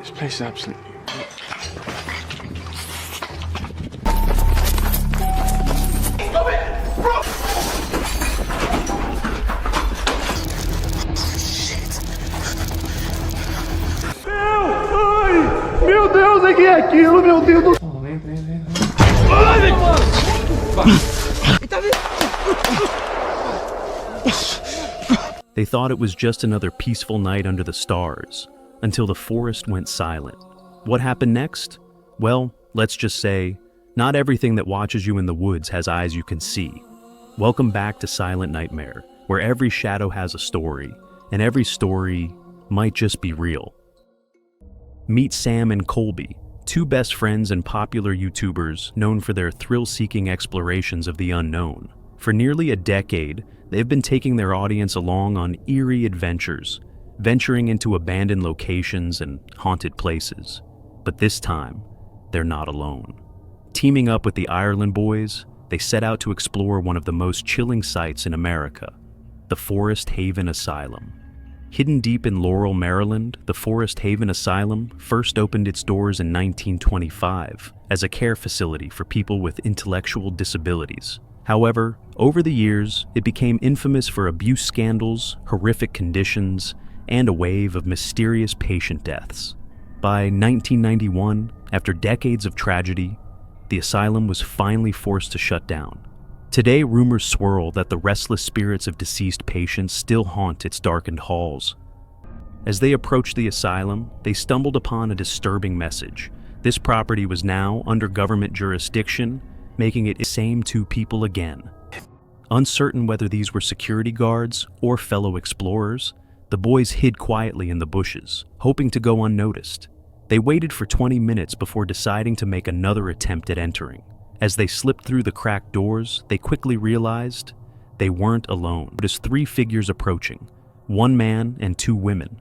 This place is absolutely... Stop it! Bro! Ai! Meu Deus, o que é aquilo, meu Deus do... They thought it was just another peaceful night under the stars, until the forest went silent. What happened next? Well, let's just say, not everything that watches you in the woods has eyes you can see. Welcome back to Silent Nightmare, where every shadow has a story, and every story might just be real. Meet Sam and Colby, two best friends and popular YouTubers known for their thrill-seeking explorations of the unknown. For nearly a decade, they've been taking their audience along on eerie adventures, venturing into abandoned locations and haunted places. But this time, they're not alone. Teaming up with the Ireland boys, they set out to explore one of the most chilling sites in America, the Forest Haven Asylum. Hidden deep in Laurel, Maryland, the Forest Haven Asylum first opened its doors in 1925 as a care facility for people with intellectual disabilities. However, over the years, it became infamous for abuse scandals, horrific conditions, and a wave of mysterious patient deaths. By 1991, after decades of tragedy, the asylum was finally forced to shut down. Today, rumors swirl that the restless spirits of deceased patients still haunt its darkened halls. As they approached the asylum, they stumbled upon a disturbing message. This property was now under government jurisdiction, making it the same two people again. Uncertain whether these were security guards or fellow explorers, the boys hid quietly in the bushes, hoping to go unnoticed. They waited for 20 minutes before deciding to make another attempt at entering. As they slipped through the cracked doors, they quickly realized they weren't alone. As three figures approaching, one man and two women.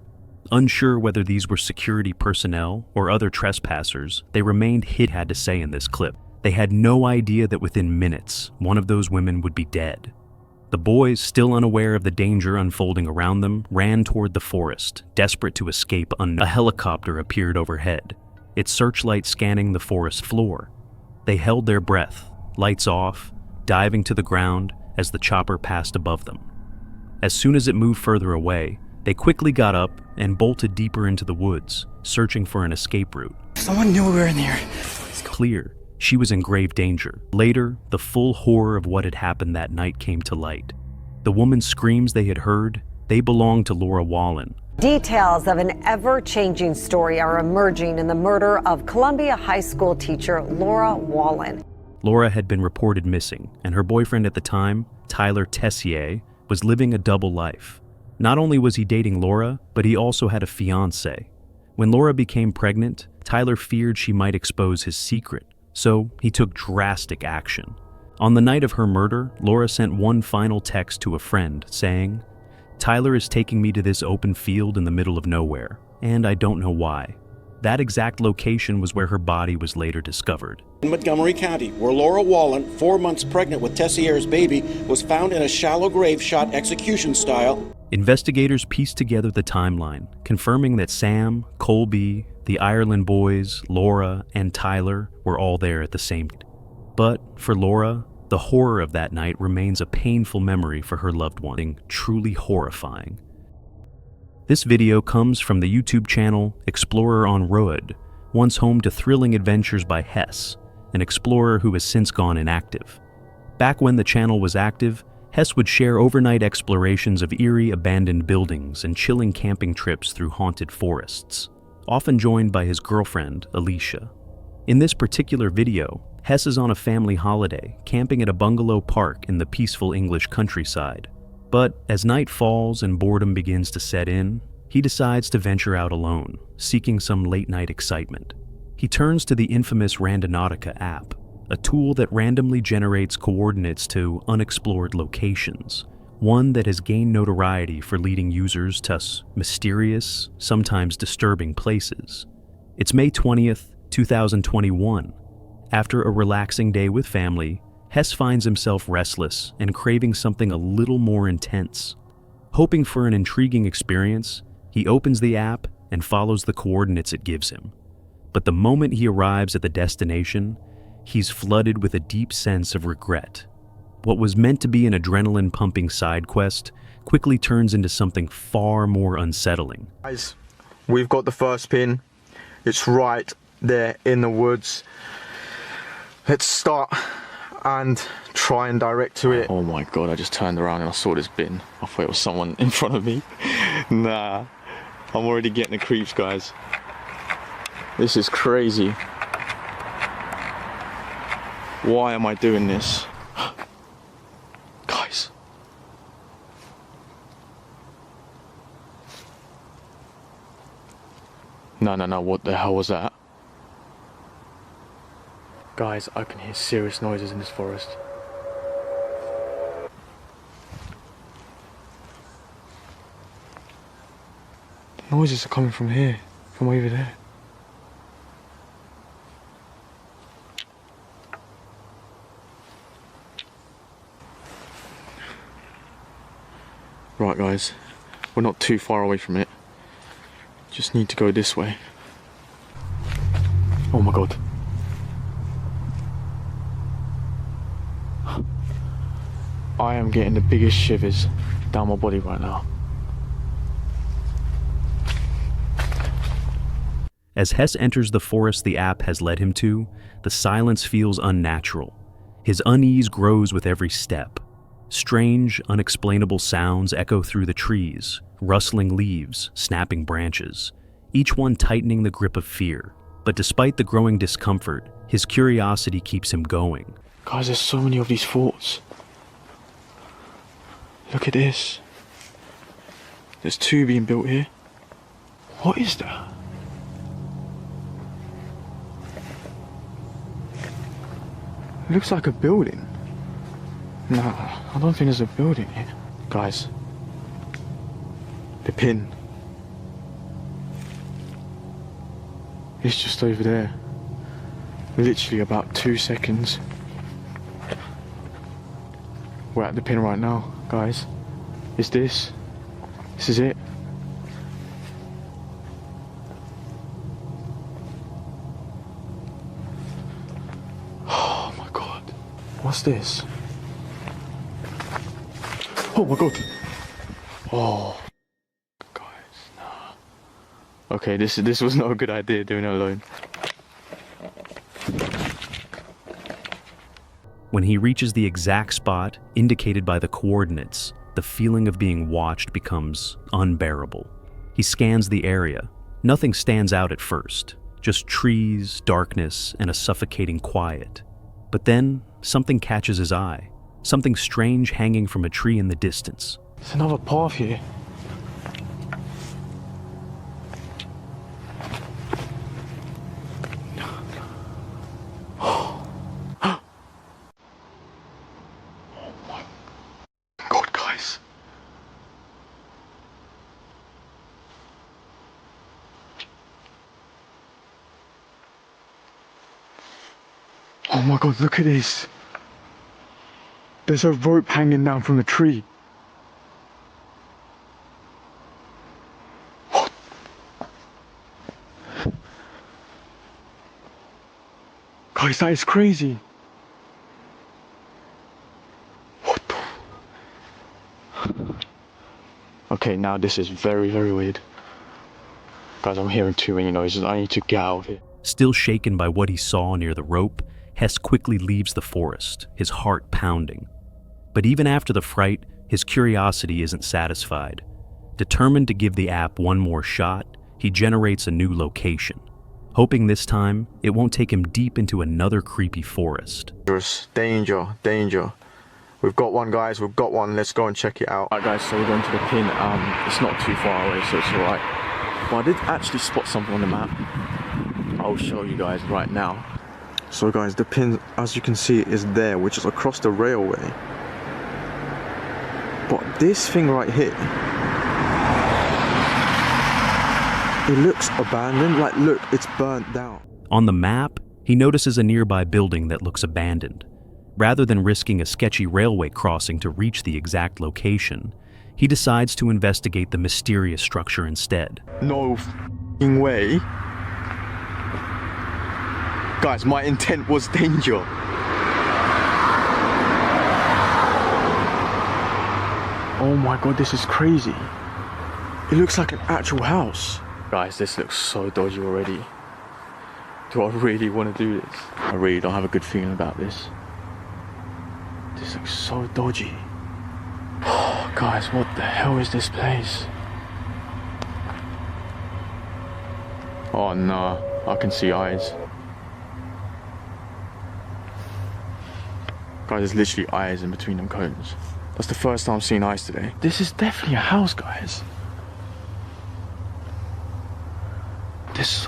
Unsure whether these were security personnel or other trespassers, they remained hid, had to say in this clip. They had no idea that within minutes, one of those women would be dead. The boys, still unaware of the danger unfolding around them, ran toward the forest, desperate to escape. A helicopter appeared overhead, its searchlight scanning the forest floor. They held their breath, lights off, diving to the ground as the chopper passed above them. As soon as it moved further away, they quickly got up and bolted deeper into the woods, searching for an escape route. Someone knew we were in here. Clear. She was in grave danger. Later, the full horror of what had happened that night came to light. The woman's screams they had heard, they belonged to Laura Wallen. Details of an ever-changing story are emerging in the murder of Columbia High School teacher Laura Wallen. Laura had been reported missing, and her boyfriend at the time, Tyler Tessier, was living a double life. Not only was he dating Laura, but he also had a fiancée. When Laura became pregnant, Tyler feared she might expose his secret, so he took drastic action. On the night of her murder, Laura sent one final text to a friend saying, "Tyler is taking me to this open field in the middle of nowhere, and I don't know why." That exact location was where her body was later discovered. In Montgomery County, where Laura Wallen, 4 months pregnant with Tessier's baby, was found in a shallow grave shot execution style. Investigators pieced together the timeline, confirming that Sam, Colby, the Ireland boys, Laura, and Tyler were all there at the same time. But for Laura, the horror of that night remains a painful memory for her loved one, truly horrifying. This video comes from the YouTube channel Explorer on Road, once home to thrilling adventures by Hess, an explorer who has since gone inactive. Back when the channel was active, Hess would share overnight explorations of eerie abandoned buildings and chilling camping trips through haunted forests, often joined by his girlfriend, Alicia. In this particular video, Hess is on a family holiday, camping at a bungalow park in the peaceful English countryside. But as night falls and boredom begins to set in, he decides to venture out alone, seeking some late-night excitement. He turns to the infamous Randonautica app, a tool that randomly generates coordinates to unexplored locations, one that has gained notoriety for leading users to mysterious, sometimes disturbing places. It's May 20th, 2021. After a relaxing day with family, Hess finds himself restless and craving something a little more intense. Hoping for an intriguing experience, he opens the app and follows the coordinates it gives him. But the moment he arrives at the destination, he's flooded with a deep sense of regret. What was meant to be an adrenaline-pumping side quest quickly turns into something far more unsettling. Guys, we've got the first pin. It's right there in the woods. Let's start and try and direct to it. Oh my god, I just turned around and I saw this bin. I thought it was someone in front of me. Nah, I'm already getting the creeps, guys. This is crazy. Why am I doing this? Guys. No, what the hell was that? Guys, I can hear serious noises in this forest. The noises are coming from here, from over there. Right guys, we're not too far away from it. Just need to go this way. Oh my god. I am getting the biggest shivers down my body right now. As Hess enters the forest the app has led him to, the silence feels unnatural. His unease grows with every step. Strange, unexplainable sounds echo through the trees, rustling leaves, snapping branches, each one tightening the grip of fear. But despite the growing discomfort, his curiosity keeps him going. Guys, there's so many of these forts. Look at this. There's 2 being built here. What is that? It looks like a building. No, I don't think there's a building here. Guys, the pin. It's just over there. Literally about 2 seconds. We're at the pin right now, guys. It's this. This is it. Oh my god. What's this? Oh my god. Oh. Guys, nah. Okay, this was not a good idea doing it alone. When he reaches the exact spot indicated by the coordinates, the feeling of being watched becomes unbearable. He scans the area. Nothing stands out at first, just trees, darkness, and a suffocating quiet. But then, something catches his eye, something strange hanging from a tree in the distance. There's another path here. Oh my god, look at this. There's a rope hanging down from the tree. What? Guys, that is crazy. What the? Okay, now this is very, very weird. Guys, I'm hearing too many noises. I need to get out of here. Still shaken by what he saw near the rope, Hess quickly leaves the forest, his heart pounding. But even after the fright, his curiosity isn't satisfied. Determined to give the app one more shot, he generates a new location, hoping this time it won't take him deep into another creepy forest. Danger, danger. We've got one, guys, we've got one. Let's go and check it out. Alright guys, so we're going to the pin. It's not too far away, so it's alright. But I did actually spot something on the map. I'll show you guys right now. So guys, the pin, as you can see, is there, which is across the railway. But this thing right here, it looks abandoned. Like, look, it's burnt down. On the map, he notices a nearby building that looks abandoned. Rather than risking a sketchy railway crossing to reach the exact location, he decides to investigate the mysterious structure instead. No f***ing way. Guys, my intent was danger. Oh my god, this is crazy. It looks like an actual house. Guys, this looks so dodgy already. Do I really want to do this? I really don't have a good feeling about this. This looks so dodgy. Oh, guys, what the hell is this place? Oh no, I can see eyes. Guys, there's literally eyes in between them cones. That's the first time I've seen eyes today. This is definitely a house, guys. There's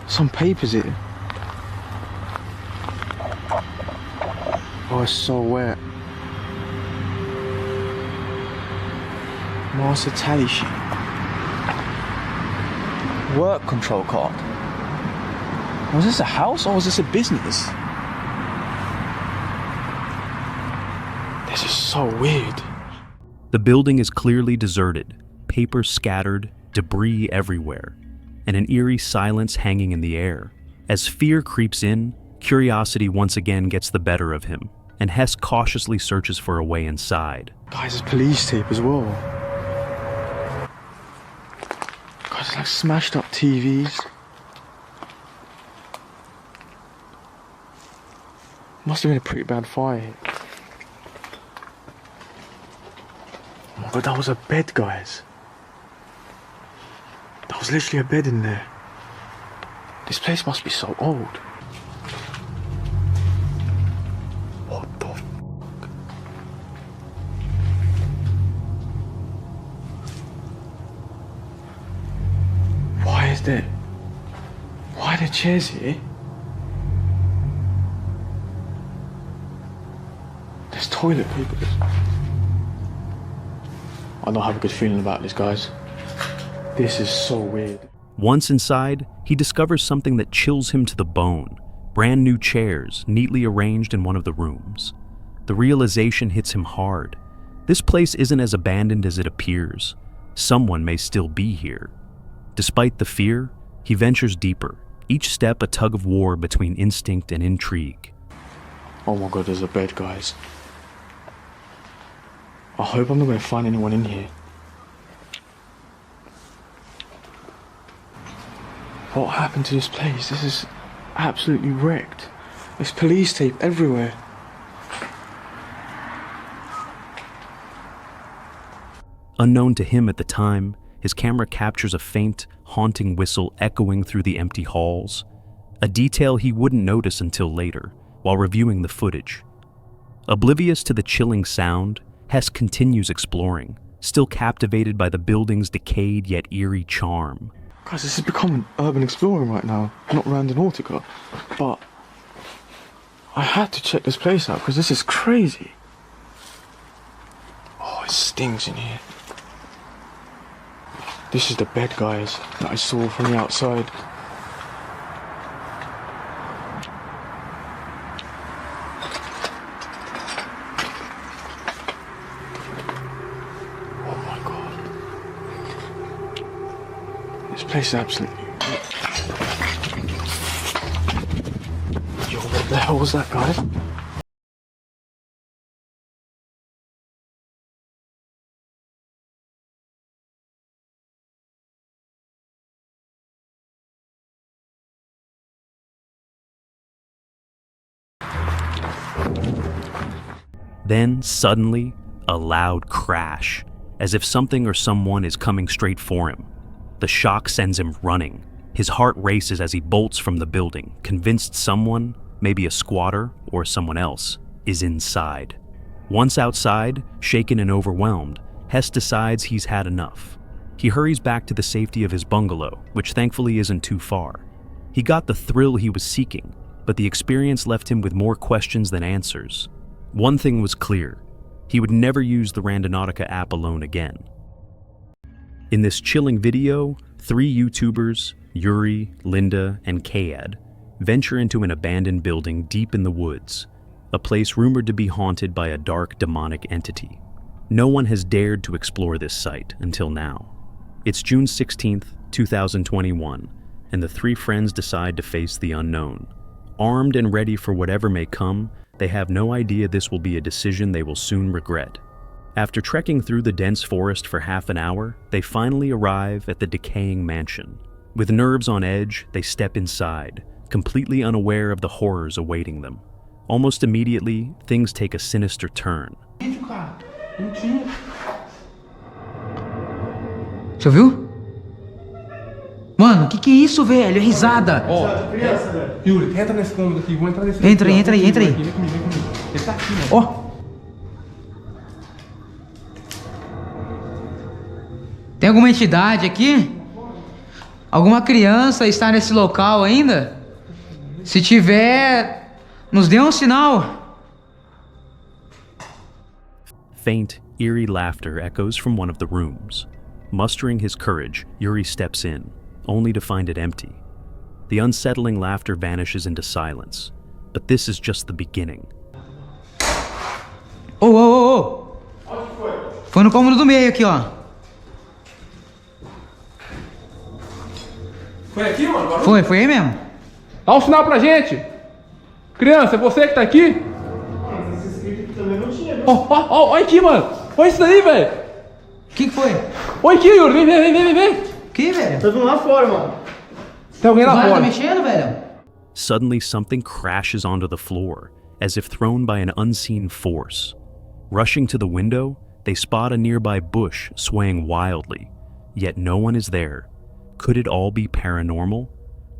some papers here. Oh, it's so wet. Master tally sheet. Work control card. Was this a house or was this a business? This is so weird. The building is clearly deserted, papers scattered, debris everywhere, and an eerie silence hanging in the air. As fear creeps in, curiosity once again gets the better of him, and Hess cautiously searches for a way inside. Guys, there's police tape as well. Guys, it's like smashed up TVs. Must have been a pretty bad fire here. Oh my god, that was a bed, guys. That was literally a bed in there. This place must be so old. What the f***? Why are there chairs here? There's toilet paper. I don't have a good feeling about this, guys. This is so weird. Once inside, he discovers something that chills him to the bone. Brand new chairs, neatly arranged in one of the rooms. The realization hits him hard. This place isn't as abandoned as it appears. Someone may still be here. Despite the fear, he ventures deeper, each step a tug of war between instinct and intrigue. Oh my god, there's a bed, guys. I hope I'm not going to find anyone in here. What happened to this place? This is absolutely wrecked. There's police tape everywhere. Unknown to him at the time, his camera captures a faint, haunting whistle echoing through the empty halls, a detail he wouldn't notice until later, while reviewing the footage. Oblivious to the chilling sound, Hess continues exploring, still captivated by the building's decayed yet eerie charm. Guys, this has become an urban exploring right now, not Randonautica. But I had to check this place out because this is crazy. Oh, it stinks in here. This is the bed, guys, that I saw from the outside. Oh my god. This place is absolutely... Yo, what the hell was that, guys? Then, suddenly, a loud crash, as if something or someone is coming straight for him. The shock sends him running. His heart races as he bolts from the building, convinced someone, maybe a squatter or someone else, is inside. Once outside, shaken and overwhelmed, Hess decides he's had enough. He hurries back to the safety of his bungalow, which thankfully isn't too far. He got the thrill he was seeking, but the experience left him with more questions than answers. One thing was clear: he would never use the Randonautica app alone again. In this chilling video, 3 YouTubers, Yuri, Linda, and Kayad, venture into an abandoned building deep in the woods, a place rumored to be haunted by a dark demonic entity. No one has dared to explore this site until now. It's June 16th, 2021, and the three friends decide to face the unknown. Armed and ready for whatever may come, they have no idea this will be a decision they will soon regret. After trekking through the dense forest for half an hour, they finally arrive at the decaying mansion. With nerves on edge, they step inside, completely unaware of the horrors awaiting them. Almost immediately, things take a sinister turn. Você ouviu? Mano, que é isso, velho? É risada. Ó, Yuri, entra nesse cômodo aqui, vou entrar nesse. Entra aí. Vem comigo. Ele tá aqui, mano. Ó. Tem alguma entidade aqui? Alguma criança está nesse local ainda? Se tiver, nos dê um sinal. Faint, eerie laughter echoes from one of the rooms. Mustering his courage, Yuri steps in, only to find it empty. The unsettling laughter vanishes into silence, but this is just the beginning. Ô. Foi no cômodo do meio aqui, ó. Foi aqui, mano? Foi aí mesmo. Dá um sinal pra gente. Criança, é você que tá aqui? Ó, olha aqui, mano. Olha isso daí, velho. O que foi? Olha aqui, Yuri. Vem. Que, velho? Tá vindo lá fora, mano. Tem alguém lá O fora. tá mexendo, velho? Suddenly, something crashes onto the floor, as if thrown by an unseen force. Rushing to the window, they spot a nearby bush swaying wildly, yet no one is there. Could it all be paranormal?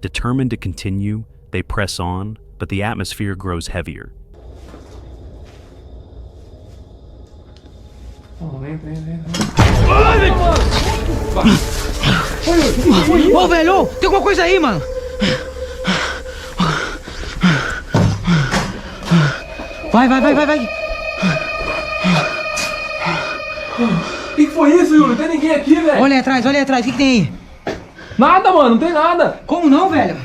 Determined to continue, they press on, but the atmosphere grows heavier. Ô, velho, tem alguma coisa aí, mano. Vai. O que foi isso, Yuri? Não tem ninguém aqui, velho. Olha aí atrás, o que tem aí? Nada, mano, não tem nada. Como não, velho?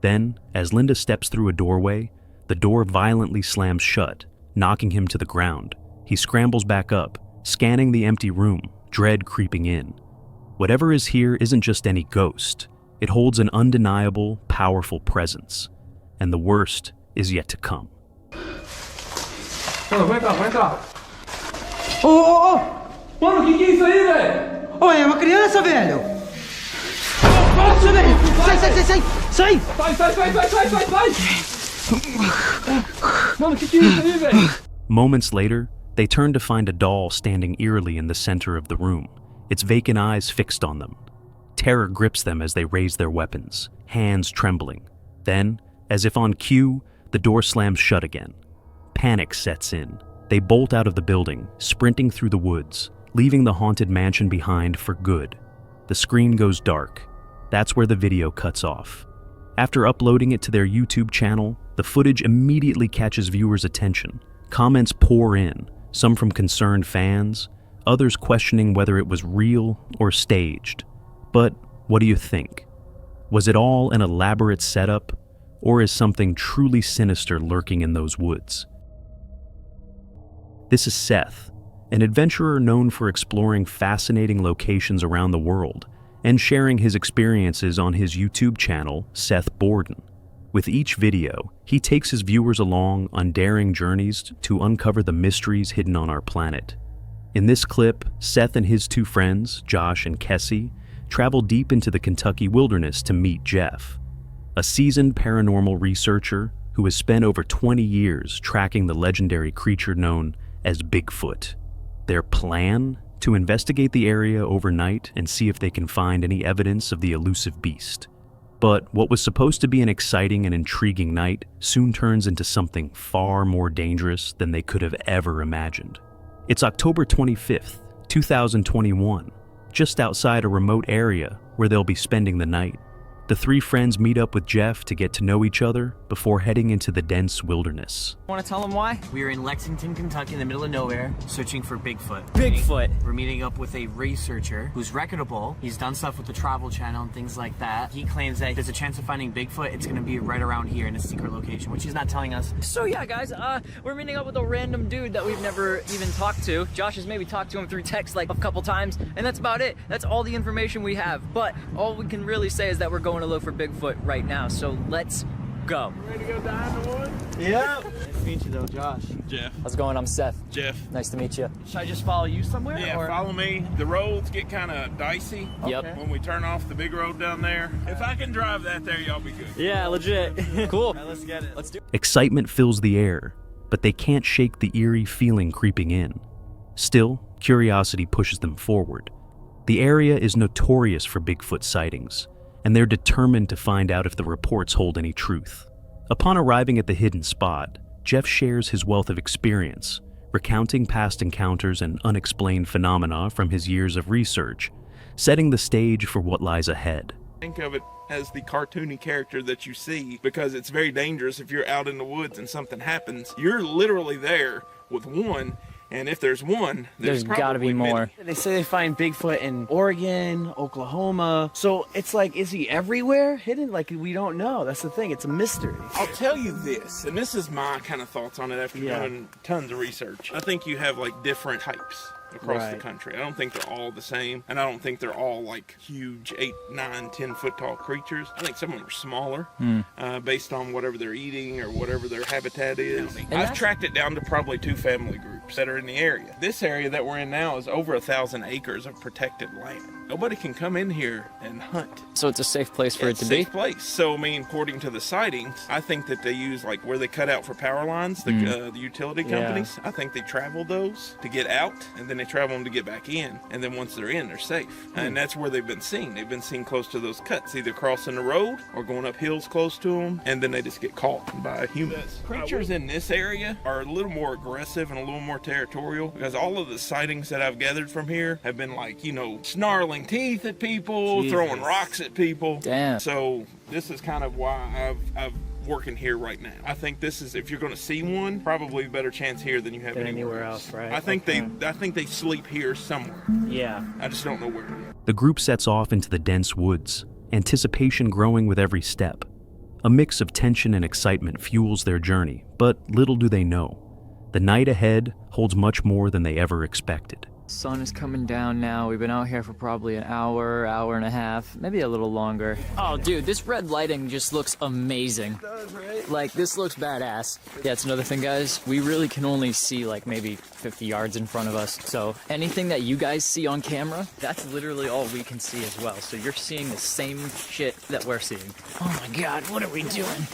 Then, as Linda steps through a doorway, the door violently slams shut, knocking him to the ground. He scrambles back up, scanning the empty room, dread creeping in. Whatever is here isn't just any ghost. It holds an undeniable, powerful presence. And the worst is yet to come. Mano, vai entrar. Ô. Mano, o que é isso aí, velho? Ô, é uma criança, velho. Nossa, velho. Sai. Mano, o que é isso aí, velho? Moments later, they turn to find a doll standing eerily in the center of the room, its vacant eyes fixed on them. Terror grips them as they raise their weapons, hands trembling. Then, as if on cue, the door slams shut again. Panic sets in. They bolt out of the building, sprinting through the woods, leaving the haunted mansion behind for good. The screen goes dark. That's where the video cuts off. After uploading it to their YouTube channel, the footage immediately catches viewers' attention. Comments pour in, some from concerned fans, others questioning whether it was real or staged. But what do you think? Was it all an elaborate setup, or is something truly sinister lurking in those woods? This is Seth, an adventurer known for exploring fascinating locations around the world and sharing his experiences on his YouTube channel, Seth Borden. With each video, he takes his viewers along on daring journeys to uncover the mysteries hidden on our planet. In this clip, Seth and his two friends, Josh and Kessie, travel deep into the Kentucky wilderness to meet Jeff, a seasoned paranormal researcher who has spent over 20 years tracking the legendary creature known as Bigfoot. Their plan? To investigate the area overnight and see if they can find any evidence of the elusive beast. But what was supposed to be an exciting and intriguing night soon turns into something far more dangerous than they could have ever imagined. It's October 25th, 2021, just outside a remote area where they'll be spending the night. The three friends meet up with Jeff to get to know each other before heading into the dense wilderness. Want to tell them why? We are in Lexington, Kentucky, in the middle of nowhere, searching for Bigfoot. Bigfoot. We're meeting up with a researcher who's reputable. He's done stuff with the Travel Channel and things like that. He claims that there's a chance of finding Bigfoot. It's gonna be right around here in a secret location, which he's not telling us. So yeah, guys, we're meeting up with a random dude that we've never even talked to. Josh has maybe talked to him through text like a couple times, and that's about it. That's all the information we have. But all we can really say is that we're going to look for Bigfoot right now. So let's go. Ready to go die in the woods? Yeah. Nice to meet you though, Josh. Jeff. How's it going? I'm Seth. Jeff. Nice to meet you. Should I just follow you somewhere? Yeah, or? follow me. The roads get kind of dicey. Yep. When we turn off the big road down there. If I can drive that there, y'all be good. Yeah, legit. Cool. All right, let's get it. Let's do it. Excitement fills the air, but they can't shake the eerie feeling creeping in. Still, curiosity pushes them forward. The area is notorious for Bigfoot sightings, and they're determined to find out if the reports hold any truth. Upon arriving at the hidden spot, Jeff shares his wealth of experience, recounting past encounters and unexplained phenomena from his years of research, setting the stage for what lies ahead. Think of it as the cartoony character that you see, because it's very dangerous if you're out in the woods and something happens. You're literally there with one, and if there's one, there's got to be more. They say they find Bigfoot in Oregon, Oklahoma. So it's like, is he everywhere hidden? Like, we don't know. That's the thing. It's a mystery. I'll tell you this, and this is my kind of thoughts on it after doing tons of research. I think you have like different types across the country. I don't think they're all the same, and I don't think they're all like huge 8, 9, 10 foot tall creatures. I think some of them are smaller based on whatever they're eating or whatever their habitat is. I've tracked it down to probably 2 family groups that are in the area. This area that we're in now is over 1,000 acres of protected land. Nobody can come in here and hunt. So it's a safe place for it to It's a be? safe place. So, I mean, according to the sightings, I think that they use like where they cut out for power lines, the utility companies. I think they travel those to get out, and then they travel them to get back in. And then once they're in, they're safe. And that's where they've been seen. They've been seen close to those cuts, either crossing the road or going up hills close to them, and then they just get caught by humans. Creatures in this area are a little more aggressive and a little more territorial, because all of the sightings that I've gathered from here have been like, you know, snarling teeth at people, throwing rocks at people. Damn. So this is kind of why I've working here right now. I think this is, if you're going to see one, probably a better chance here than you have anywhere else, right? I think they sleep here somewhere. Yeah. I just don't know where. The group sets off into the dense woods, anticipation growing with every step. A mix of tension and excitement fuels their journey, but little do they know. The night ahead holds much more than they ever expected. Sun is coming down now. We've been out here for probably an hour, hour and a half, maybe a little longer. Oh, dude, this red lighting just looks amazing. It does, right? Like, this looks badass. Yeah, it's another thing, guys. We really can only see, like, maybe 50 yards in front of us. So anything that you guys see on camera, that's literally all we can see as well. So you're seeing the same shit that we're seeing. Oh, my God, what are we doing?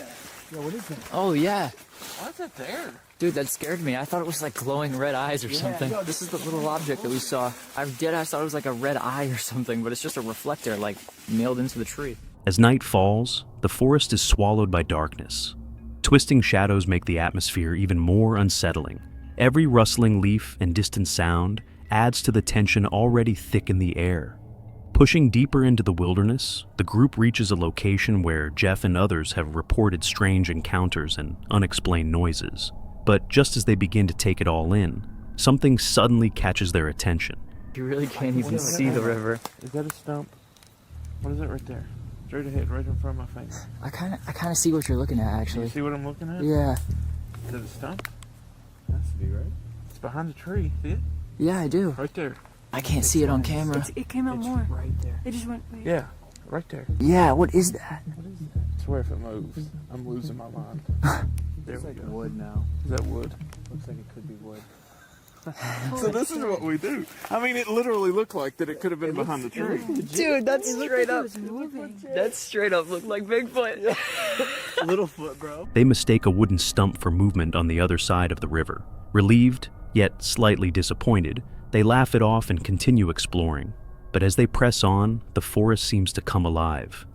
Yeah, what is that? Oh, yeah. Why is that there? Dude, that scared me. I thought it was like glowing red eyes or something. No, this is the little object that we saw. I thought it was like a red eye or something, but it's just a reflector, like, nailed into the tree. As night falls, the forest is swallowed by darkness. Twisting shadows make the atmosphere even more unsettling. Every rustling leaf and distant sound adds to the tension already thick in the air. Pushing deeper into the wilderness, the group reaches a location where Jeff and others have reported strange encounters and unexplained noises. But just as they begin to take it all in, something suddenly catches their attention. You really can't even see the river. Is that a stump? What is it right there? Straight ahead, right in front of my face. I kind of see what you're looking at, actually. You see what I'm looking at? Yeah. Is it a stump? It has to be, right? It's behind the tree. See it? Yeah, I do. Right there. I can't see it on camera. It came out more. Right there. It just went. Wait. Yeah, right there. Yeah, what is that? I swear if it moves, I'm losing my mind. There we go. Wood now. Is that wood? Looks like it could be wood. So this is what we do. I mean, it literally looked like that it could have been behind the tree. Dude, that's straight up. That's straight up looked like Bigfoot. Littlefoot, bro. They mistake a wooden stump for movement on the other side of the river. Relieved, yet slightly disappointed, they laugh it off and continue exploring. But as they press on, the forest seems to come alive.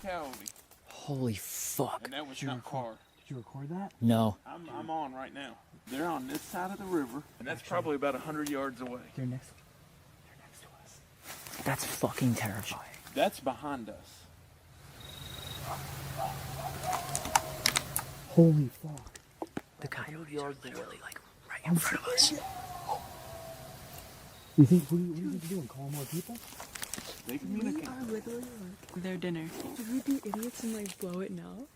Holy fuck. And that was not far. Did you record that? No. I'm on right now. They're on this side of the river, and that's probably about 100 yards away. They're next to us. That's fucking terrifying. That's behind us. Holy fuck. The coyotes are literally like right in front of us. You think, what are you going to do? Call more people? They communicate. We are literally like their dinner. Should we be idiots and like blow it now?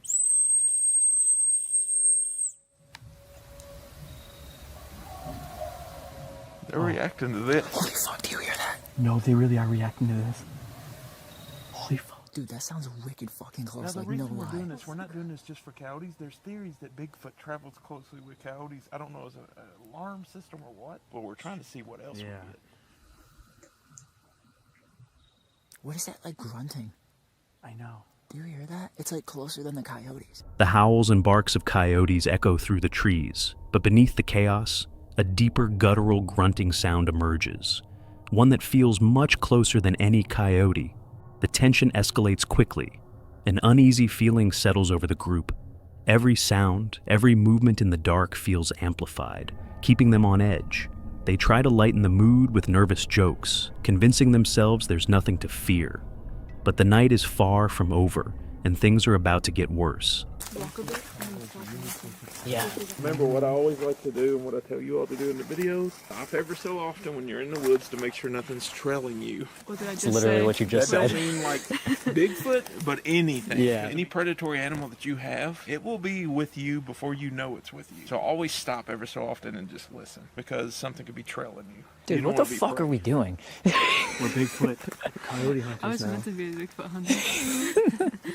They're reacting to this. Holy fuck, do you hear that? No, they really are reacting to this. Holy fuck. Dude, that sounds wicked fucking Now, close, the like reason no we're lie. doing this, we're not doing this just for coyotes. There's theories that Bigfoot travels closely with coyotes. I don't know, as an alarm system or what, but we're trying to see what else we get. What is that, like grunting? I know. Do you hear that? It's like closer than the coyotes. The howls and barks of coyotes echo through the trees, but beneath the chaos, a deeper guttural grunting sound emerges, one that feels much closer than any coyote. The tension escalates quickly. An uneasy feeling settles over the group. Every sound, every movement in the dark feels amplified, keeping them on edge. They try to lighten the mood with nervous jokes, convincing themselves there's nothing to fear. But the night is far from over, and things are about to get worse. Yeah. Remember what I always like to do and what I tell you all to do in the videos? Stop ever so often when you're in the woods to make sure nothing's trailing you. What did I just Literally say? what you just That said. don't mean like Bigfoot, but anything. Yeah. Any predatory animal that you have, it will be with you before you know it's with you. So always stop ever so often and just listen, because something could be trailing you. Dude, You what don't the wanna be fuck are we doing? We're Bigfoot coyote hunters I was now. meant to be a Bigfoot hunter.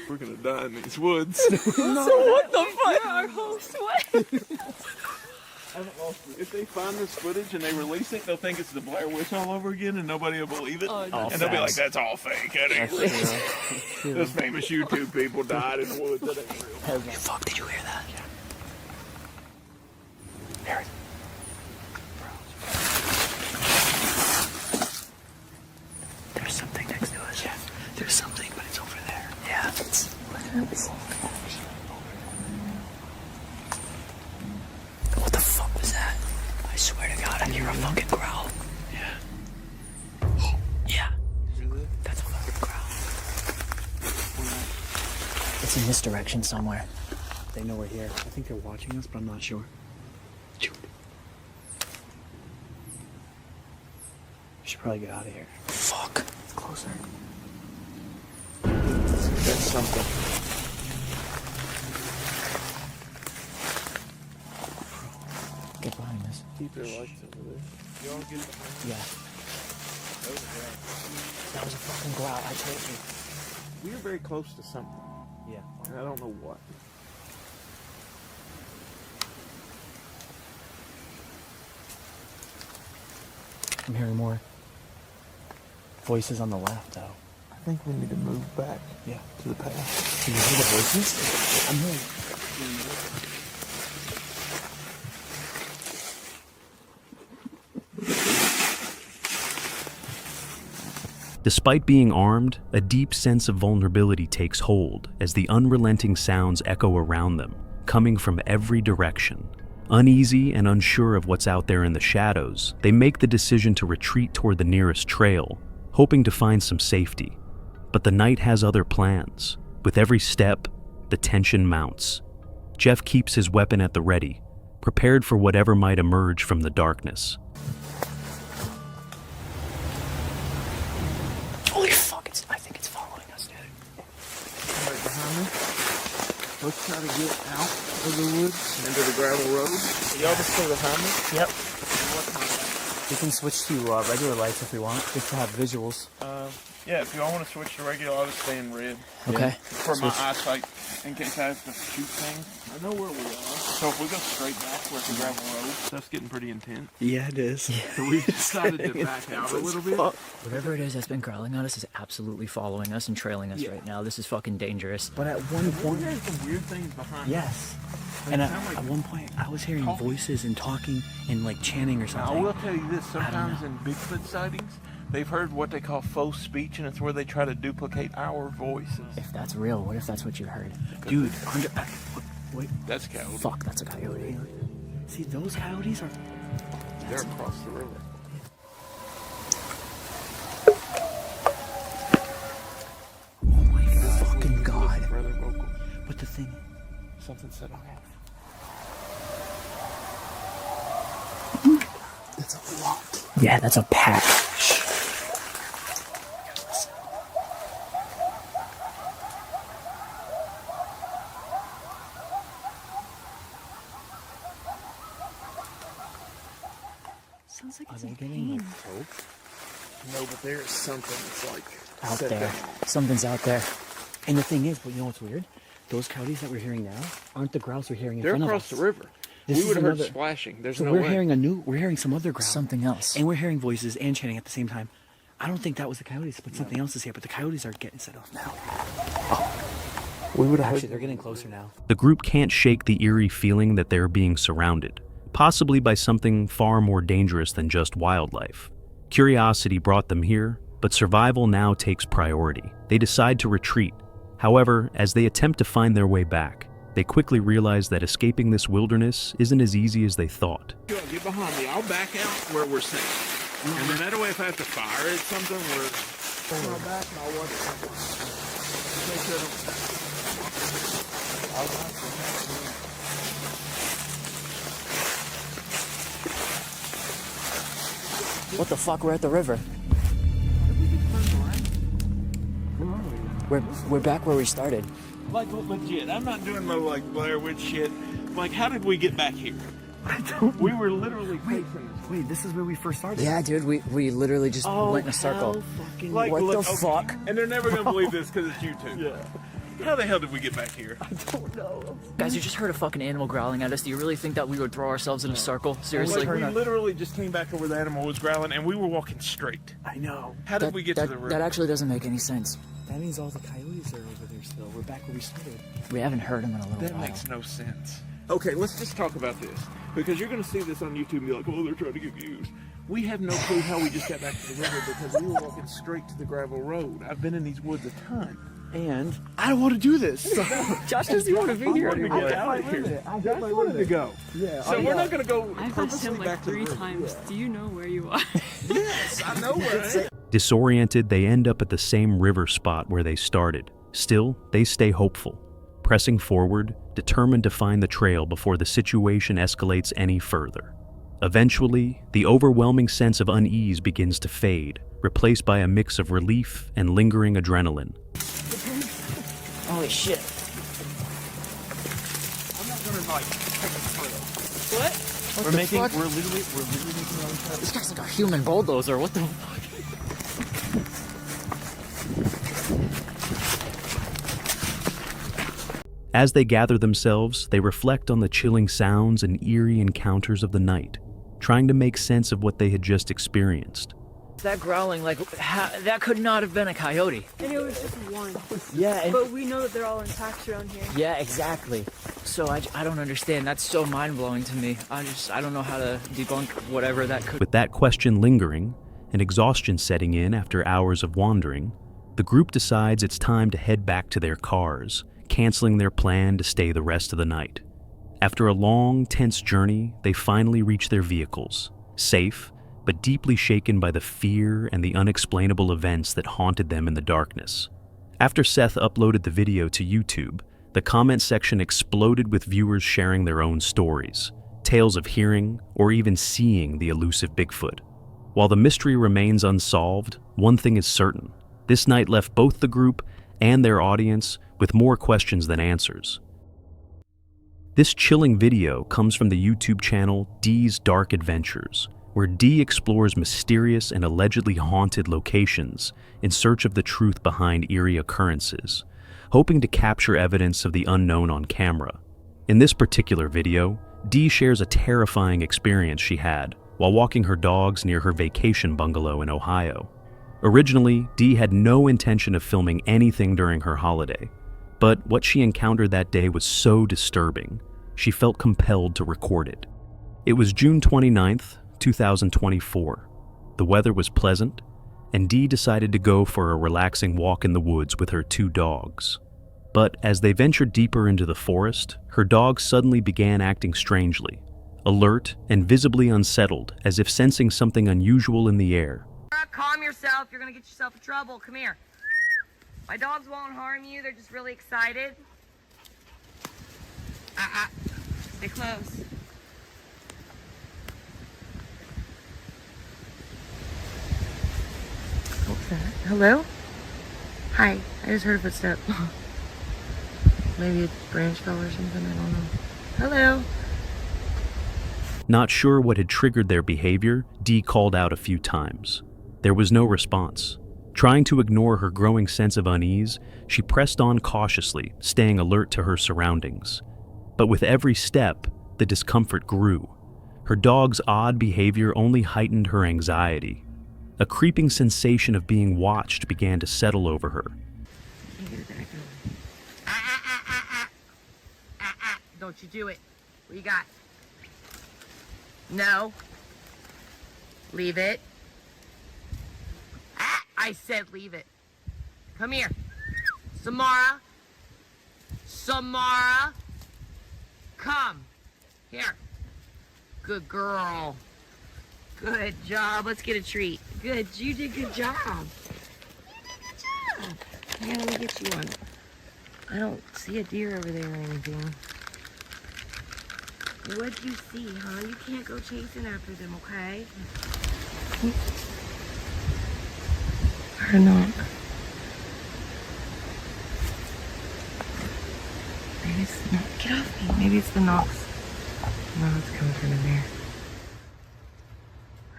We're gonna die in these woods. So what the fuck? Yeah, our host, what? If they find this footage and they release it, they'll think it's the Blair Witch all over again, and nobody will believe it. Oh, and they'll be like, "That's all fake. That ain't real." Those famous YouTube people died in the woods. That ain't real. Fuck, did you hear that? Harry. There's something next to us. Yeah. There's something, but it's over there. Yeah, it's literally What the fuck was that? I swear to God, I hear a fucking growl. Yeah. Yeah. That's a fucking growl. It's in this direction somewhere. They know we're here. I think they're watching us, but I'm not sure. Shoot. We should probably get out of here. Fuck. It's closer. That's something. Get behind us. Keep their lights over there. Y'all get behind. Yeah. That was a fucking growl, I told you. We are very close to something. Yeah. And I don't know what. I'm hearing more voices on the left, though. I think we need to move back. Yeah. To the path. Can you hear the voices? I'm hearing. Despite being armed, a deep sense of vulnerability takes hold as the unrelenting sounds echo around them, coming from every direction. Uneasy and unsure of what's out there in the shadows, they make the decision to retreat toward the nearest trail, hoping to find some safety. But the night has other plans. With every step, the tension mounts. Jeff keeps his weapon at the ready, prepared for whatever might emerge from the darkness. Holy fuck, I think it's following us, dude. Right behind me. Let's try to get out of the woods into the gravel road. Y'all just stay behind me? Yep. We can switch to regular lights if we want, just to have visuals. Yeah, if y'all want to switch to regular, I'll just stay in red. Okay. For my eyesight, in case I have to shoot things. I know where we are. So if we go straight back, we're at the gravel road. Stuff's getting pretty intense. Yeah, it is. So we decided to back out a little bit. Whatever it is that's been growling on us is absolutely following us and trailing us right now. This is fucking dangerous. But at one point... There's some weird things behind Yes. And at one point, I was hearing voices and talking and like chanting or Now, something. I will tell you this, sometimes in Bigfoot sightings, they've heard what they call faux speech, and it's where they try to duplicate our voices. If that's real, what if that's what you heard? Dude, wait. That's a coyote. Fuck, that's a coyote. See, those coyotes are... They're across the river. Oh my fucking God. Rather vocal. But the thing... Something said, okay. The That's a lot. Yeah, that's a pack. Sounds like Are it's they in getting pain. like choked? No, but there is something that's like Out set there. down. Something's out there. And the thing is, but you know what's weird? Those coyotes that we're hearing now aren't the growls we're hearing in They're front of across us. the river. This We is would have heard another- splashing. There's So no we're way. hearing some other growl. Something else. And we're hearing voices and chanting at the same time. I don't think that was the coyotes, but something else is here. But the coyotes are getting set off now. We would have Actually, they're getting closer now. The group can't shake the eerie feeling that they're being surrounded, possibly by something far more dangerous than just wildlife. Curiosity brought them here, but survival now takes priority. They decide to retreat. However, as they attempt to find their way back, they quickly realize that escaping this wilderness isn't as easy as they thought. Get behind me. I'll back out where we're safe. And then that way, if I have to fire at something, we're my back and I'll watch it. Make sure What the fuck? We're at the river. We're back where we started. like legit. I'm not doing no like Blair Witch shit. Like, how did we get back here? I don't. We were literally facing. Wait, this is where we first started. Yeah, dude, we literally just went in a circle. Like, What look, the okay. fuck? And they're never gonna believe this because it's YouTube. Yeah. How the hell did we get back here? I don't know. Guys, you just heard a fucking animal growling at us. Do you really think that we would throw ourselves in a circle? Seriously? Like, we literally just came back to where the animal was growling, and we were walking straight. I know. How did we get to the river? That actually doesn't make any sense. That means all the coyotes are over there still. We're back where we started. We haven't heard him in a little That while. makes no sense. Okay, let's just talk about this. Because you're going to see this on YouTube and be like, oh, they're trying to get views. We have no clue how we just got back to the river because we were walking straight to the gravel road. I've been in these woods a ton. And I don't want to do this. Josh doesn't want to be here anymore. I just wanted to go. Yeah. So we're not going to go I've asked purposely him back like to the 3 river. times. Do you know where you are? Yes, I know where I am. Disoriented, they end up at the same river spot where they started. Still, they stay hopeful, pressing forward, determined to find the trail before the situation escalates any further. Eventually, the overwhelming sense of unease begins to fade, replaced by a mix of relief and lingering adrenaline. Holy shit. I'm not going to like take a trail. What? We're literally making our own trail. This guy's like a human bulldozer. What the fuck? As they gather themselves, they reflect on the chilling sounds and eerie encounters of the night, trying to make sense of what they had just experienced. That growling, like, that could not have been a coyote. And it was just one. Yeah, and But we know that they're all intact around here. yeah, exactly. So I don't understand. That's so mind-blowing to me. I don't know how to debunk whatever that could. With that question lingering, and exhaustion setting in after hours of wandering, the group decides it's time to head back to their cars, canceling their plan to stay the rest of the night. After a long, tense journey, they finally reach their vehicles, safe, but deeply shaken by the fear and the unexplainable events that haunted them in the darkness. After Seth uploaded the video to YouTube, the comment section exploded with viewers sharing their own stories, tales of hearing or even seeing the elusive Bigfoot. While the mystery remains unsolved, one thing is certain: this night left both the group and their audience with more questions than answers. This chilling video comes from the YouTube channel D's Dark Adventures, where D explores mysterious and allegedly haunted locations in search of the truth behind eerie occurrences, hoping to capture evidence of the unknown on camera. In this particular video, D shares a terrifying experience she had while walking her dogs near her vacation bungalow in Ohio. Originally, Dee had no intention of filming anything during her holiday, but what she encountered that day was so disturbing, she felt compelled to record it. It was June 29th, 2024. The weather was pleasant, and Dee decided to go for a relaxing walk in the woods with her 2 dogs. But as they ventured deeper into the forest, her dogs suddenly began acting strangely, alert and visibly unsettled, as if sensing something unusual in the air. Calm yourself. You're going to get yourself in trouble. Come here. My dogs won't harm you. They're just really excited. Stay close. that? Hello? Hi. I just heard a footstep. Maybe a branch fell or something. I don't know. Hello? Not sure what had triggered their behavior, Dee called out a few times. There was no response. Trying to ignore her growing sense of unease, she pressed on cautiously, staying alert to her surroundings. But with every step, the discomfort grew. Her dog's odd behavior only heightened her anxiety. A creeping sensation of being watched began to settle over her. Don't you do it. What you got? No. Leave it. I said leave it. Come here. Samara. Samara. Come. Here. Good girl. Good job. Let's get a treat. Good. You did good job. You did good job. Yeah, let me get you one. I don't see a deer over there or anything. What'd you see, huh? You can't go chasing after them, okay? Or not. Maybe it's the knock. Get off me. Maybe it's the knocks. No, it's coming from in there.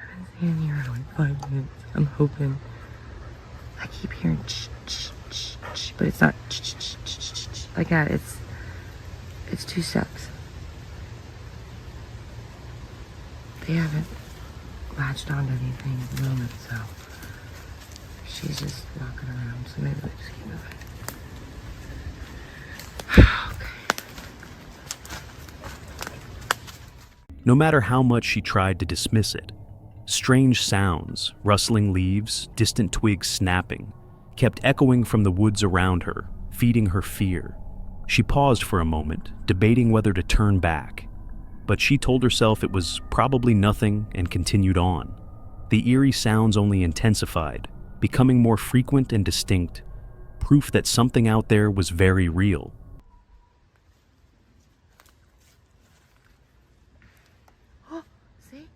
I've been sitting here for like 5 minutes. I'm hoping. I keep hearing but it's not like that. It's 2 steps. They haven't latched onto anything at the moment, so she's just walking around. So maybe we'll just keep moving. No matter how much she tried to dismiss it, strange sounds, rustling leaves, distant twigs snapping, kept echoing from the woods around her, feeding her fear. She paused for a moment, debating whether to turn back, but she told herself it was probably nothing and continued on. The eerie sounds only intensified, becoming more frequent and distinct, proof that something out there was very real. See?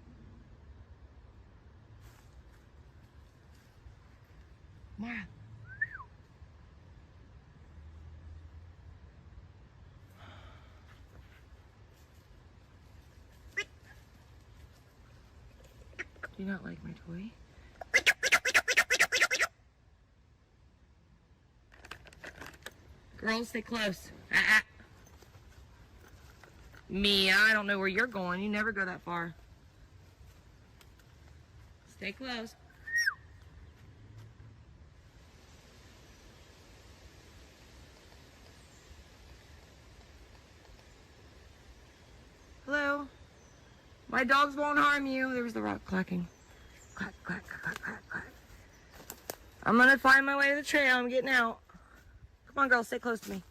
Mara. Do you not like my toy? Girls, stay close. Mia, I don't know where you're going. You never go that far. Stay close. Hello? My dogs won't harm you. There was the rock clacking. Clack, clack, clack, clack, clack. I'm gonna find my way to the trail. I'm getting out. Come on, girls, stay close to me.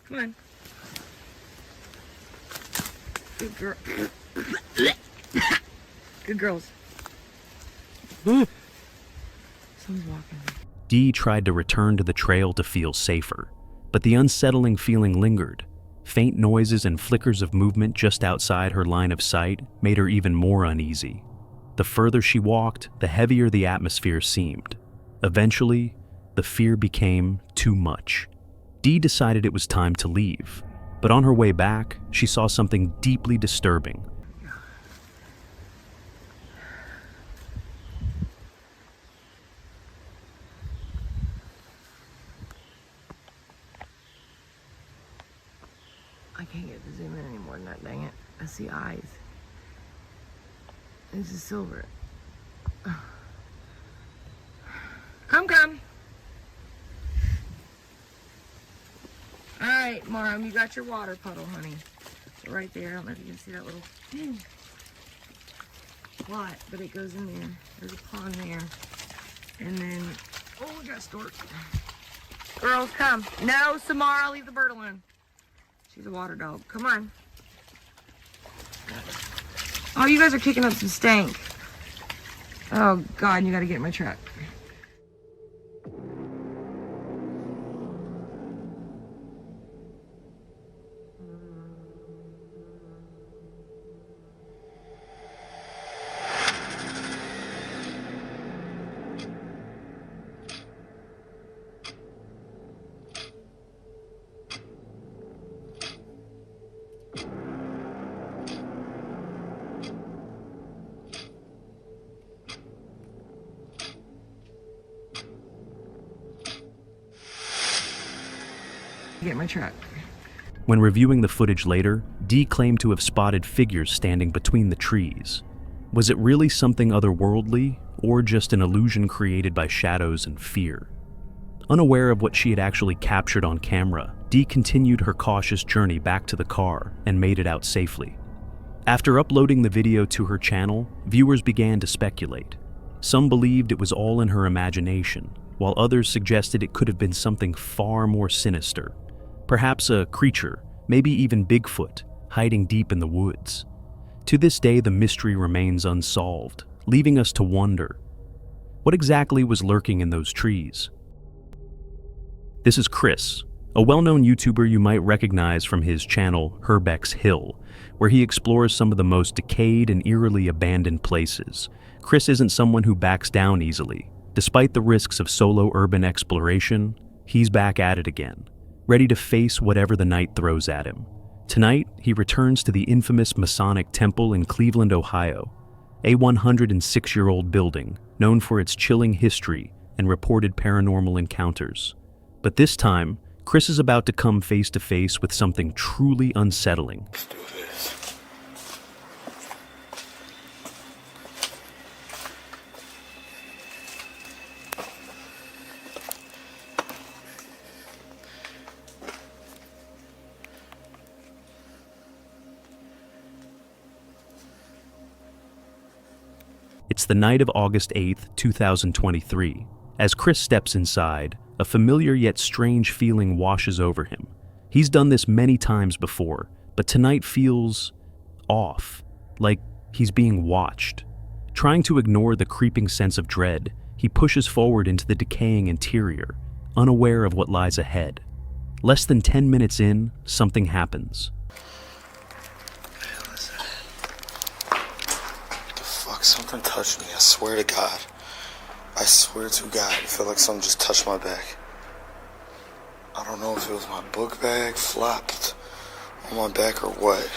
Come on. Good girl. Good girls. Someone's walking. Dee tried to return to the trail to feel safer, but the unsettling feeling lingered. Faint noises and flickers of movement just outside her line of sight made her even more uneasy. The further she walked, the heavier the atmosphere seemed. Eventually, the fear became too much. Dee decided it was time to leave, but on her way back, she saw something deeply disturbing. I can't get to zoom in any more than that, dang it. I see eyes. This is silver. Come. All right, Mom, you got your water puddle, honey. Right there. I don't know if you can see that little plot, but it goes in there. There's a pond there. And then, oh, we got a stork. Girls, come. No, Samara, leave the bird alone. She's a water dog. Come on. Oh, you guys are kicking up some stank. Oh, God, you got to get in my truck. Get my truck. When reviewing the footage later, Dee claimed to have spotted figures standing between the trees. Was it really something otherworldly, or just an illusion created by shadows and fear? Unaware of what she had actually captured on camera, Dee continued her cautious journey back to the car and made it out safely. After uploading the video to her channel, viewers began to speculate. Some believed it was all in her imagination, while others suggested it could have been something far more sinister. Perhaps a creature, maybe even Bigfoot, hiding deep in the woods. To this day, the mystery remains unsolved, leaving us to wonder, what exactly was lurking in those trees? This is Chris, a well-known YouTuber you might recognize from his channel Herbeck's Hill, where he explores some of the most decayed and eerily abandoned places. Chris isn't someone who backs down easily. Despite the risks of solo urban exploration, he's back at it again, ready to face whatever the night throws at him. Tonight, he returns to the infamous Masonic Temple in Cleveland, Ohio, a 106-year-old building known for its chilling history and reported paranormal encounters. But this time, Chris is about to come face to face with something truly unsettling. Let's do this. It's the night of August 8th, 2023. As Chris steps inside, a familiar yet strange feeling washes over him. He's done this many times before, but tonight feels off, like he's being watched. Trying to ignore the creeping sense of dread, he pushes forward into the decaying interior, unaware of what lies ahead. Less than 10 minutes in, something happens. Something touched me, I swear to God. I swear to God, I feel like something just touched my back. I don't know if it was my book bag flopped on my back or what.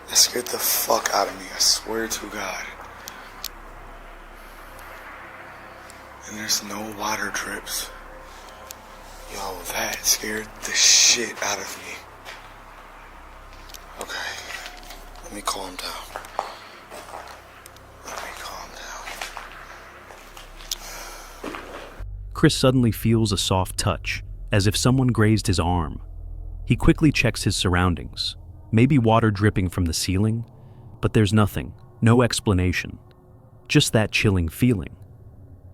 It scared the fuck out of me, I swear to God. And there's no water drips. Yo, that scared the shit out of me. Okay, let me calm down. Chris suddenly feels a soft touch, as if someone grazed his arm. He quickly checks his surroundings. Maybe water dripping from the ceiling, but there's nothing, no explanation. Just that chilling feeling.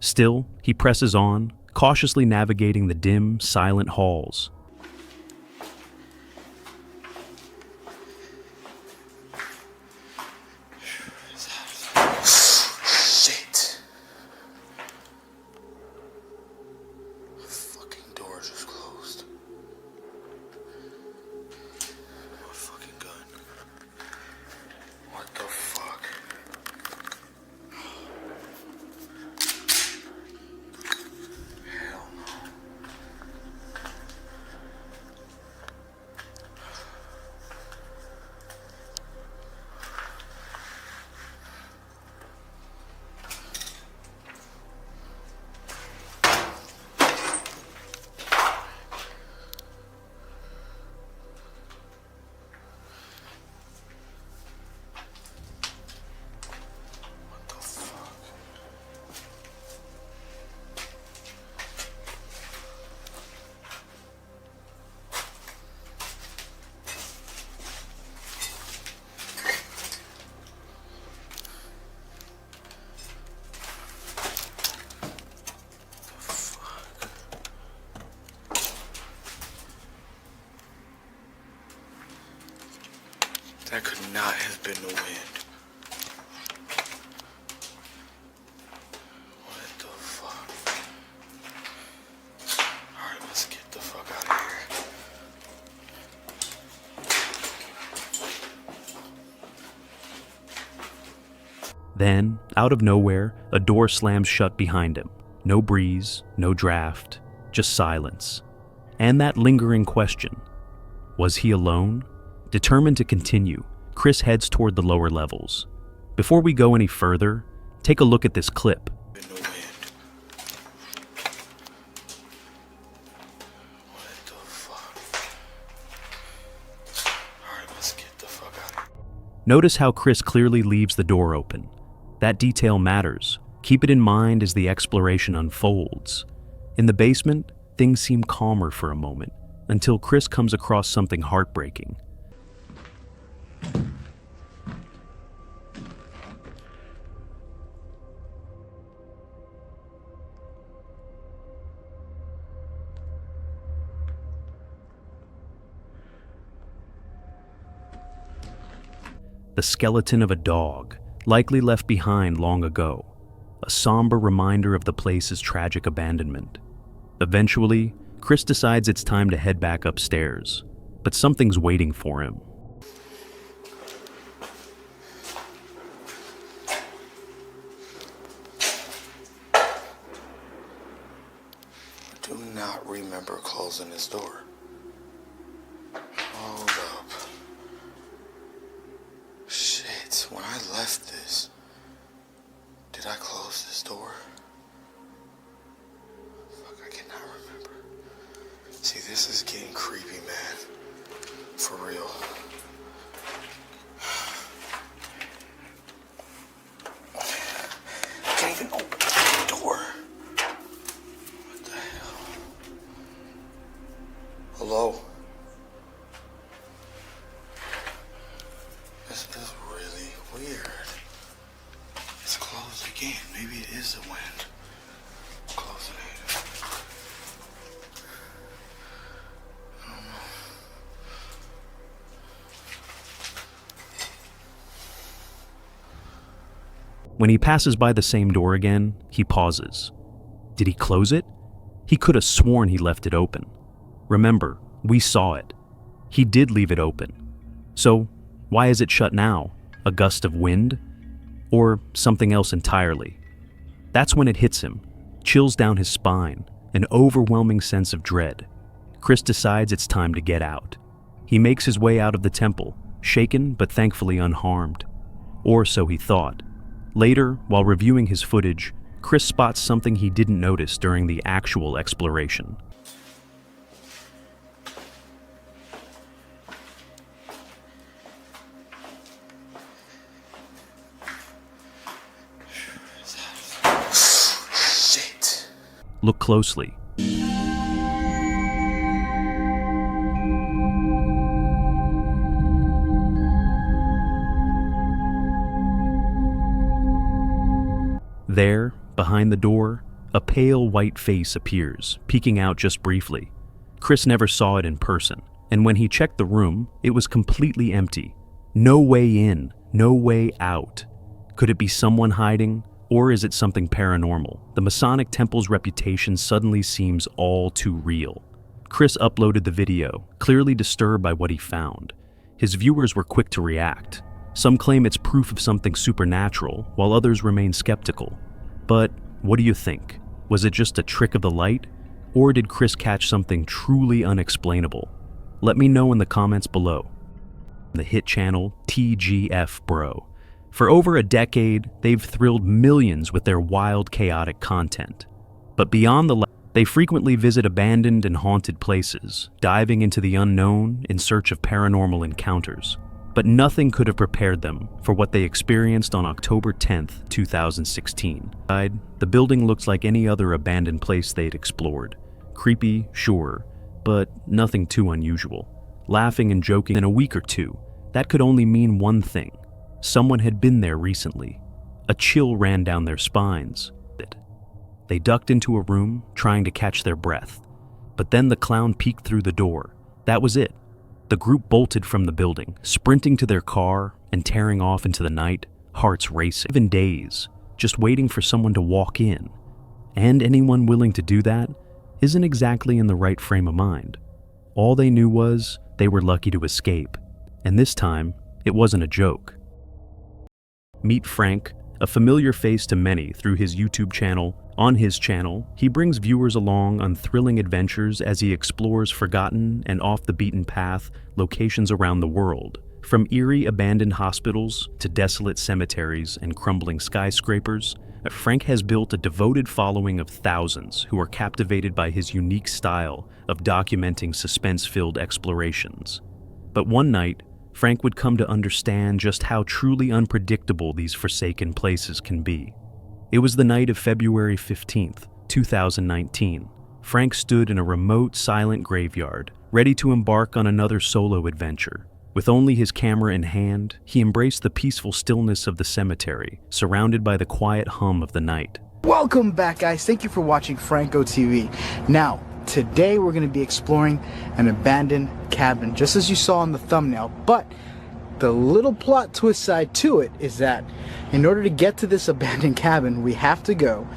Still, he presses on, cautiously navigating the dim, silent halls. That could not have been the wind. What the fuck? Alright, let's get the fuck out of here. Then, out of nowhere, a door slams shut behind him. No breeze, no draft, just silence. And that lingering question. Was he alone? Determined to continue, Chris heads toward the lower levels. Before we go any further, take a look at this clip. What the fuck? Notice how Chris clearly leaves the door open. That detail matters. Keep it in mind as the exploration unfolds. In the basement, things seem calmer for a moment, until Chris comes across something heartbreaking. The skeleton of a dog, likely left behind long ago, a somber reminder of the place's tragic abandonment. Eventually, Chris decides it's time to head back upstairs, but something's waiting for him. I do not remember closing this door. Hold up. Shit, when I left this, did I close this door? Fuck, I cannot remember. See, this is getting creepy, man. For real. I can't even open the door. What the hell? Hello? This is really weird. It's closed again. Maybe it is the wind. Closing it. I don't know. When he passes by the same door again, he pauses. Did he close it? He could have sworn he left it open. Remember, we saw it. He did leave it open. So, why is it shut now? A gust of wind? Or something else entirely? That's when it hits him, chills down his spine, an overwhelming sense of dread. Chris decides it's time to get out. He makes his way out of the temple, shaken but thankfully unharmed. Or so he thought. Later, while reviewing his footage, Chris spots something he didn't notice during the actual exploration. Shit. Look closely. There, behind the door, a pale white face appears, peeking out just briefly. Chris never saw it in person, and when he checked the room, it was completely empty. No way in, no way out. Could it be someone hiding, or is it something paranormal? The Masonic temple's reputation suddenly seems all too real. Chris uploaded the video, clearly disturbed by what he found. His viewers were quick to react. Some claim it's proof of something supernatural, while others remain skeptical. But what do you think? Was it just a trick of the light? Or did Chris catch something truly unexplainable? Let me know in the comments below. The hit channel TGF Bro. For over a decade, they've thrilled millions with their wild, chaotic content. But beyond the they frequently visit abandoned and haunted places, diving into the unknown in search of paranormal encounters. But nothing could have prepared them for what they experienced on October 10th, 2016. The building looks like any other abandoned place they'd explored. Creepy, sure, but nothing too unusual. Laughing and joking in a week or two, that could only mean one thing. Someone had been there recently. A chill ran down their spines. They ducked into a room, trying to catch their breath. But then the clown peeked through the door. That was it. The group bolted from the building, sprinting to their car and tearing off into the night, hearts racing. Even days, just waiting for someone to walk in. And anyone willing to do that isn't exactly in the right frame of mind. All they knew was they were lucky to escape. And this time, it wasn't a joke. Meet Frank, a familiar face to many through his YouTube channel. On his channel, he brings viewers along on thrilling adventures as he explores forgotten and off-the-beaten-path locations around the world. From eerie abandoned hospitals to desolate cemeteries and crumbling skyscrapers, Frank has built a devoted following of thousands who are captivated by his unique style of documenting suspense-filled explorations. But one night, Frank would come to understand just how truly unpredictable these forsaken places can be. It was the night of February 15th, 2019. Frank stood in a remote, silent graveyard, ready to embark on another solo adventure. With only his camera in hand, he embraced the peaceful stillness of the cemetery, surrounded by the quiet hum of the night. Welcome back, guys. Thank you for watching Franco TV. Now, today we're going to be exploring an abandoned cabin, just as you saw in the thumbnail. But the little plot twist side to it is that in order to get to this abandoned cabin, we have to go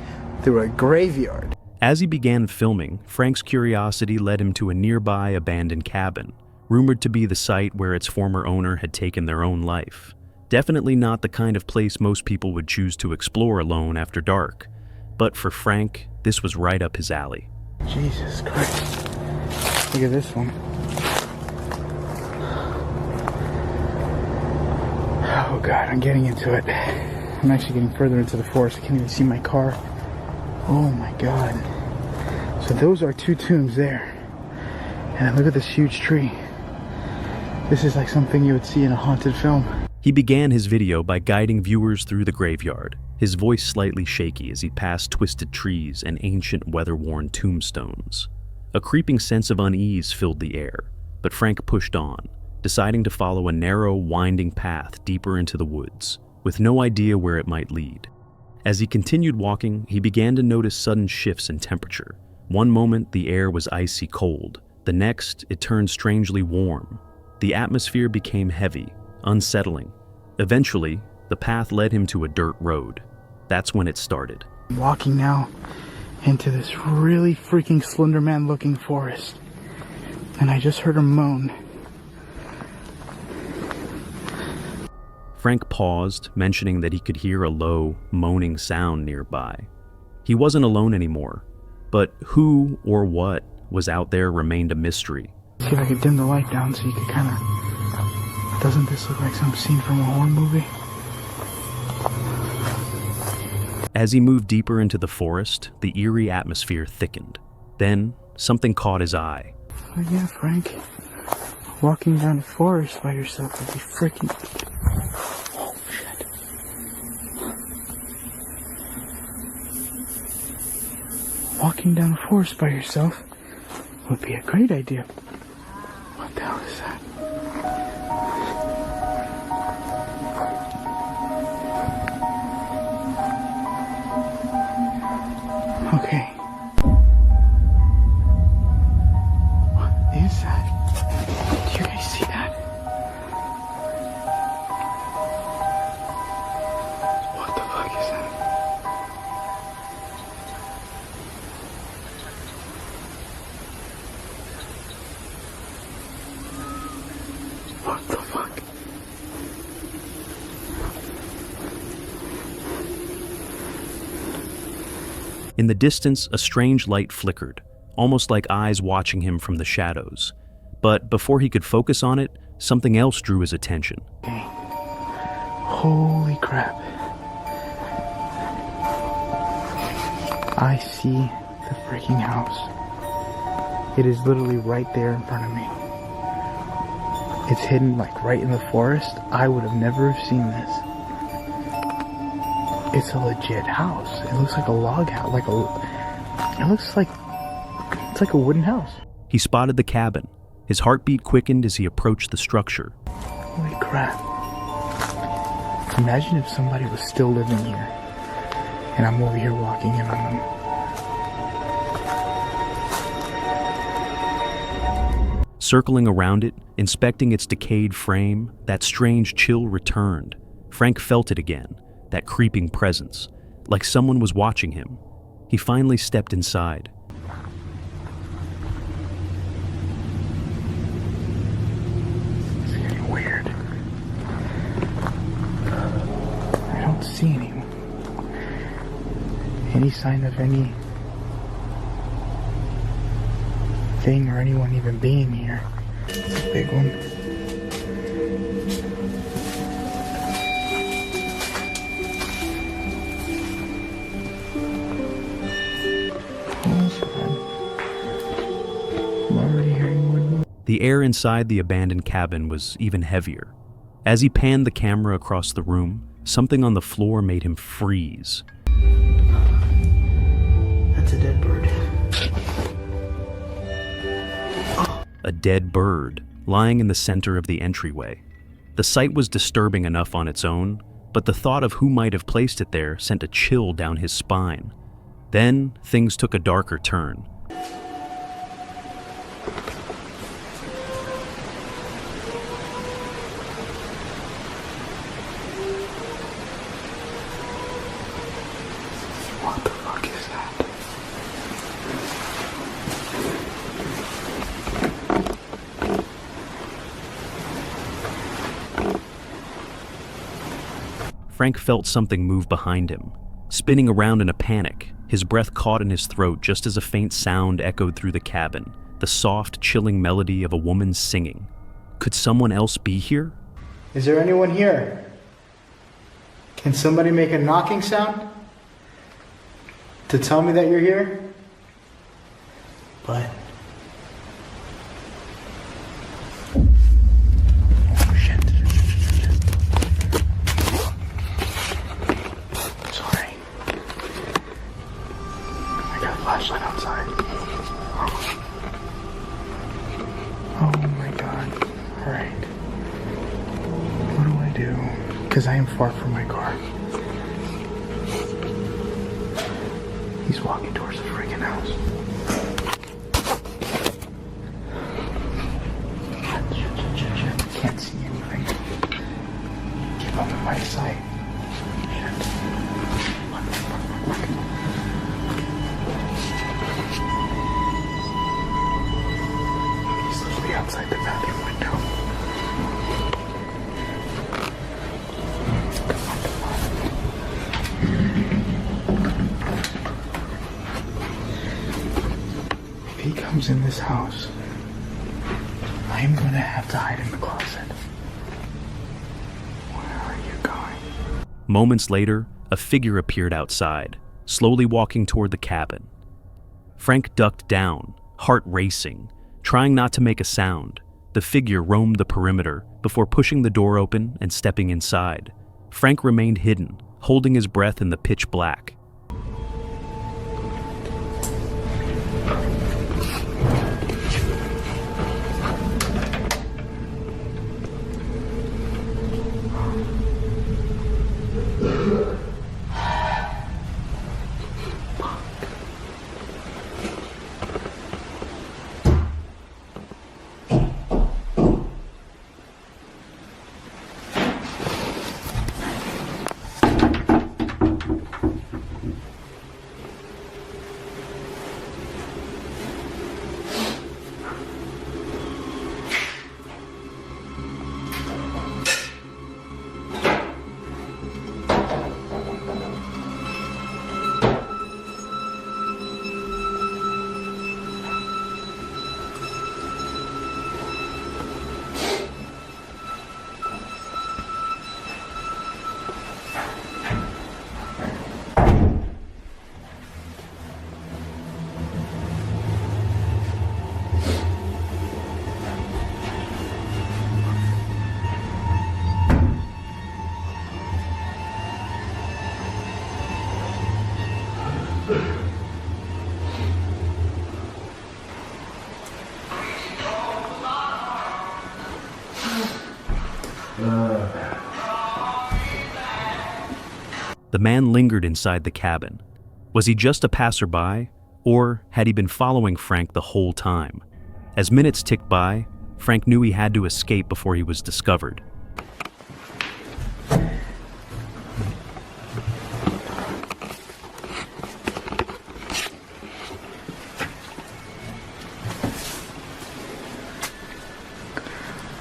through a graveyard. As he began filming, Frank's curiosity led him to a nearby abandoned cabin, rumored to be the site where its former owner had taken their own life. Definitely not the kind of place most people would choose to explore alone after dark. But for Frank, this was right up his alley. Jesus Christ. Look at this one. Oh God, I'm getting into it. I'm actually getting further into the forest. I can't even see my car. Oh my God. So those are two tombs there. And look at this huge tree. This is like something you would see in a haunted film. He began his video by guiding viewers through the graveyard, his voice slightly shaky as he passed twisted trees and ancient weather-worn tombstones. A creeping sense of unease filled the air, but Frank pushed on, deciding to follow a narrow, winding path deeper into the woods, with no idea where it might lead. As he continued walking, he began to notice sudden shifts in temperature. One moment, the air was icy cold. The next, it turned strangely warm. The atmosphere became heavy, unsettling. Eventually, the path led him to a dirt road. That's when it started. I'm walking now into this really freaking Slenderman looking forest. And I just heard him moan. Frank paused, mentioning that he could hear a low, moaning sound nearby. He wasn't alone anymore, but who or what was out there remained a mystery. See if I could dim the light down so you could kind of... Doesn't this look like some scene from a horror movie? As he moved deeper into the forest, the eerie atmosphere thickened. Then, something caught his eye. Oh yeah, Frank. Walking down the forest by yourself would be freaking... Oh, shit. Walking down the forest by yourself would be a great idea. What the hell is that? Okay. What is that? Do you guys see that? What the fuck is that? What the fuck? In the distance, a strange light flickered, almost like eyes watching him from the shadows. But before he could focus on it, something else drew his attention. Okay. Holy crap. I see the freaking house. It is literally right there in front of me. It's hidden like right in the forest. I would have never have seen this. It's a legit house. It looks like a log house. It looks like it's like a wooden house. He spotted the cabin. His heartbeat quickened as he approached the structure. Holy crap. Imagine if somebody was still living here and I'm over here walking in on them. Circling around it, inspecting its decayed frame, that strange chill returned. Frank felt it again, that creeping presence, like someone was watching him. He finally stepped inside. It's getting weird. I don't see any sign of any thing or anyone even being here. It's a big one. The air inside the abandoned cabin was even heavier. As he panned the camera across the room, something on the floor made him freeze. That's a dead bird. A dead bird, lying in the center of the entryway. The sight was disturbing enough on its own, but the thought of who might have placed it there sent a chill down his spine. Then, things took a darker turn. What the fuck is that? Frank felt something move behind him. Spinning around in a panic, his breath caught in his throat just as a faint sound echoed through the cabin, the soft, chilling melody of a woman singing. Could someone else be here? Is there anyone here? Can somebody make a knocking sound to tell me that you're here? But oh shit. Sorry. I got a flashlight outside. Oh my god. Alright. What do I do? Because I am far from my car. He's walking towards the freaking house. Shit. Can't see anything. Keep up in my sight. Shit. Look. He's literally outside the bathroom window. If he comes in this house, I'm gonna have to hide in the closet. Where are you going? Moments later, a figure appeared outside, slowly walking toward the cabin. Frank ducked down, heart racing, trying not to make a sound. The figure roamed the perimeter before pushing the door open and stepping inside. Frank remained hidden, holding his breath in the pitch black. The man lingered inside the cabin. Was he just a passerby, or had he been following Frank the whole time? As minutes ticked by, Frank knew he had to escape before he was discovered.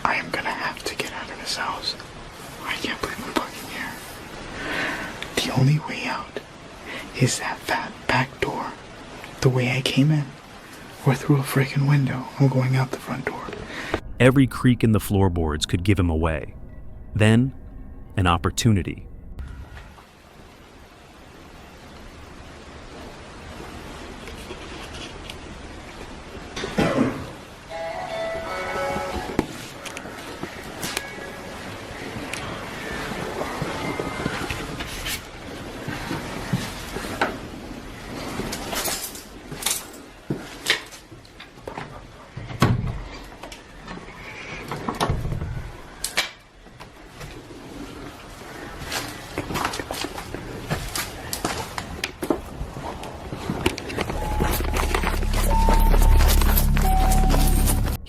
I am gonna have to get out of this house. I can't believe I'm fucking here. The only way out is that fat back door. The way I came in. Or through a freaking window. I'm going out the front door. Every creak in the floorboards could give him away. Then, an opportunity.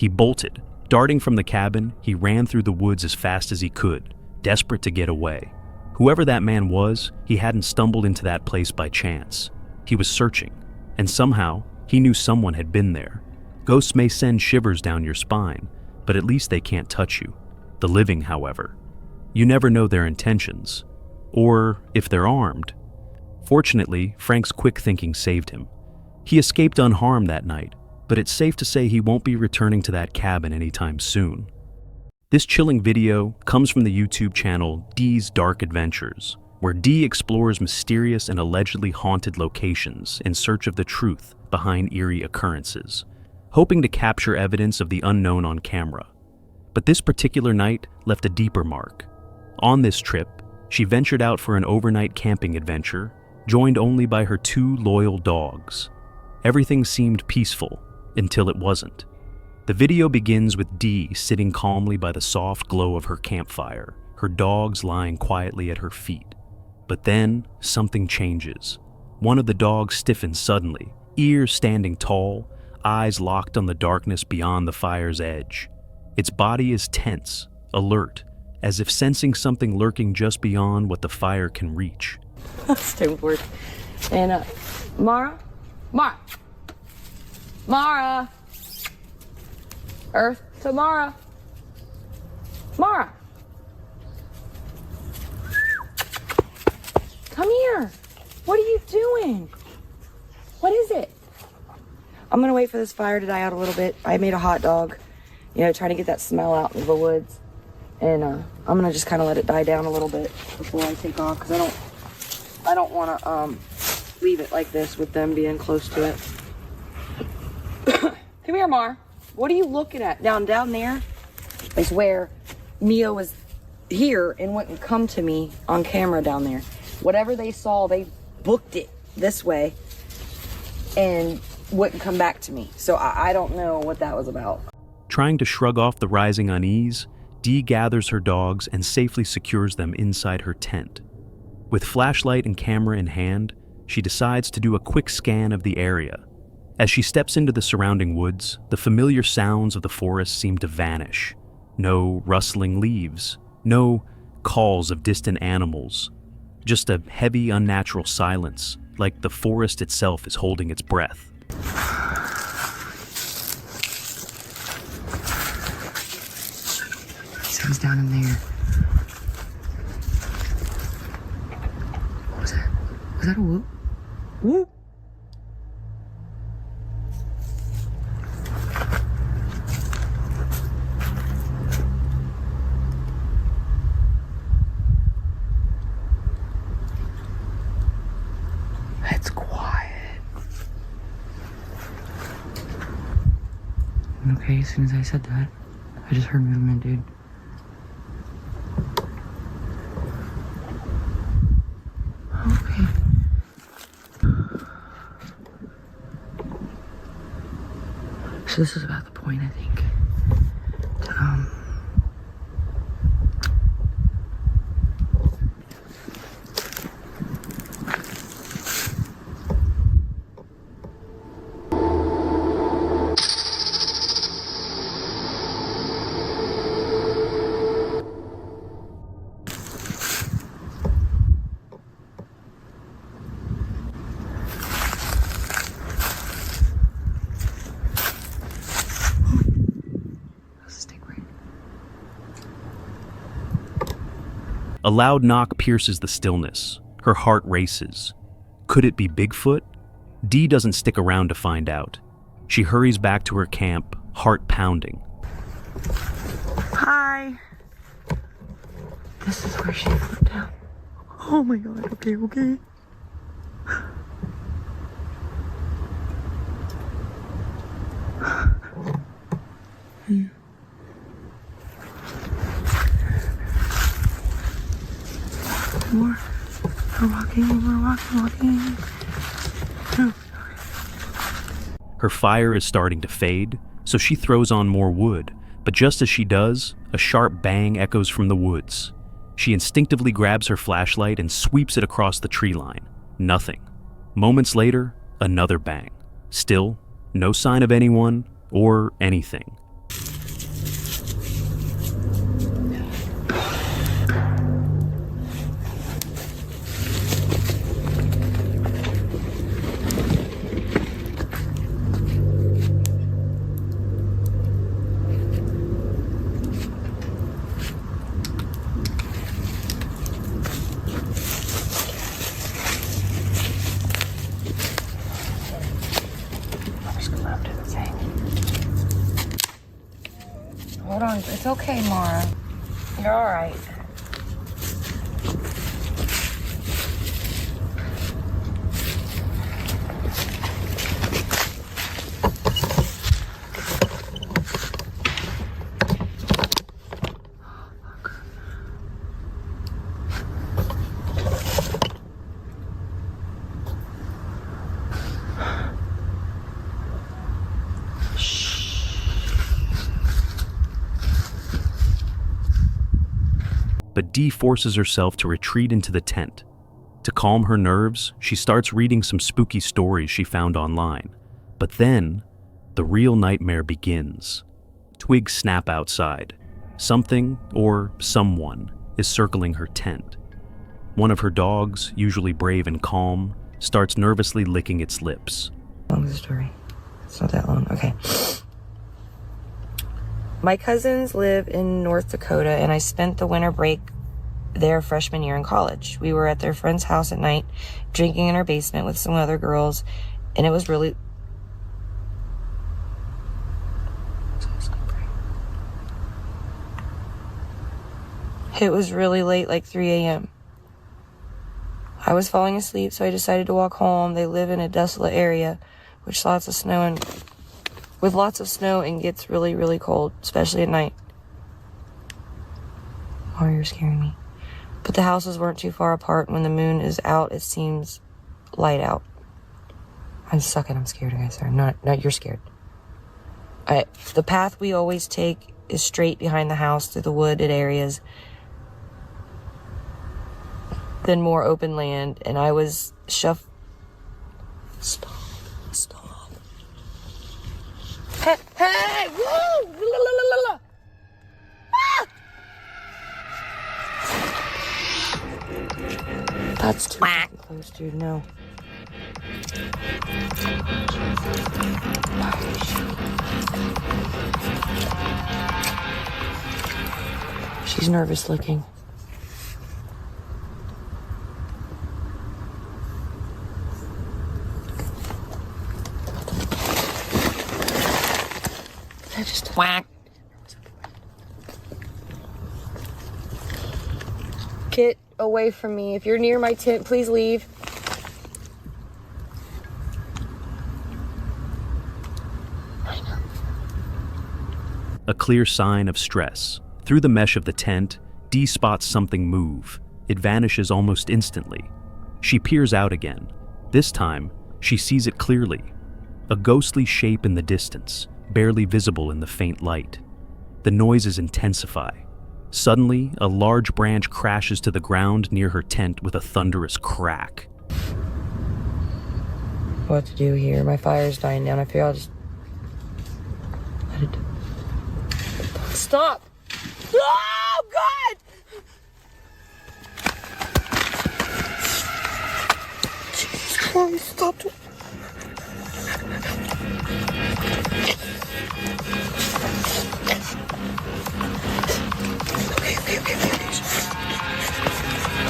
He bolted. Darting from the cabin, he ran through the woods as fast as he could, desperate to get away. Whoever that man was, he hadn't stumbled into that place by chance. He was searching, and somehow, he knew someone had been there. Ghosts may send shivers down your spine, but at least they can't touch you. The living, however. You never know their intentions, or if they're armed. Fortunately, Frank's quick thinking saved him. He escaped unharmed that night, but it's safe to say he won't be returning to that cabin anytime soon. This chilling video comes from the YouTube channel Dee's Dark Adventures, where Dee explores mysterious and allegedly haunted locations in search of the truth behind eerie occurrences, hoping to capture evidence of the unknown on camera. But this particular night left a deeper mark. On this trip, she ventured out for an overnight camping adventure, joined only by her 2 loyal dogs. Everything seemed peaceful, until it wasn't. The video begins with Dee sitting calmly by the soft glow of her campfire, her dogs lying quietly at her feet. But then, something changes. One of the dogs stiffens suddenly, ears standing tall, eyes locked on the darkness beyond the fire's edge. Its body is tense, alert, as if sensing something lurking just beyond what the fire can reach. Stoneboard. And, Mara? Mara! Earth to Mara. Mara! Come here. What are you doing? What is it? I'm gonna wait for this fire to die out a little bit. I made a hot dog, trying to get that smell out in the woods. And I'm gonna just kind of let it die down a little bit before I take off, because I don't want to leave it like this with them being close to it. Come here, Mar. What are you looking at? Down there is where Mio was here and wouldn't come to me on camera down there. Whatever they saw, they booked it this way and wouldn't come back to me. So I don't know what that was about. Trying to shrug off the rising unease, Dee gathers her dogs and safely secures them inside her tent. With flashlight and camera in hand, she decides to do a quick scan of the area. As she steps into the surrounding woods, the familiar sounds of the forest seem to vanish. No rustling leaves, no calls of distant animals, just a heavy, unnatural silence, like the forest itself is holding its breath. Sounds down in there. What was that? Was that a whoop? Whoop! It's quiet. Okay, as soon as I said that, I just heard movement, dude. Okay. So this is about the point, I think. A loud knock pierces the stillness. Her heart races. Could it be Bigfoot? Dee doesn't stick around to find out. She hurries back to her camp, heart pounding. Hi. This is where she flipped down. Oh my god, okay. We're walking. Her fire is starting to fade, so she throws on more wood, but just as she does, a sharp bang echoes from the woods. She instinctively grabs her flashlight and sweeps it across the tree line. Nothing. Moments later, another bang. Still, no sign of anyone or anything. It's okay, Mara. You're all right. But Dee forces herself to retreat into the tent. To calm her nerves, she starts reading some spooky stories she found online. But then, the real nightmare begins. Twigs snap outside. Something, or someone, is circling her tent. One of her dogs, usually brave and calm, starts nervously licking its lips. Long story. It's not that long. Okay. My cousins live in North Dakota, and I spent the winter break there freshman year in college. We were at their friend's house at night, drinking in our basement with some other girls, and it was really... It was really late, like 3 a.m. I was falling asleep, so I decided to walk home. They live in a desolate area, with lots of snow and gets really, really cold, especially at night. Oh, you're scaring me. But the houses weren't too far apart. When the moon is out, it seems light out. I'm sucking. I'm scared, guys. Sorry. No, you're scared. The path we always take is straight behind the house through the wooded areas, then more open land, and I was Stop. Hey! Whoa! La, la, la, la, la. Ah! That's too close, dude. No. She's nervous looking. I just whack. Get away from me. If you're near my tent, please leave. A clear sign of stress. Through the mesh of the tent, Dee spots something move. It vanishes almost instantly. She peers out again. This time, she sees it clearly. A ghostly shape in the distance, barely visible in the faint light. The noises intensify. Suddenly, a large branch crashes to the ground near her tent with a thunderous crack. What to do here? My fire's dying down. I feel I'll just let it. Stop! Oh, God! Jesus Christ, stop it.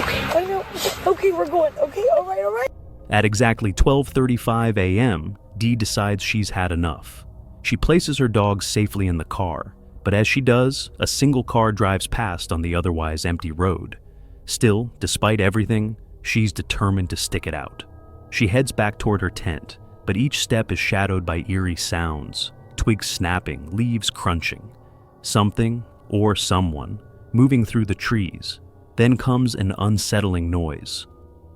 Okay, I know. Okay, we're going. Okay, all right. At exactly 12:35 a.m., Dee decides she's had enough. She places her dogs safely in the car, but as she does, a single car drives past on the otherwise empty road. Still, despite everything, she's determined to stick it out. She heads back toward her tent, but each step is shadowed by eerie sounds, twigs snapping, leaves crunching. Something, or someone, moving through the trees. Then comes an unsettling noise.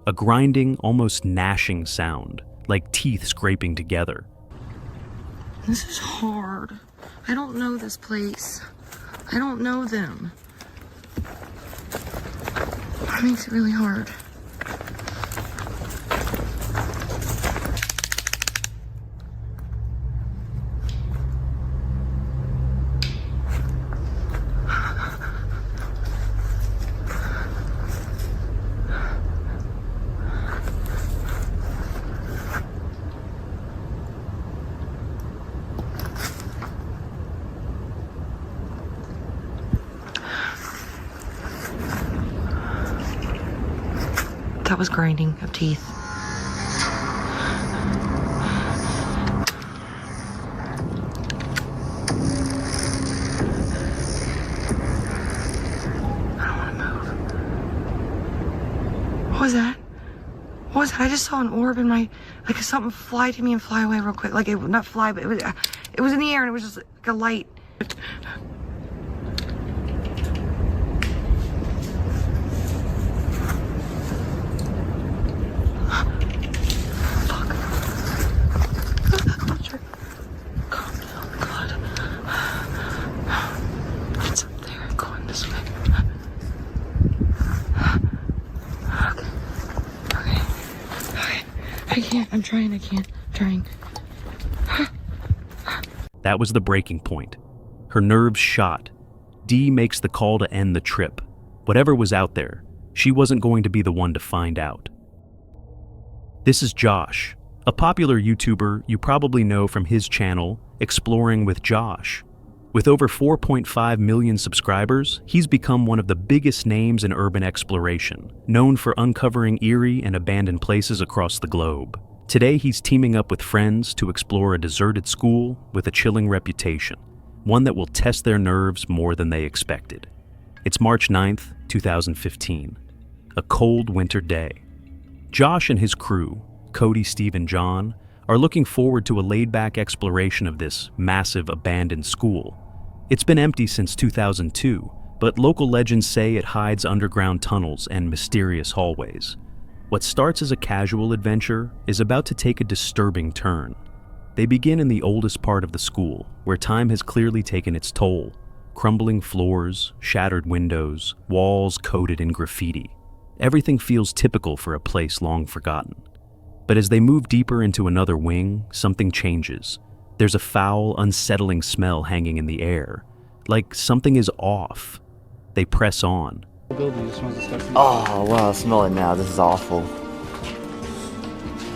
A grinding, almost gnashing sound, like teeth scraping together. This is hard. I don't know this place. I don't know them. That makes it really hard. That was grinding of teeth. was that? What was that? I just saw an orb in my, like something fly to me and fly away real quick. Like it, not fly, but it was in the air and it was just like a light. I'm trying. That was the breaking point. Her nerves shot. Dee makes the call to end the trip. Whatever was out there, she wasn't going to be the one to find out. This is Josh, a popular YouTuber you probably know from his channel, Exploring with Josh. With over 4.5 million subscribers, he's become one of the biggest names in urban exploration, known for uncovering eerie and abandoned places across the globe. Today, he's teaming up with friends to explore a deserted school with a chilling reputation, one that will test their nerves more than they expected. It's March 9th, 2015, a cold winter day. Josh and his crew, Cody, Steve, and John, are looking forward to a laid-back exploration of this massive abandoned school. It's been empty since 2002, but local legends say it hides underground tunnels and mysterious hallways. What starts as a casual adventure is about to take a disturbing turn. They begin in the oldest part of the school, where time has clearly taken its toll. Crumbling floors, shattered windows, walls coated in graffiti. Everything feels typical for a place long forgotten. But as they move deeper into another wing, something changes. There's a foul, unsettling smell hanging in the air, like something is off. They press on. Oh, wow, I smell it now. This is awful.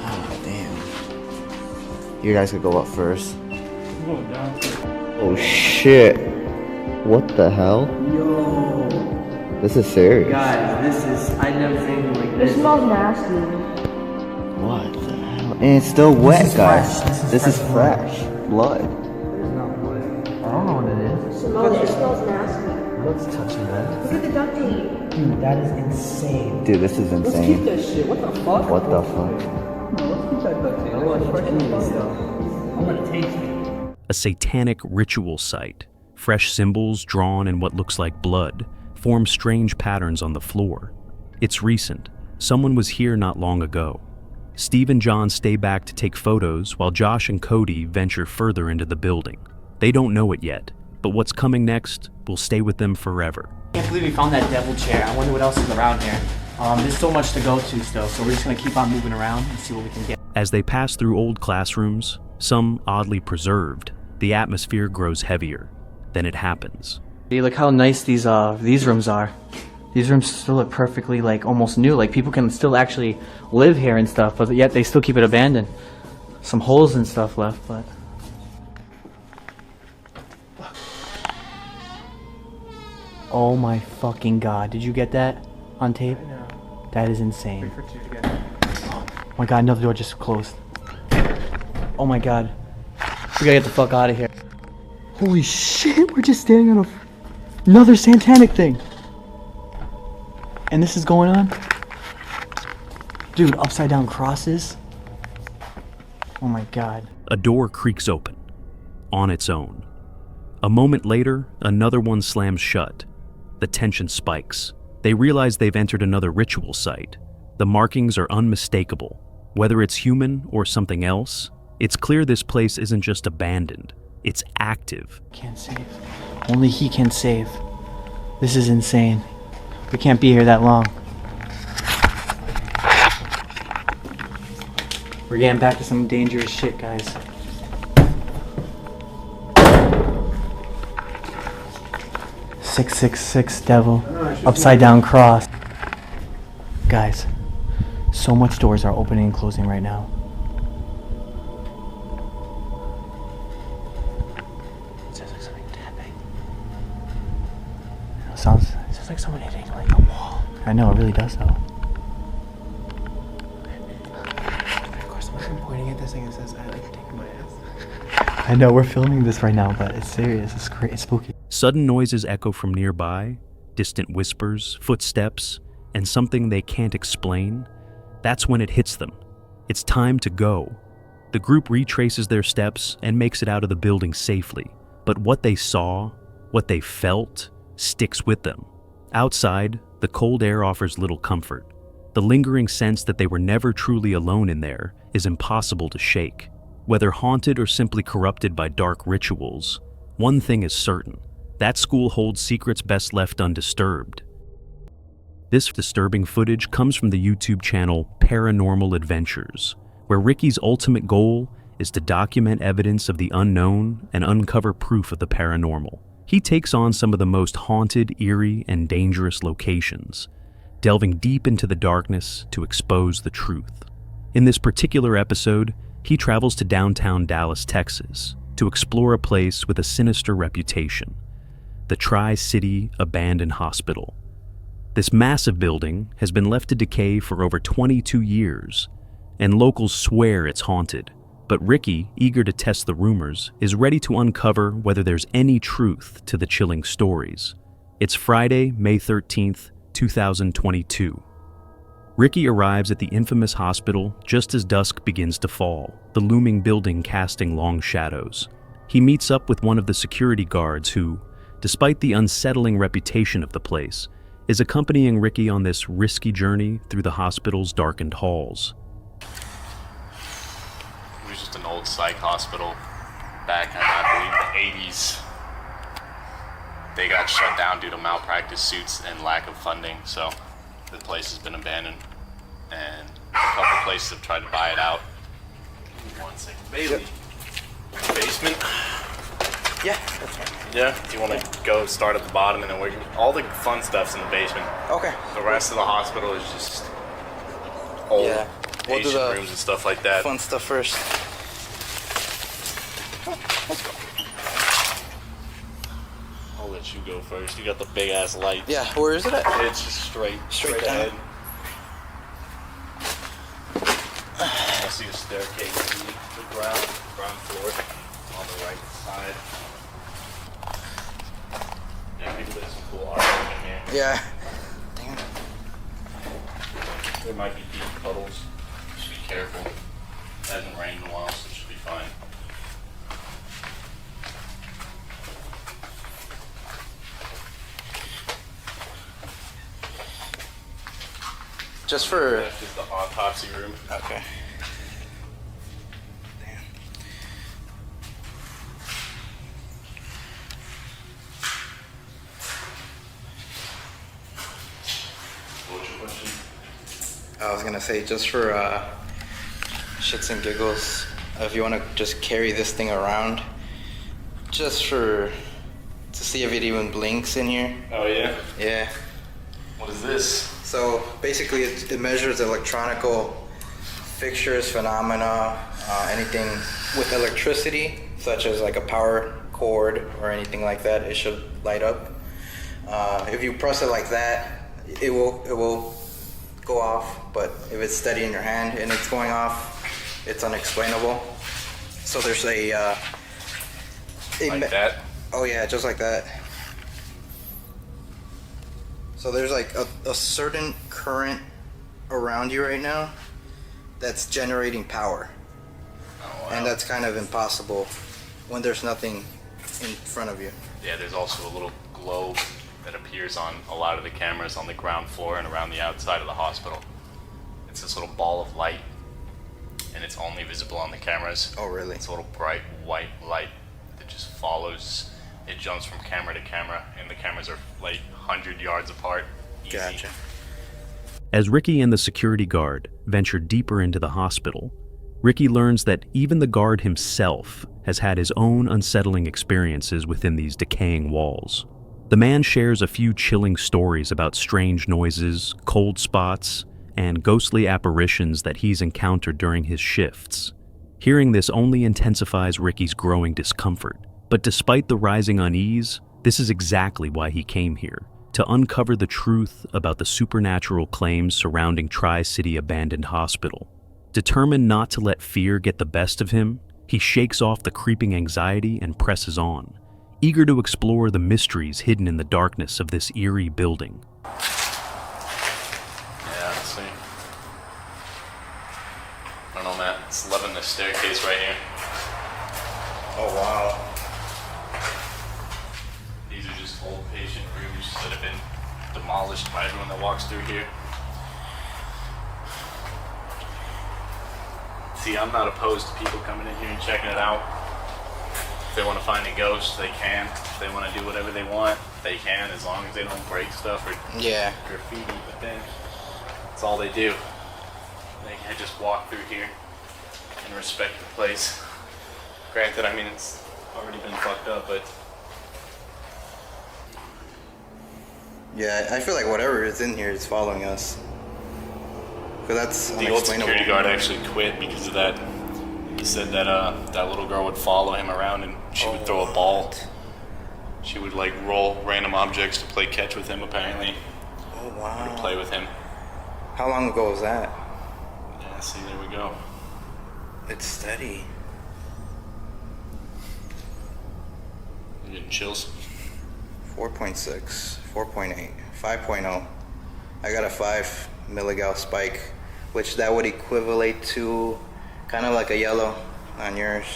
Oh, damn. You guys could go up first. Oh, shit. What the hell? Yo. This is serious. Guys, I've never seen anything like this. It smells nasty. What the hell? And it's still wet, guys. This is fresh. Blood. I don't know what it is. It smells nasty. What's touching that? Look at the duct tape. Dude, that is insane. Dude, this is insane. Let's keep that shit. What the fuck? What the fuck? No, let's keep that duct tape. I want to touch any of this stuff. I'm gonna taste it. A satanic ritual site. Fresh symbols drawn in what looks like blood form strange patterns on the floor. It's recent. Someone was here not long ago. Steve and John stay back to take photos while Josh and Cody venture further into the building. They don't know it yet, but what's coming next will stay with them forever. I can't believe we found that devil chair. I wonder what else is around here. There's so much to go to still, so we're just gonna keep on moving around and see what we can get. As they pass through old classrooms, some oddly preserved, the atmosphere grows heavier. Then it happens. Hey, look how nice these rooms are. These rooms still look perfectly, like, almost new. Like, people can still actually live here and stuff, but yet they still keep it abandoned. Some holes and stuff left, but... Oh my fucking god, did you get that on tape? No. That is insane. Wait for two to get it. Oh my god, another door just closed. Oh my god. We gotta get the fuck out of here. Holy shit, we're just standing on another satanic thing. And this is going on? Dude, upside down crosses? Oh my god. A door creaks open, on its own. A moment later, another one slams shut. The tension spikes. They realize they've entered another ritual site. The markings are unmistakable. Whether it's human or something else, it's clear this place isn't just abandoned. It's active. Can't save. Only he can save. This is insane. We can't be here that long. We're getting back to some dangerous shit, guys. "666 devil, upside down cross." Guys, so much doors are opening and closing right now. It sounds like something tapping. It sounds like someone hitting like a wall. I know, it really does though. Of course, I'm pointing at this thing and says, "I like taking my ass." I know, we're filming this right now, but it's serious. It's great. It's spooky. Sudden noises echo from nearby, distant whispers, footsteps, and something they can't explain, that's when it hits them. It's time to go. The group retraces their steps and makes it out of the building safely. But what they saw, what they felt, sticks with them. Outside, the cold air offers little comfort. The lingering sense that they were never truly alone in there is impossible to shake. Whether haunted or simply corrupted by dark rituals, one thing is certain: that school holds secrets best left undisturbed. This disturbing footage comes from the YouTube channel Paranormal Adventures, where Ricky's ultimate goal is to document evidence of the unknown and uncover proof of the paranormal. He takes on some of the most haunted, eerie, and dangerous locations, delving deep into the darkness to expose the truth. In this particular episode, he travels to downtown Dallas, Texas, to explore a place with a sinister reputation: the Tri-City Abandoned Hospital. This massive building has been left to decay for over 22 years, and locals swear it's haunted. But Ricky, eager to test the rumors, is ready to uncover whether there's any truth to the chilling stories. It's Friday, May 13th, 2022. Ricky arrives at the infamous hospital just as dusk begins to fall, the looming building casting long shadows. He meets up with one of the security guards who, despite the unsettling reputation of the place, is accompanying Ricky on this risky journey through the hospital's darkened halls. It was just an old psych hospital back in, I believe, the 80s. They got shut down due to malpractice suits and lack of funding, so the place has been abandoned. And a couple places have tried to buy it out. One second. Bailey. Basement? Yeah, that's fine. Yeah? Do you want to go start at the bottom and then work? All the fun stuff's in the basement. Okay. The rest of the hospital is just old We'll do patient the rooms and stuff like that. fun stuff first. Let's go. I'll let you go first. You got the big ass lights. Yeah, where is it at? It's just straight down. ahead. I see a staircase to the ground floor on the right side. Yeah, people did some cool artwork in here. Yeah. There might be deep puddles. Just be careful. It hasn't rained in a while, so it should be fine. Just for... Left is the autopsy room. Okay. What was your question? I was gonna say, just for shits and giggles, if you want to just carry this thing around, just to see if it even blinks in here. Oh yeah? Yeah. What is this? So basically it measures electronical fixtures, phenomena, anything with electricity, such as like a power cord or anything like that, it should light up. If you press it like that, it will go off, but if it's steady in your hand and it's going off, it's unexplainable. So there's like that? Oh yeah, just like that. So there's like a certain current around you right now that's generating power. Oh, wow. And that's kind of impossible when there's nothing in front of you. Yeah, there's also a little globe that appears on a lot of the cameras on the ground floor and around the outside of the hospital. It's this little ball of light, and it's only visible on the cameras. Oh, really? It's a little bright white light that just follows. It jumps from camera to camera, and the cameras are like 100 yards apart. Easy. Gotcha. As Ricky and the security guard venture deeper into the hospital, Ricky learns that even the guard himself has had his own unsettling experiences within these decaying walls. The man shares a few chilling stories about strange noises, cold spots, and ghostly apparitions that he's encountered during his shifts. Hearing this only intensifies Ricky's growing discomfort. But despite the rising unease, this is exactly why he came here, to uncover the truth about the supernatural claims surrounding Tri-City Abandoned Hospital. Determined not to let fear get the best of him, he shakes off the creeping anxiety and presses on, eager to explore the mysteries hidden in the darkness of this eerie building. Just loving the staircase right here. Oh wow. These are just old patient rooms that have been demolished by everyone that walks through here. See, I'm not opposed to people coming in here and checking it out. If they want to find a ghost, they can. If they want to do whatever they want, they can, as long as they don't break stuff or graffiti. But then, that's all they do. They can just walk through here and respect the place. Granted, I mean, it's already been fucked up, but... Yeah, I feel like whatever is in here is following us. Because that's the old security guard actually quit because of that. He said that that little girl would follow him around and she would throw a ball. She would like roll random objects to play catch with him, apparently. Oh wow. Or to play with him. How long ago was that? Yeah, see, there we go. It's steady. You getting chills? 4.6, 4.8, 5.0. I got a 5 milligal spike, which that would equivalent to kind of like a yellow on yours.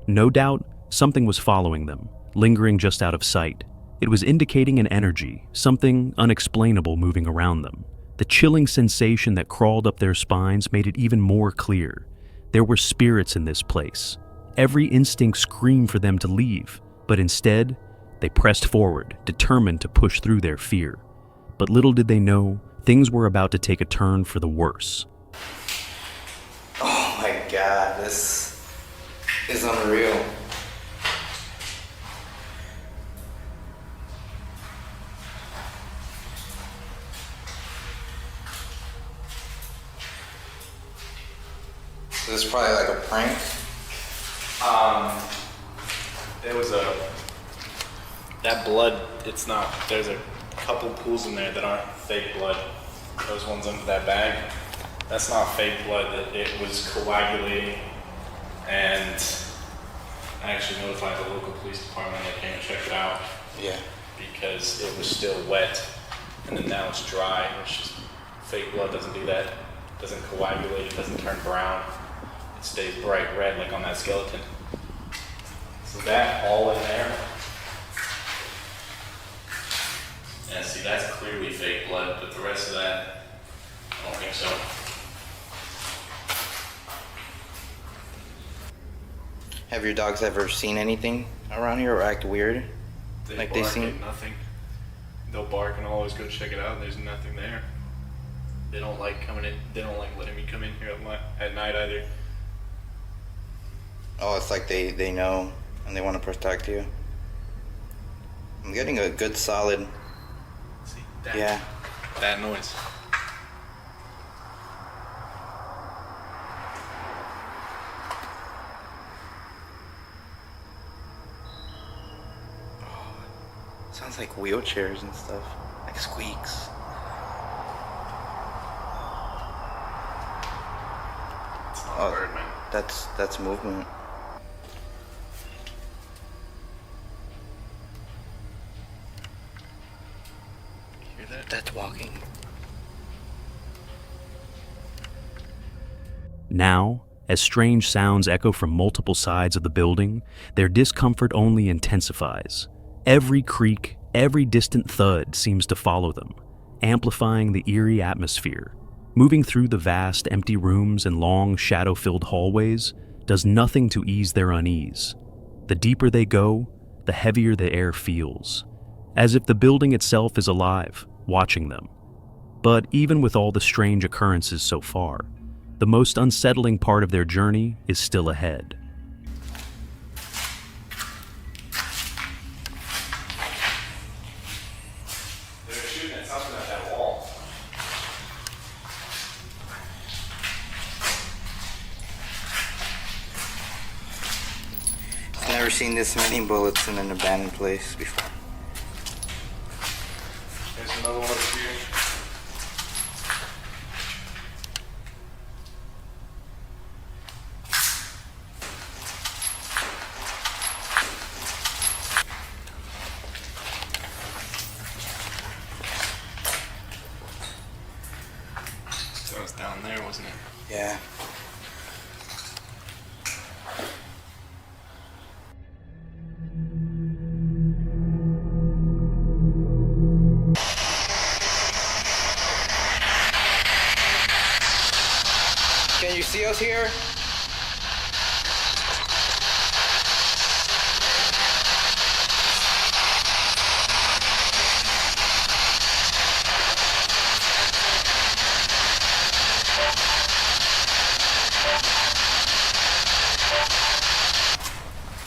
No doubt, something was following them, lingering just out of sight. It was indicating an energy, something unexplainable moving around them. The chilling sensation that crawled up their spines made it even more clear. There were spirits in this place. Every instinct screamed for them to leave, but instead, they pressed forward, determined to push through their fear. But little did they know, things were about to take a turn for the worse. Oh my god, this is unreal. This is probably like a prank. There was that blood, it's not, there's a couple pools in there that aren't fake blood. Those ones under that bag, that's not fake blood. It was coagulating, and I actually notified the local police department. They came and checked it out. Yeah. Because it was still wet, and then now it's dry. It's just, fake blood doesn't do that. It doesn't coagulate, it doesn't turn brown. It stays bright red like on that skeleton. So that all in there. Yeah, see, that's clearly fake blood, but the rest of that, I don't think so. Have your dogs ever seen anything around here or act weird? They seen nothing. They'll bark and I'll always go check it out. There's nothing there. They don't like coming in. They don't like letting me come in here at night either. Oh, it's like they know and they want to protect you. I'm getting a good solid. See, that noise. Sounds like wheelchairs and stuff, like squeaks. It's not a bird, man. That's movement. You hear that? That's walking. Now, as strange sounds echo from multiple sides of the building, their discomfort only intensifies. Every creak, every distant thud seems to follow them, amplifying the eerie atmosphere. Moving through the vast, empty rooms and long, shadow-filled hallways does nothing to ease their unease. The deeper they go, the heavier the air feels, as if the building itself is alive, watching them. But even with all the strange occurrences so far, the most unsettling part of their journey is still ahead. Never seen this many bullets in an abandoned place before. There's another one over here. That was down there, wasn't it? Yeah. Can you see us here?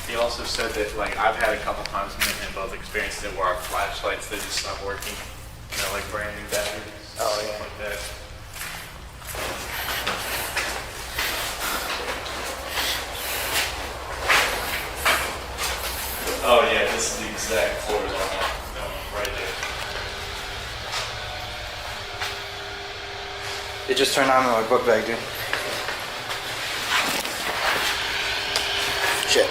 He also said that, like, I've had a couple times, me and him both experienced it, where our flashlights, they just stop working. You know, like brand new batteries. Oh, yeah. Like that. Oh yeah, this is the exact floor on that. No, right there. It just turned on my book bag, dude. Shit.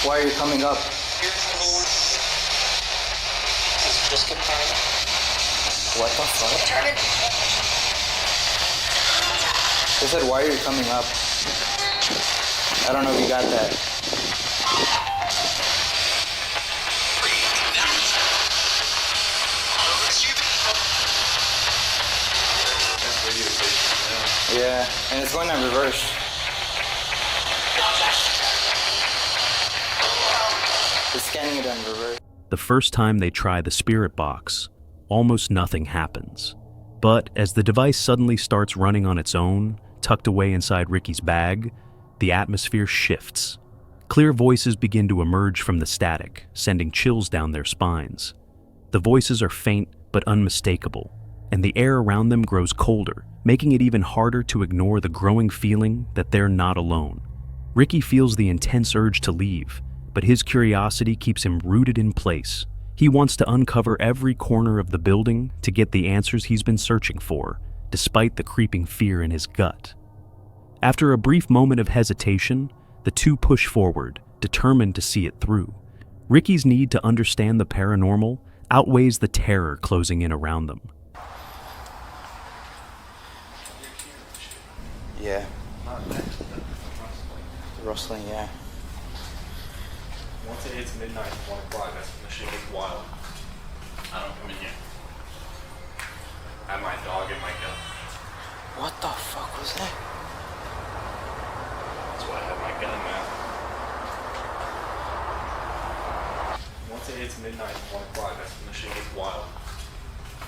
Why are you coming up? Just get started. What the fuck? Turn it. They said, why are you coming up? I don't know if you got that. Yeah, and it's going on reverse. It's scanning it on reverse. The first time they try the spirit box, almost nothing happens. But as the device suddenly starts running on its own, tucked away inside Ricky's bag, the atmosphere shifts. Clear voices begin to emerge from the static, sending chills down their spines. The voices are faint but unmistakable, and the air around them grows colder, making it even harder to ignore the growing feeling that they're not alone. Ricky feels the intense urge to leave, but his curiosity keeps him rooted in place. He wants to uncover every corner of the building to get the answers he's been searching for, despite the creeping fear in his gut. After a brief moment of hesitation, the two push forward, determined to see it through. Ricky's need to understand the paranormal outweighs the terror closing in around them. Yeah. The rustling, yeah. Once it hits midnight, 1 o'clock, that's when the shit gets wild. I don't come in here. I have my dog and my gun. What the fuck was that? That's why I have my gun now. Once it hits midnight, 1 o'clock, that's when the shit gets wild.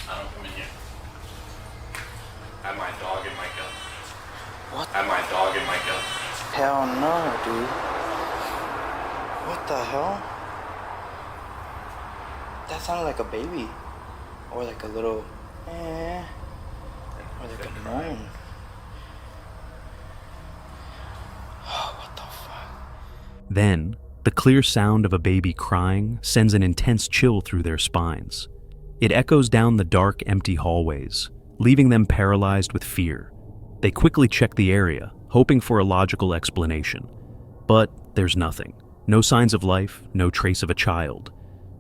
I don't come in here. I have my dog and my gun. What? I have my dog and my gun. Hell no, dude. What the hell? That sounded like a baby. Or like a little or like a moan. Oh, what the fuck? Then, the clear sound of a baby crying sends an intense chill through their spines. It echoes down the dark, empty hallways, leaving them paralyzed with fear. They quickly check the area, hoping for a logical explanation. But there's nothing. No signs of life, no trace of a child.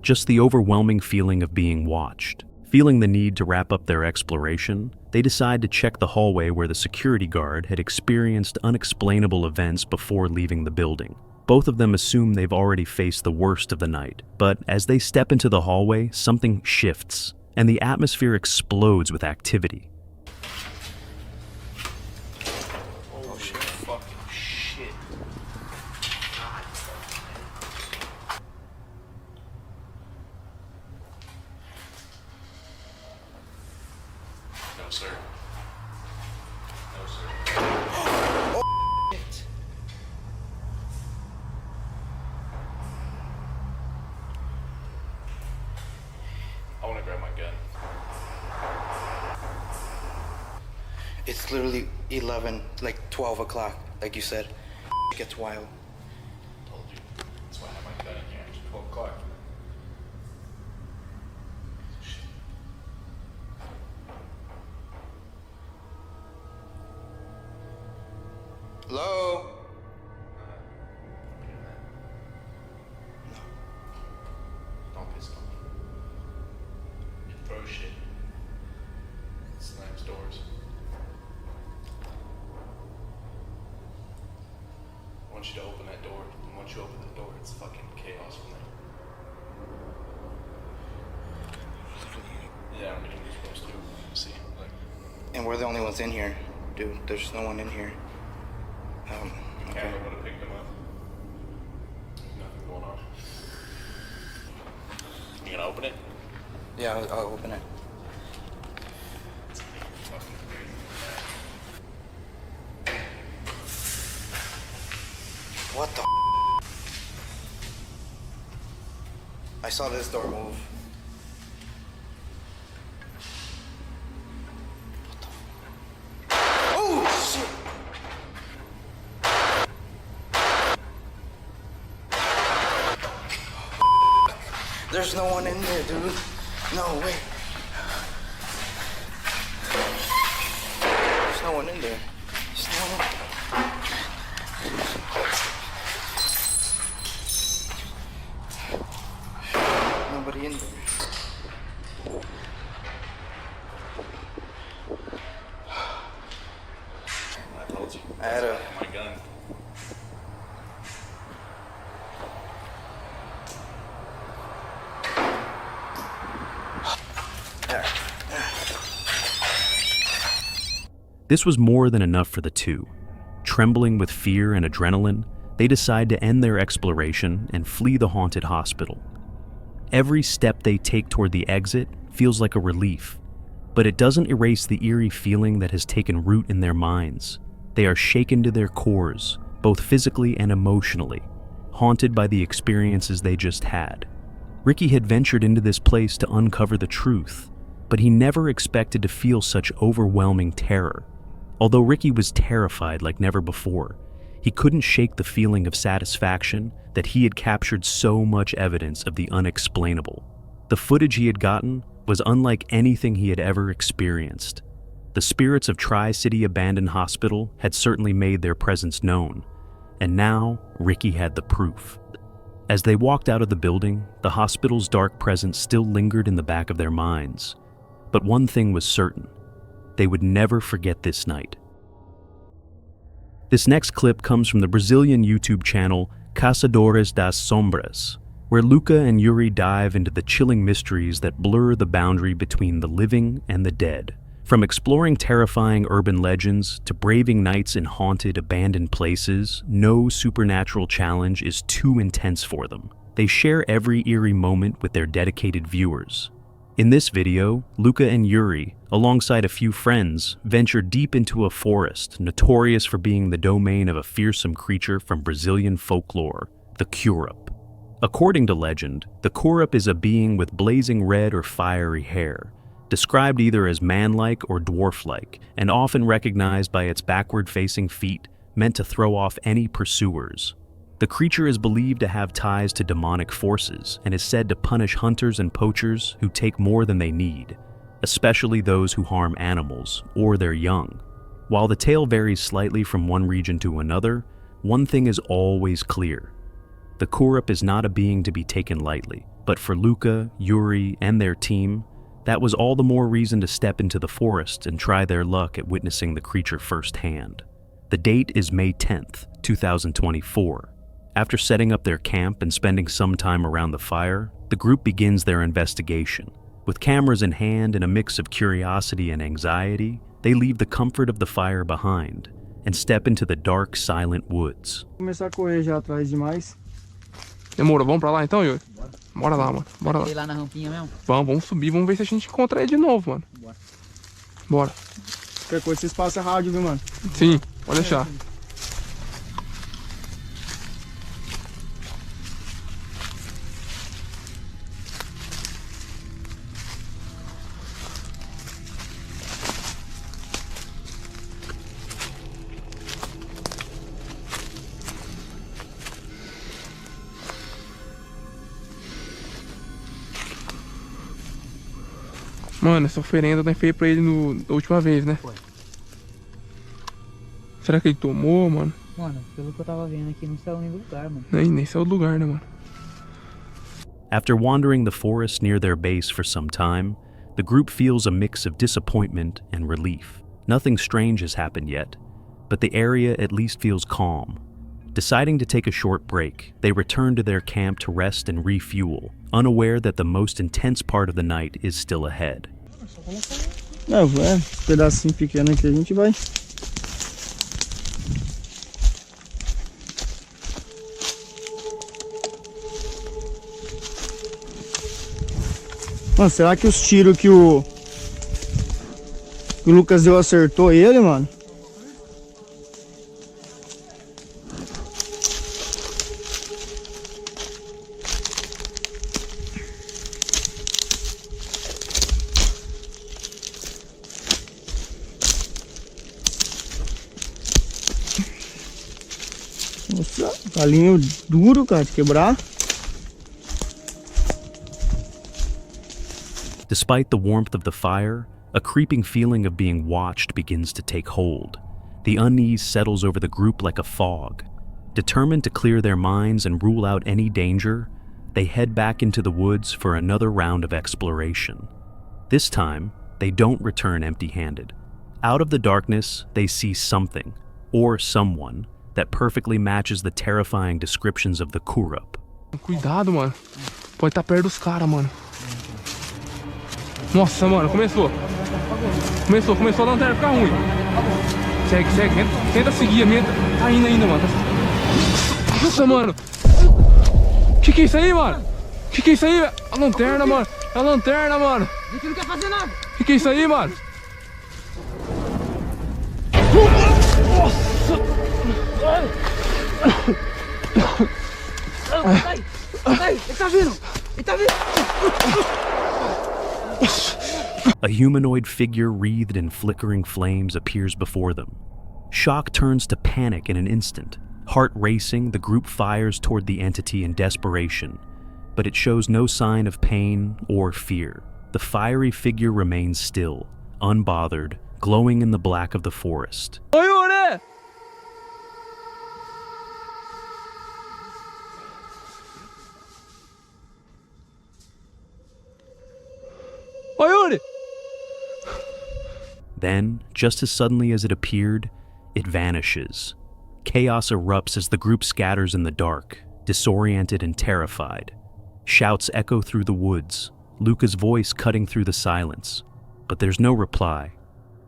Just the overwhelming feeling of being watched. Feeling the need to wrap up their exploration, they decide to check the hallway where the security guard had experienced unexplainable events before leaving the building. Both of them assume they've already faced the worst of the night, but as they step into the hallway, something shifts, and the atmosphere explodes with activity. Oh shit, fucking shit. No, sir. No, sir. Oh, shit. I want to grab my gun. It's literally 11, like 12 o'clock, like you said. It gets wild. Told you. That's why I have my gun in here. It's 12 o'clock. want you to open that door. And once you open the door, it's fucking chaos from there. Yeah, I'm gonna do this too. See, like. And we're the only ones in here, dude. There's no one in here. Okay. Camera would have picked them up. Nothing going on. You gonna open it? Yeah, I'll open it. What the? I saw this door move. What the? Oh shit! There's no one in there, dude. No way. There's no one in there. There's no one in there. Nobody in there. I told you. I had a... my gun. This was more than enough for the two. Trembling with fear and adrenaline, they decide to end their exploration and flee the haunted hospital. Every step they take toward the exit feels like a relief, but it doesn't erase the eerie feeling that has taken root in their minds. They are shaken to their cores, both physically and emotionally, haunted by the experiences they just had. Ricky had ventured into this place to uncover the truth, but he never expected to feel such overwhelming terror. Although Ricky was terrified like never before, he couldn't shake the feeling of satisfaction that he had captured so much evidence of the unexplainable. The footage he had gotten was unlike anything he had ever experienced. The spirits of Tri-City Abandoned Hospital had certainly made their presence known, and now Ricky had the proof. As they walked out of the building, the hospital's dark presence still lingered in the back of their minds. But one thing was certain: they would never forget this night. This next clip comes from the Brazilian YouTube channel Caçadores das Sombras, where Luca and Yuri dive into the chilling mysteries that blur the boundary between the living and the dead. From exploring terrifying urban legends to braving nights in haunted, abandoned places, no supernatural challenge is too intense for them. They share every eerie moment with their dedicated viewers. In this video, Luca and Yuri, alongside a few friends, venture deep into a forest notorious for being the domain of a fearsome creature from Brazilian folklore, the Curup. According to legend, the Curup is a being with blazing red or fiery hair, described either as man-like or dwarf-like, and often recognized by its backward-facing feet, meant to throw off any pursuers. The creature is believed to have ties to demonic forces and is said to punish hunters and poachers who take more than they need, especially those who harm animals or their young. While the tale varies slightly from one region to another, one thing is always clear. The Curup is not a being to be taken lightly, but for Luca, Yuri, and their team, that was all the more reason to step into the forest and try their luck at witnessing the creature firsthand. The date is May 10th, 2024. After setting up their camp and spending some time around the fire, the group begins their investigation. With cameras in hand and a mix of curiosity and anxiety, they leave the comfort of the fire behind and step into the dark, silent woods. Começar a correr já atrás demais. Demora, vamos pra lá então, Yuri? Bora lá, mano. Bora lá. Ir lá na rampinha mesmo? Vamos subir, vamos ver se a gente encontra ele de novo, mano. Bora. Qualquer coisa vocês passam rádio, viu, mano? Sim, pode deixar. Mano, essa oferenda nós fez pra ele da última vez, né? Foi. Será que ele tomou, mano? Mano, pelo que eu tava vendo aqui, não saiu nem do lugar, mano. Nem saiu do lugar, né, mano? After wandering the forest near their base for some time, the group feels a mix of disappointment and relief. Nothing strange has happened yet, but the area at least feels calm. Deciding to take a short break, they return to their camp to rest and refuel, unaware that the most intense part of the night is still ahead. Não, pedacinho pequeno aqui a gente vai. Mano, será que os tiros que o Lucas deu acertou ele, mano? Nossa, galinho duro, cara, de quebrar. Despite the warmth of the fire, a creeping feeling of being watched begins to take hold. The unease settles over the group like a fog. Determined to clear their minds and rule out any danger, they head back into the woods for another round of exploration. This time, they don't return empty-handed. Out of the darkness, they see something, or someone, that perfectly matches the terrifying descriptions of the Kurup. Cuidado, mano. Pode estar perto dos caras, mano. Nossa, mano, começou a lanterna ficar ruim. Segue, tenta seguir, tá indo ainda, mano. Nossa, mano. Que é isso aí, mano? Que é isso aí, velho? A lanterna, mano. É a lanterna, mano. A gente não quer fazer nada. Que é isso aí, mano? Nossa! Ele tá vindo! Ele tá vindo! A humanoid figure wreathed in flickering flames appears before them. Shock turns to panic in an instant. Heart racing, the group fires toward the entity in desperation, but it shows no sign of pain or fear. The fiery figure remains still, unbothered, glowing in the black of the forest. Oi, Yuri! Oi, Yuri! Then, just as suddenly as it appeared, it vanishes. Chaos erupts as the group scatters in the dark, disoriented and terrified. Shouts echo through the woods, Luca's voice cutting through the silence, but there's no reply.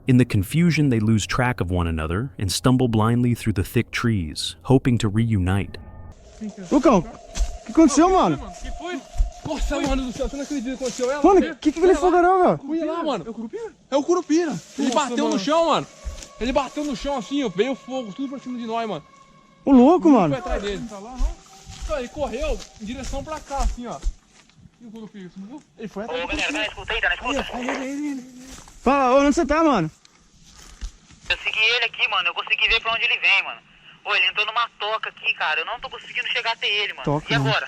In the confusion, they lose track of one another and stumble blindly through the thick trees, hoping to reunite. Lucão, o que aconteceu, mano? Que foi? Nossa, mano do céu, você não acredita que aconteceu? Ela, mano, o que aquele fogarão, velho? Olha lá, mano. É o Curupira? É o Curupira. Ele bateu no chão, mano. Ele bateu no chão assim, ó, veio fogo, tudo pra cima de nós, mano. O louco, mano. Foi atrás dele. Então, ele correu em direção pra cá, assim, ó. E o Curupira, você não viu? Ele foi atrás. Ô, galera, tá na escuta aí, tá na escuta. Fala, onde você tá, mano? Eu segui ele aqui, mano. Eu consegui ver pra onde ele vem, mano. Ô, ele entrou numa toca aqui, cara. Eu não tô conseguindo chegar até ele, mano. Toca, e agora?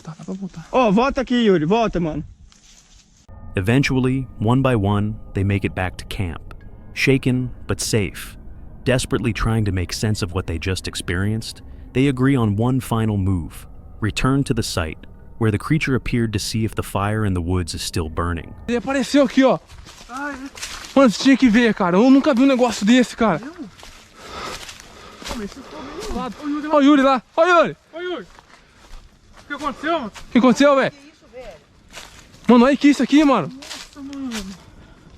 Dá pra voltar. Ó, volta aqui, Yuri. Volta, mano. Eventually, one by one, they make it back to camp. Shaken, but safe. Desperately trying to make sense of what they just experienced, they agree on one final move. Return to the site, where the creature appeared to see if the fire in the woods is still burning. Ele apareceu aqui, ó. Mano, você tinha que ver, cara. Eu nunca vi um negócio desse, cara. Ó o Yuri lá. Ó o Yuri. O que aconteceu, mano? O que aconteceu, velho? Mano, olha que isso aqui, mano. Nossa, mano.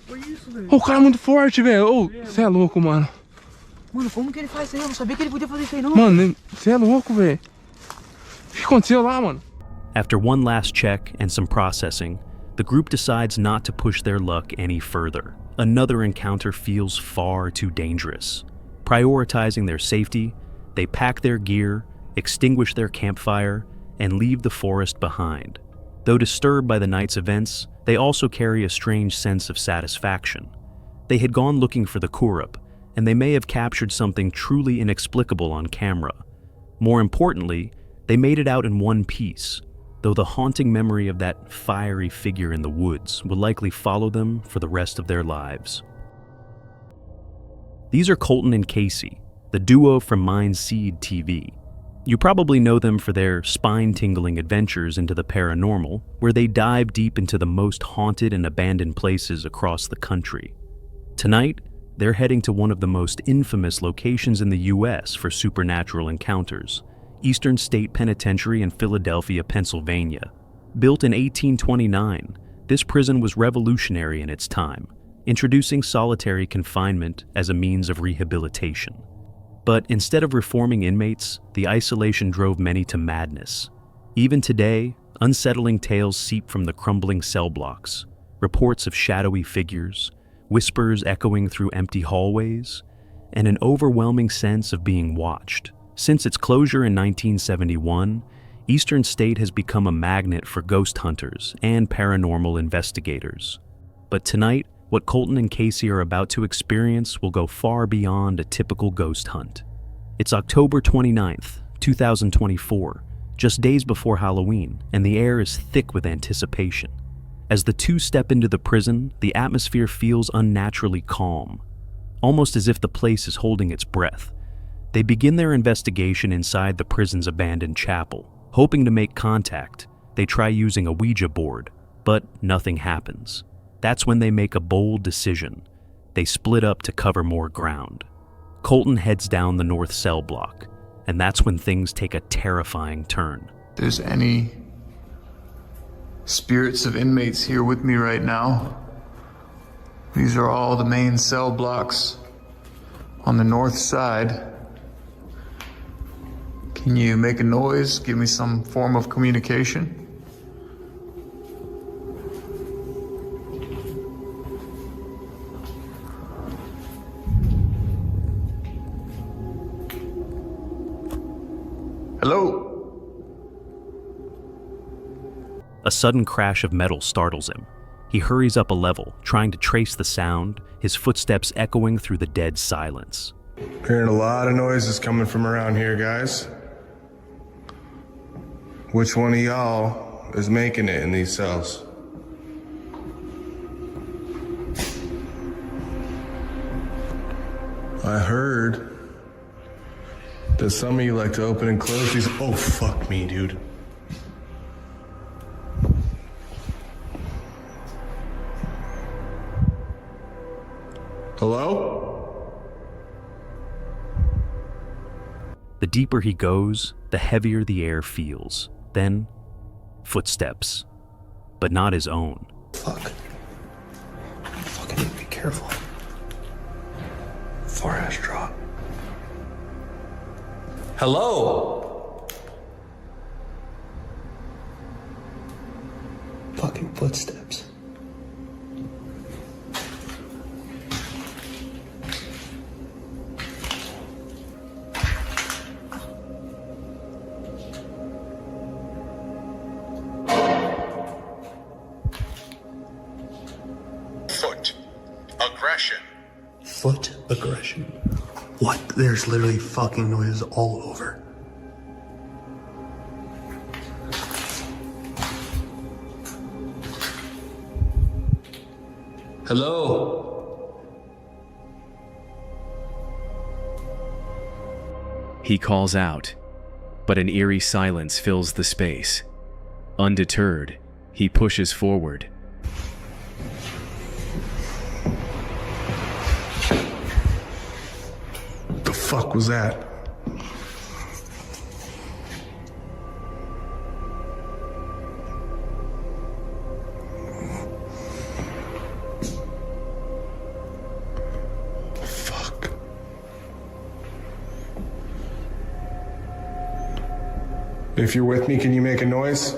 Foi isso, velho. O cara é muito forte, velho. Você é louco, mano. Mano, como que ele faz isso aí? Eu não sabia que ele podia fazer isso aí, não. Mano, você é louco, velho. O que aconteceu lá, mano? After one last check and some processing, the group decides not to push their luck any further. Another encounter feels far too dangerous. Prioritizing their safety, they pack their gear, extinguish their campfire, and leave the forest behind. Though disturbed by the night's events, they also carry a strange sense of satisfaction. They had gone looking for the Kurup, and they may have captured something truly inexplicable on camera. More importantly, they made it out in one piece, though the haunting memory of that fiery figure in the woods will likely follow them for the rest of their lives. These are Colton and Casey, the duo from Mindseed TV. You probably know them for their spine-tingling adventures into the paranormal, where they dive deep into the most haunted and abandoned places across the country. Tonight, they're heading to one of the most infamous locations in the U.S. for supernatural encounters, Eastern State Penitentiary in Philadelphia, Pennsylvania. Built in 1829, this prison was revolutionary in its time, introducing solitary confinement as a means of rehabilitation. But instead of reforming inmates, the isolation drove many to madness. Even today, unsettling tales seep from the crumbling cell blocks, reports of shadowy figures, whispers echoing through empty hallways, and an overwhelming sense of being watched. Since its closure in 1971, Eastern State has become a magnet for ghost hunters and paranormal investigators. But tonight, what Colton and Casey are about to experience will go far beyond a typical ghost hunt. It's October 29th, 2024, just days before Halloween, and the air is thick with anticipation. As the two step into the prison, the atmosphere feels unnaturally calm, almost as if the place is holding its breath. They begin their investigation inside the prison's abandoned chapel. Hoping to make contact, they try using a Ouija board, but nothing happens. That's when they make a bold decision. They split up to cover more ground. Colton heads down the north cell block, and that's when things take a terrifying turn. There's any spirits of inmates here with me right now. These are all the main cell blocks on the north side. Can you make a noise? Give me some form of communication? Hello? A sudden crash of metal startles him. He hurries up a level, trying to trace the sound, his footsteps echoing through the dead silence. Hearing a lot of noises coming from around here, guys. Which one of y'all is making it in these cells? I heard that some of you like to open and close these. Oh, fuck me, dude. Hello? The deeper he goes, the heavier the air feels. Then, footsteps, but not his own. Fuck. Fucking need to be careful. Far ass drop. Hello? Fucking footsteps. Foot aggression. What? There's literally fucking noises all over. Hello? He calls out, but an eerie silence fills the space. Undeterred, he pushes forward. The fuck was that? Fuck. If you're with me, can you make a noise?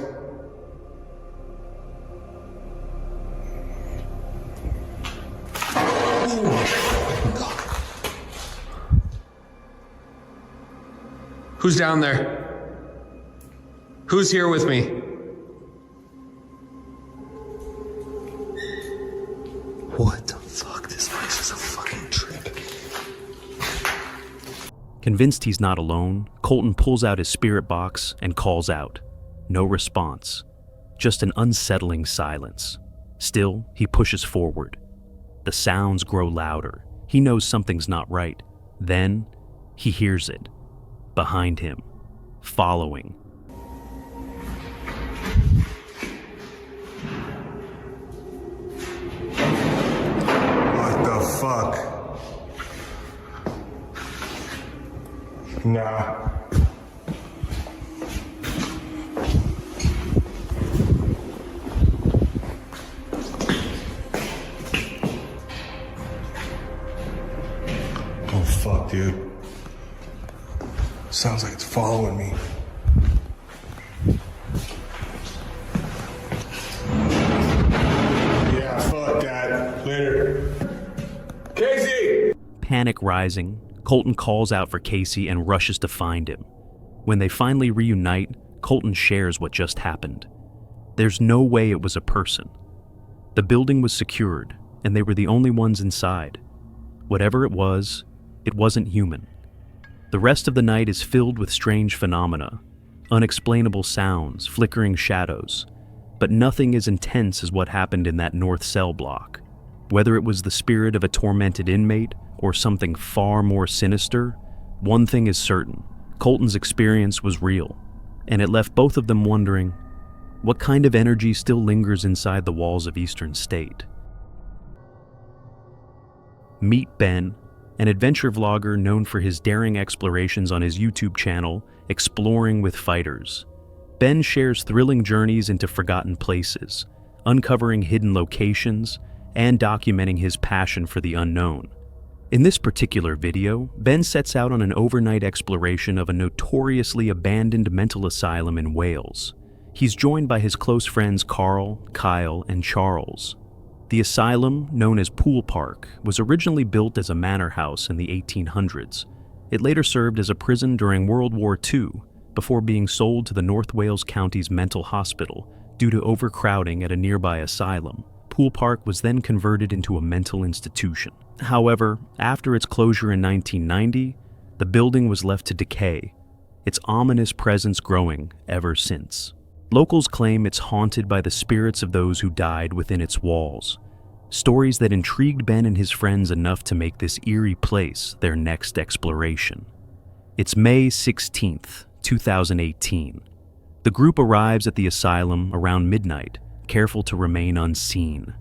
Who's down there? Who's here with me? What the fuck? This place is a fucking trip. Convinced he's not alone, Colton pulls out his spirit box and calls out. No response. Just an unsettling silence. Still, he pushes forward. The sounds grow louder. He knows something's not right. Then, he hears it. Behind him, following. What the fuck? Nah. Oh fuck, dude. Sounds like it's following me. Yeah, fuck that. Later. Casey! Panic rising, Colton calls out for Casey and rushes to find him. When they finally reunite, Colton shares what just happened. There's no way it was a person. The building was secured, and they were the only ones inside. Whatever it wasn't human. The rest of the night is filled with strange phenomena, unexplainable sounds, flickering shadows, but nothing as intense as what happened in that north cell block. Whether it was the spirit of a tormented inmate or something far more sinister, one thing is certain: Colton's experience was real, and it left both of them wondering, what kind of energy still lingers inside the walls of Eastern State? Meet Ben, an adventure vlogger known for his daring explorations on his YouTube channel, Exploring with Fighters. Ben shares thrilling journeys into forgotten places, uncovering hidden locations, and documenting his passion for the unknown. In this particular video, Ben sets out on an overnight exploration of a notoriously abandoned mental asylum in Wales. He's joined by his close friends Carl, Kyle, and Charles. The asylum, known as Pool Park, was originally built as a manor house in the 1800s. It later served as a prison during World War II, before being sold to the North Wales County's mental hospital due to overcrowding at a nearby asylum. Pool Park was then converted into a mental institution. However, after its closure in 1990, the building was left to decay, its ominous presence growing ever since. Locals claim it's haunted by the spirits of those who died within its walls. Stories that intrigued Ben and his friends enough to make this eerie place their next exploration. It's May 16th, 2018. The group arrives at the asylum around midnight, careful to remain unseen.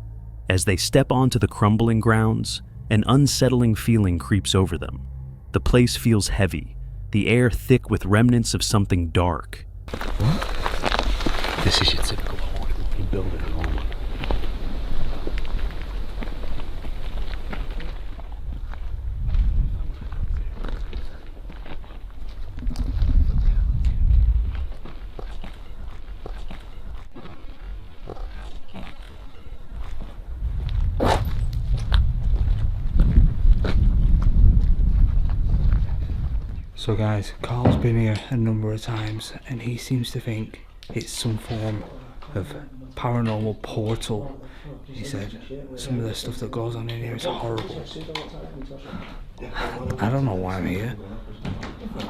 As they step onto the crumbling grounds, an unsettling feeling creeps over them. The place feels heavy, the air thick with remnants of something dark. This is your typical haunted building at home. So guys, Carl's been here a number of times and he seems to think it's some form of paranormal portal. He said some of the stuff that goes on in here is horrible. I don't know why I'm here.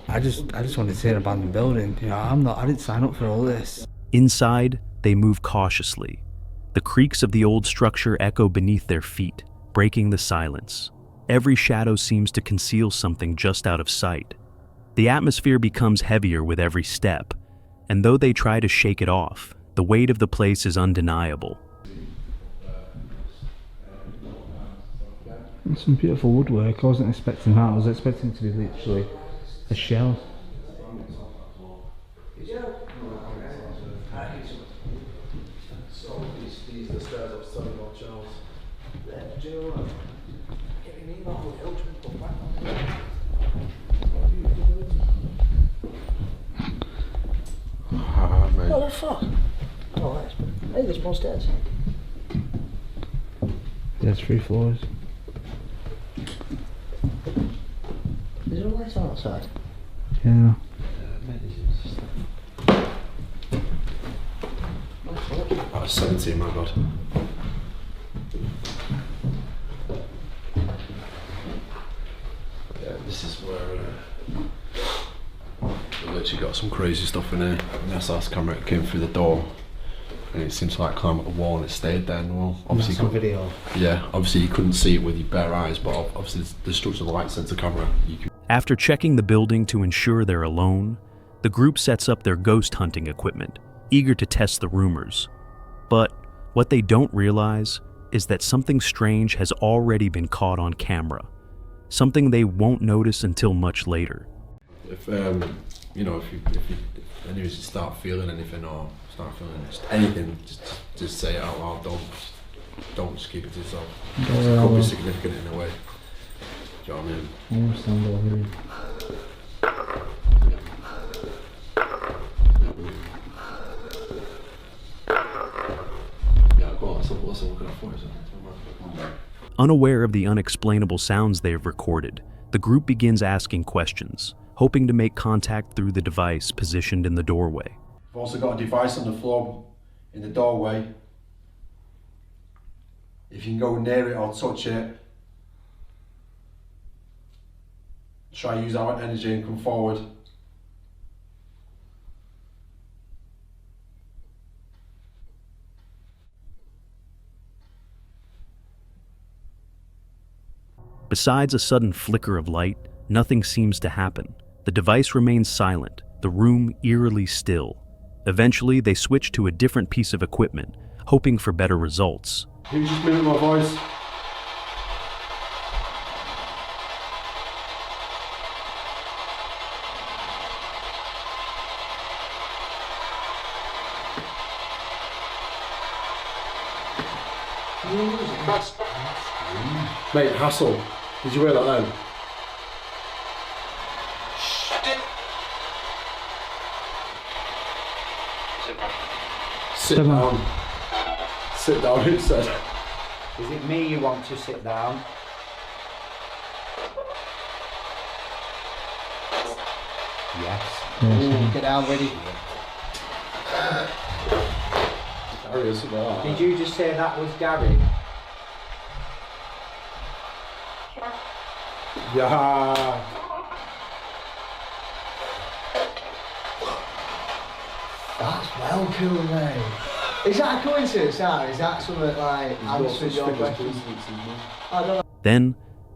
I just wanted to see an abandoned building. You know, I didn't sign up for all this. Inside, they move cautiously. The creaks of the old structure echo beneath their feet, breaking the silence. Every shadow seems to conceal something just out of sight. The atmosphere becomes heavier with every step, and though they try to shake it off, the weight of the place is undeniable. Some beautiful woodwork. I wasn't expecting that. I was expecting it to be literally a shell. What the fuck? Oh, that's... Hey, there's more stairs. There's 3 floors. Is there a light on outside? Yeah. Oh, 17, my god. Yeah, this is where we literally got some crazy stuff in here. The SLS camera came through the door and it seems to like climb up the wall and it stayed there in the wall. Obviously, that's on video. Yeah, obviously you couldn't see it with your bare eyes, but obviously the structure of the light sensor camera. After checking the building to ensure they're alone, the group sets up their ghost hunting equipment, eager to test the rumors. But what they don't realize is that something strange has already been caught on camera, something they won't notice until much later. if you know, if you start feeling anything or start feeling anything, just say it out loud. Don't just keep it to yourself. It could be significant in a way. Do you know what I mean? I understand over here. Unaware of the unexplainable sounds they have recorded, the group begins asking questions, hoping to make contact through the device positioned in the doorway. I've also got a device on the floor in the doorway. If you can go near it or touch it, try use our energy and come forward. Besides a sudden flicker of light, nothing seems to happen. The device remains silent, the room eerily still. Eventually, they switch to a different piece of equipment, hoping for better results. Can you just mimic my voice? Mate, hassle. Did you hear that then? Sit down. Sit down, it said. Is it me you want to sit down? Yes. Ooh, get down, ready. Did you just say that was Gary? Yeah. That's well cool, mate. Is that a coincidence, or is that something like answers your questions? I don't know. Then,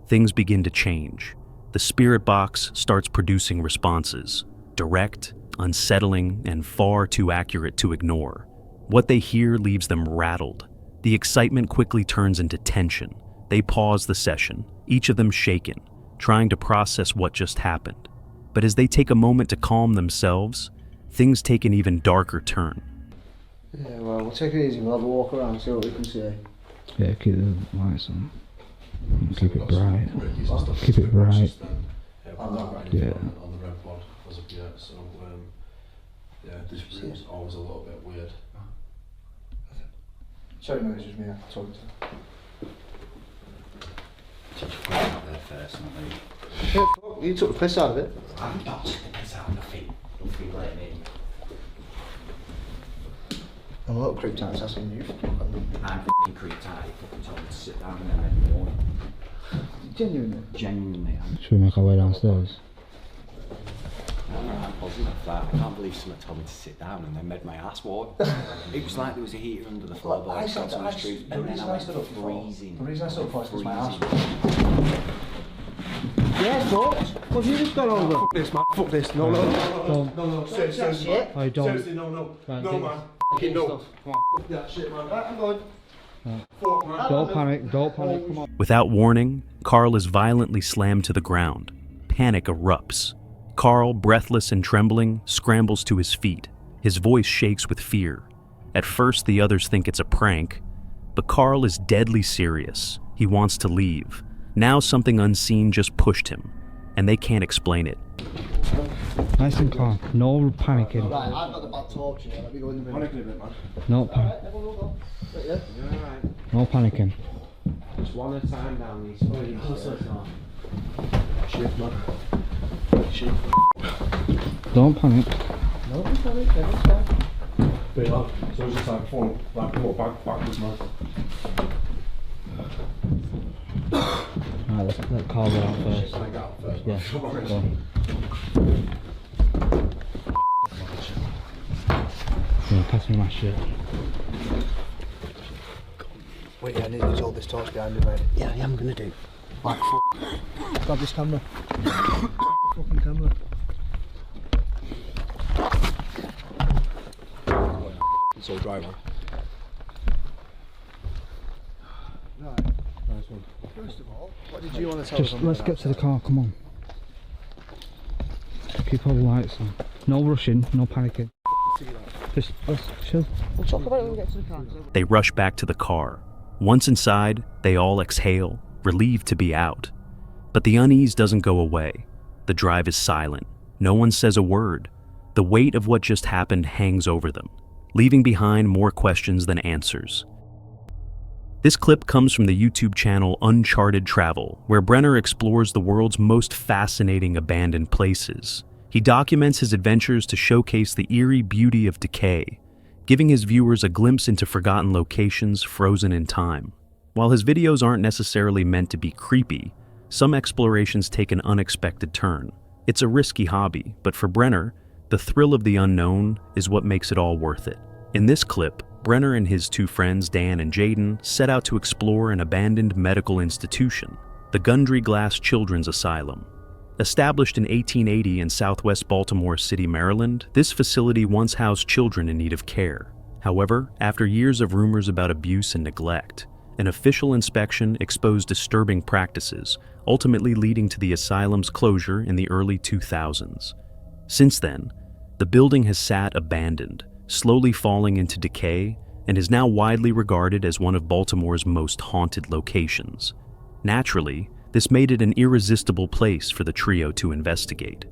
things begin to change. The spirit box starts producing responses, direct, unsettling, and far too accurate to ignore. What they hear leaves them rattled. The excitement quickly turns into tension. They pause the session, each of them shaken, trying to process what just happened. But as they take a moment to calm themselves, things take an even darker turn. Yeah, well, we'll take it easy. We'll have a walk around, see what we can see. Yeah, keep the lights on. Keep it bright. Keep it bright. Yeah. On the red pod as of yet, so yeah, this room's always a little bit weird. Sorry, no, it's just me. I talked to Out there first, not me. yeah, fuck, you took the piss out of it. I'm not taking the piss out of nothing. Don't feel like me. I'm a little creeped out, that's asking you. I'm f***ing creeped out. He fucking told me to sit down and then made me warning. Genuinely? Genuinely. Should we make our way downstairs? I'm positive. Like, I can't believe someone told me to sit down and then made my ass warm. It was like there was a heater under the floorboards. And then I went freezing. The reason I stood up for it was my ass. Yeah, fuck. What have you just got over? Fuck this, man. Fuck this. No. Shit. I don't. Seriously, no. Right, No, man. Fucking no. Fuck that shit, man. Right, I'm going. Fuck, man. Don't panic, come on. Without warning, Carl is violently slammed to the ground. Panic erupts. Carl, breathless and trembling, scrambles to his feet. His voice shakes with fear. At first, the others think it's a prank, but Carl is deadly serious. He wants to leave. Now something unseen just pushed him, and they can't explain it. Nice and calm. No panicking. Right, I've got the back torch here. Let me go in the middle. Panicking a bit, man. No panic. Yeah? No panicking. Just one at a time down these fucking Shit, man. Shit. Don't panic. No, don't panic. It's fine. Bit like, so it's just like falling, like walk backwards, man. Alright, let Carl go out first. I get out first. Yeah, go. Yeah, pass me my shit. Wait, yeah, I need to hold this torch behind me, mate. Yeah, I'm gonna do. Like, fuck. Grab this camera. Fucking camera. It's all dry, man. Right. Nice one. First of all, what did you want to tell Just us? let's get to the car, come on. keep all the lights on. No rushing, no panicking. Just let's chill. We'll talk about it when we get to the car. They rush back to the car. Once inside, they all exhale, relieved to be out. But the unease doesn't go away. The drive is silent. No one says a word. The weight of what just happened hangs over them, leaving behind more questions than answers. This clip comes from the YouTube channel Uncharted Travel, where Brenner explores the world's most fascinating abandoned places. He documents his adventures to showcase the eerie beauty of decay, giving his viewers a glimpse into forgotten locations frozen in time. While his videos aren't necessarily meant to be creepy, some explorations take an unexpected turn. It's a risky hobby, but for Brenner, the thrill of the unknown is what makes it all worth it. In this clip, Brenner and his two friends, Dan and Jaden, set out to explore an abandoned medical institution, the Gundry Glass Children's Asylum. Established in 1880 in southwest Baltimore City, Maryland, this facility once housed children in need of care. However, after years of rumors about abuse and neglect, an official inspection exposed disturbing practices, ultimately leading to the asylum's closure in the early 2000s. Since then, the building has sat abandoned, slowly falling into decay, and is now widely regarded as one of Baltimore's most haunted locations. Naturally, this made it an irresistible place for the trio to investigate.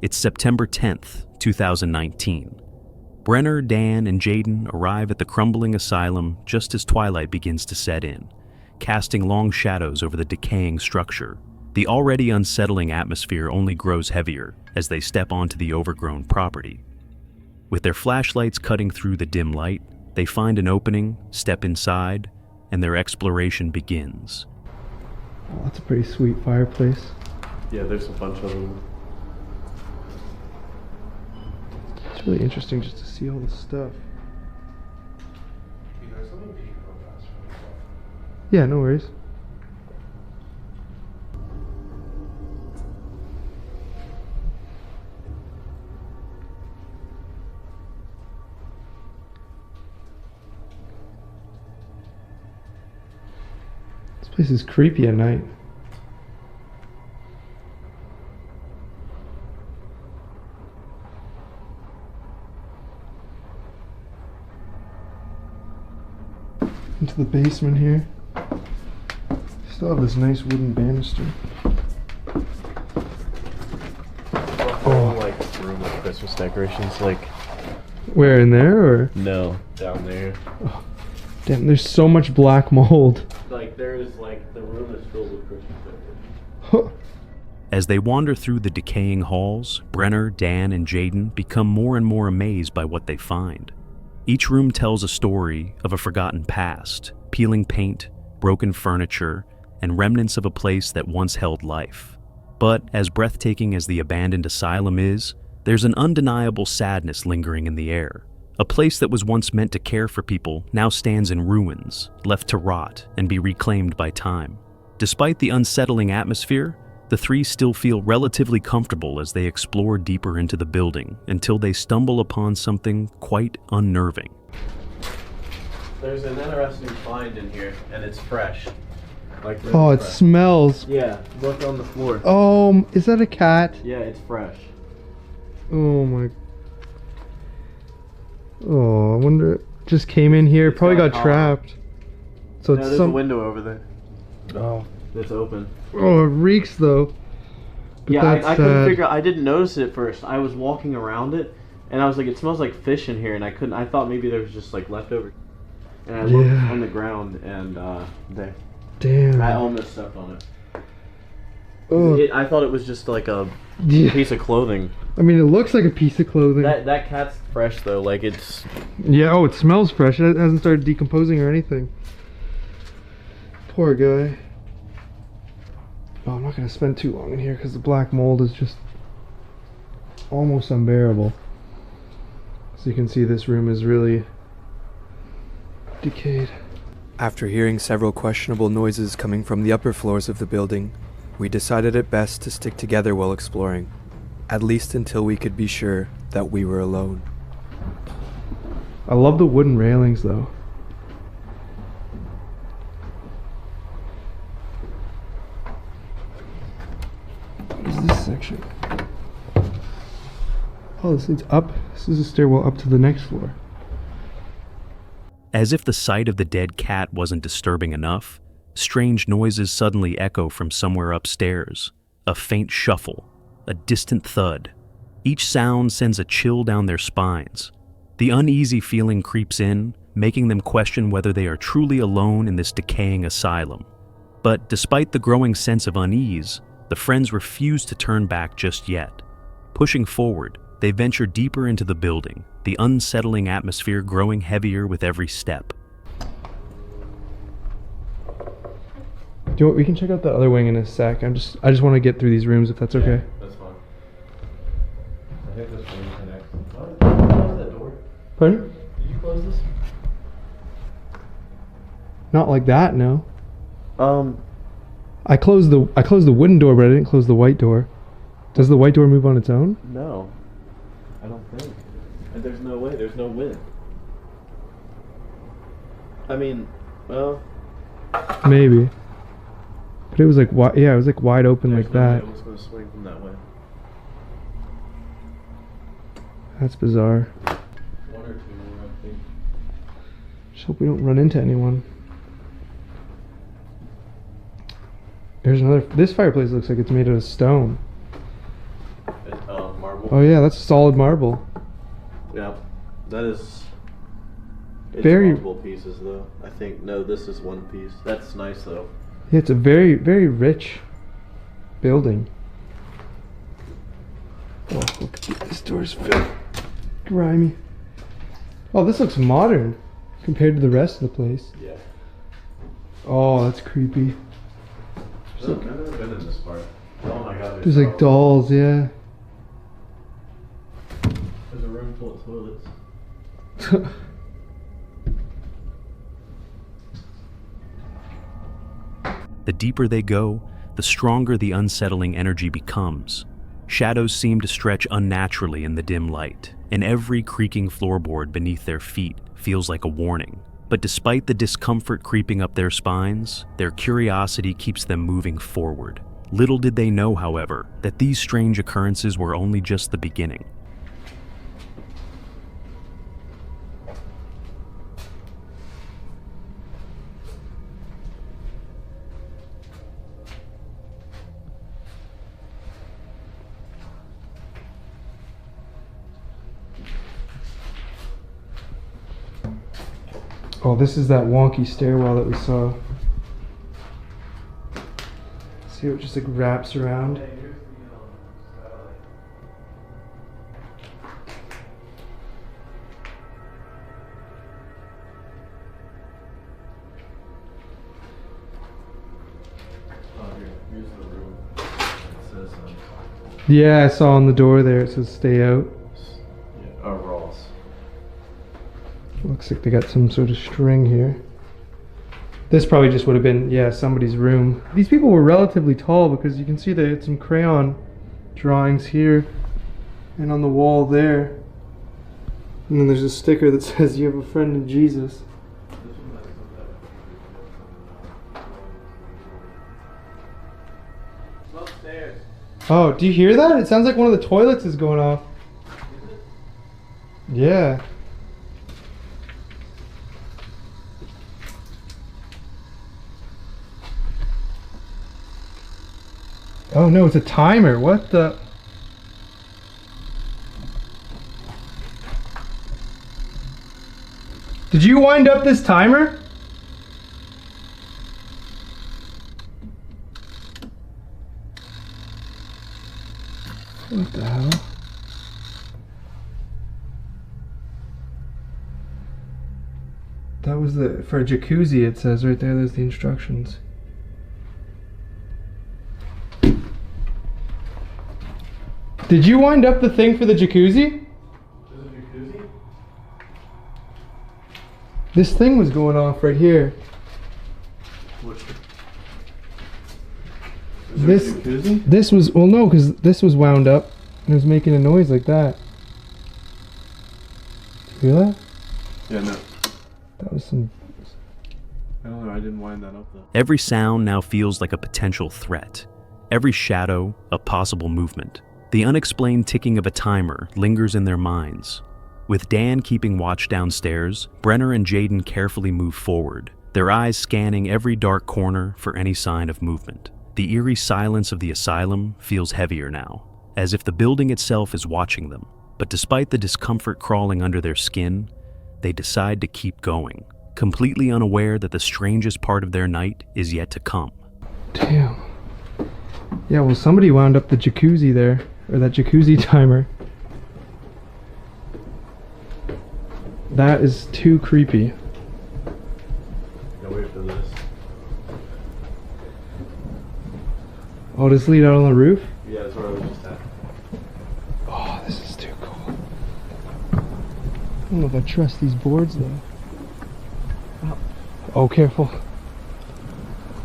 It's September 10th, 2019. Brenner, Dan, and Jaden arrive at the crumbling asylum just as twilight begins to set in, casting long shadows over the decaying structure. The already unsettling atmosphere only grows heavier as they step onto the overgrown property. With their flashlights cutting through the dim light, they find an opening, step inside, and their exploration begins. Oh, that's a pretty sweet fireplace. Yeah, there's a bunch of them. It's really interesting just to see all the stuff. Yeah, no worries. This place is creepy at night. Into the basement here. Still have this nice wooden banister. Oh, like room with Christmas decorations, like. Where, in there or? No, down there. Oh, damn, there's so much black mold. Like there's like the room is filled with Christmas decorations. As they wander through the decaying halls, Brenner, Dan, and Jaden become more and more amazed by what they find. Each room tells a story of a forgotten past, peeling paint, broken furniture, and remnants of a place that once held life. But as breathtaking as the abandoned asylum is, there's an undeniable sadness lingering in the air. A place that was once meant to care for people now stands in ruins, left to rot and be reclaimed by time. Despite the unsettling atmosphere, the three still feel relatively comfortable as they explore deeper into the building until they stumble upon something quite unnerving. There's an interesting find in here, and it's fresh. Like really Oh, it fresh. smells. Yeah, look on the floor. Oh, is that a cat? Yeah, it's fresh. Oh my. Oh, I wonder. It just came in here. Probably got trapped. So No, it's there's some. a window over there. Oh. It's open. Oh, it reeks though. But Yeah, that's I couldn't sad. figure. I didn't notice it at first. I was walking around it, and I was like, "It smells like fish in here," and I couldn't. I thought maybe there was just like leftover. And I looked Yeah. on the ground, and there. Damn. I almost stepped on it. Oh. I thought it was just like a Yeah. piece of clothing. I mean, it looks like a piece of clothing. That cat's fresh though. Like it's. Yeah, oh, it smells fresh. It hasn't started decomposing or anything. Poor guy. Oh, I'm not going to spend too long in here because the black mold is just almost unbearable. So you can see this room is really decayed. After hearing several questionable noises coming from the upper floors of the building, we decided it best to stick together while exploring, at least until we could be sure that we were alone. I love the wooden railings though. What is this section? Oh, this leads up. This is a stairwell up to the next floor. As if the sight of the dead cat wasn't disturbing enough, strange noises suddenly echo from somewhere upstairs. A faint shuffle, a distant thud. Each sound sends a chill down their spines. The uneasy feeling creeps in, making them question whether they are truly alone in this decaying asylum. But despite the growing sense of unease, the friends refuse to turn back just yet. Pushing forward, they venture deeper into the building, the unsettling atmosphere growing heavier with every step. Do you want, we can check out the other wing in a sec. I just want to get through these rooms if that's okay. That's fine. I think this room connects. Did you close that door? Pardon? Did you close this? Not like that, no. I closed the wooden door, but I didn't close the white door. Does the white door move on its own? No. I don't think. And there's no way. There's no wind. I mean, well. Maybe. But it was like yeah, it was like wide open like that. It was going to swing from that way. That's bizarre. One or two more, I think. Just hope we don't run into anyone. There's another. This fireplace looks like it's made out of stone. Marble. Oh yeah, that's solid marble. Yeah, that is. It's Very multiple pieces though. I think no, this is one piece. That's nice though. Yeah, it's a very, very rich building. Oh, look, this door's grimy. Oh, this looks modern compared to the rest of the place. Yeah. Oh, that's creepy. I've never been in this part. Oh my god. There's like dolls, yeah. There's a room full of toilets. The deeper they go, the stronger the unsettling energy becomes. Shadows seem to stretch unnaturally in the dim light, and every creaking floorboard beneath their feet feels like a warning. But despite the discomfort creeping up their spines, their curiosity keeps them moving forward. Little did they know, however, that these strange occurrences were only just the beginning. Oh, this is that wonky stairwell that we saw. See how it just like wraps around? Here's the room. It says Yeah, I saw on the door there it says stay out. yeah, Rolls. Looks like they got some sort of string here. This probably just would have been, yeah, somebody's room. These people were relatively tall because you can see they had some crayon drawings here and on the wall there. And then there's a sticker that says you have a friend in Jesus. Upstairs. Oh, do you hear that? It sounds like one of the toilets is going off. Yeah. Oh no, it's a timer. What the? Did you wind up this timer? What the hell? That was the, for a jacuzzi it says right there, there's the instructions. Did you wind up the thing for the jacuzzi? There's a jacuzzi? This thing was going off right here. This was, well no, because this was wound up and it was making a noise like that. Did you hear that? Yeah, no. That was some... I don't know, I didn't wind that up though. Every sound now feels like a potential threat. Every shadow, a possible movement. The unexplained ticking of a timer lingers in their minds. With Dan keeping watch downstairs, Brenner and Jaden carefully move forward, their eyes scanning every dark corner for any sign of movement. The eerie silence of the asylum feels heavier now, as if the building itself is watching them. But despite the discomfort crawling under their skin, they decide to keep going, completely unaware that the strangest part of their night is yet to come. Damn. Yeah, well, somebody wound up the jacuzzi there, or that jacuzzi timer. That is too creepy. No, wait for this. Oh, does this lead out on the roof? Yeah, that's where I was just at. Oh, this is too cool. I don't know if I trust these boards though. Oh, careful.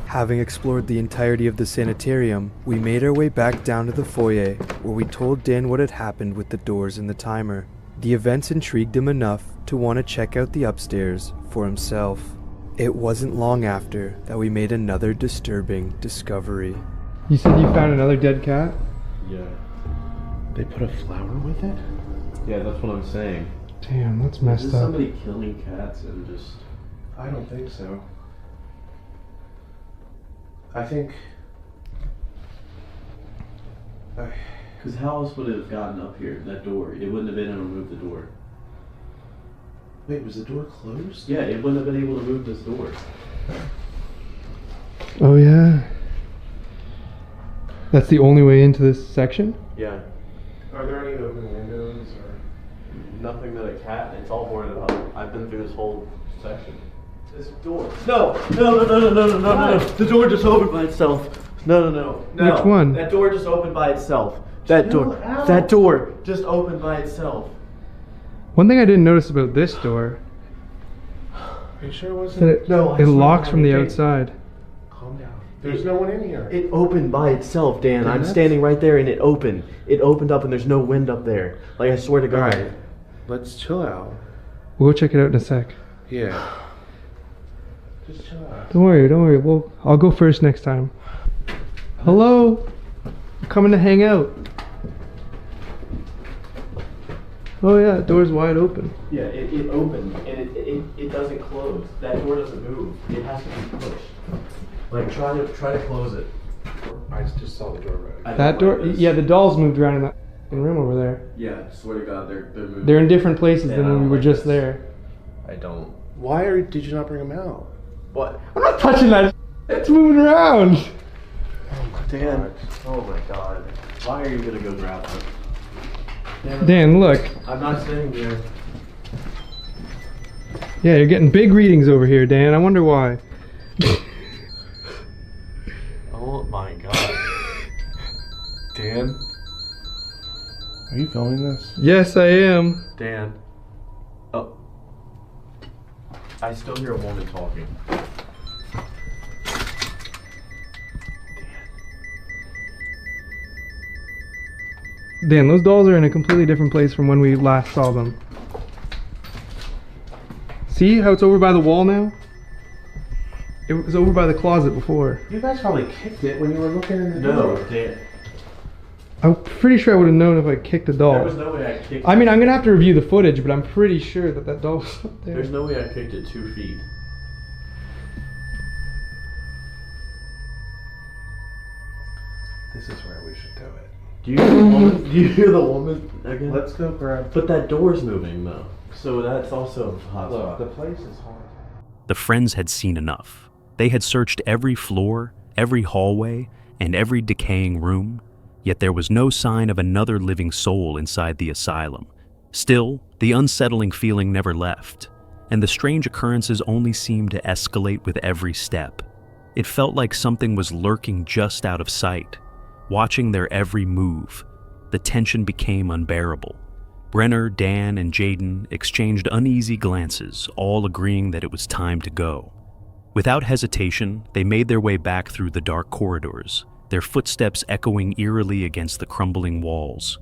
Having explored the entirety of the sanitarium, we made our way back down to the foyer, where we told Dan what had happened with the doors and the timer. The events intrigued him enough to want to check out the upstairs for himself. It wasn't long after that we made another disturbing discovery. You said you found another dead cat? Yeah. They put a flower with it? Yeah, that's what I'm saying. Damn, that's messed Is up. somebody killing cats and just... I don't think so. I think... Because how else would it have gotten up here, that door? It wouldn't have been able to move the door. Wait, was the door closed? Yeah, it wouldn't have been able to move this door. Oh yeah. That's the only way into this section? Yeah. Are there any open windows or... Nothing that a cat, it's all boarded up. I've been through this whole section. This door. No! No! The door just opened by itself. No. Which one? That door just opened by itself. That door just opened by itself. One thing I didn't notice about this door Are you sure it is wasn't? that it locks from the outside. Calm down. There's no one in here. It opened by itself, Dan. I'm standing right there and it opened. It opened up and there's no wind up there. Like, I swear to God. Alright. Let's chill out. We'll go check it out in a sec. Yeah. Just chill out. Don't worry. I'll go first next time. Hello? I'm coming to hang out. Oh yeah, door's wide open. Yeah, it opened and it doesn't close. That door doesn't move. It has to be pushed. Like, try to close it. I just saw the door right. That door? Yeah, the dolls moved around in that room over there. Yeah, swear to God, they're moving. They're in different places than I when we don't were like just this. there. I don't. Why did you not bring them out? What? I'm not touching that. It's moving around. Dan. Oh my God. Why are you gonna go grab it? Dan, look. I'm not staying there. Yeah, you're getting big readings over here, Dan. I wonder why. Oh my God. Dan? Are you filming this? Yes, I am. Dan. Oh. I still hear a woman talking. Dan, those dolls are in a completely different place from when we last saw them. See how it's over by the wall now? It was over by the closet before. You guys probably kicked it when you were looking in the door. No, Dan. I'm pretty sure I would have known if I kicked a doll. There was no way I kicked it. I mean, I'm gonna have to review the footage, but I'm pretty sure that doll was up there. There's no way I kicked it 2 feet. This is where we should do it. Do you hear the woman? Do you hear the woman again? Let's go grab. But that door's moving though, so that's also a hot spot. The place is haunted. The friends had seen enough. They had searched every floor, every hallway, and every decaying room, yet there was no sign of another living soul inside the asylum. Still, the unsettling feeling never left, and the strange occurrences only seemed to escalate with every step. It felt like something was lurking just out of sight, watching their every move. The tension became unbearable. Brenner, Dan, and Jaden exchanged uneasy glances, all agreeing that it was time to go. Without hesitation, they made their way back through the dark corridors, their footsteps echoing eerily against the crumbling walls.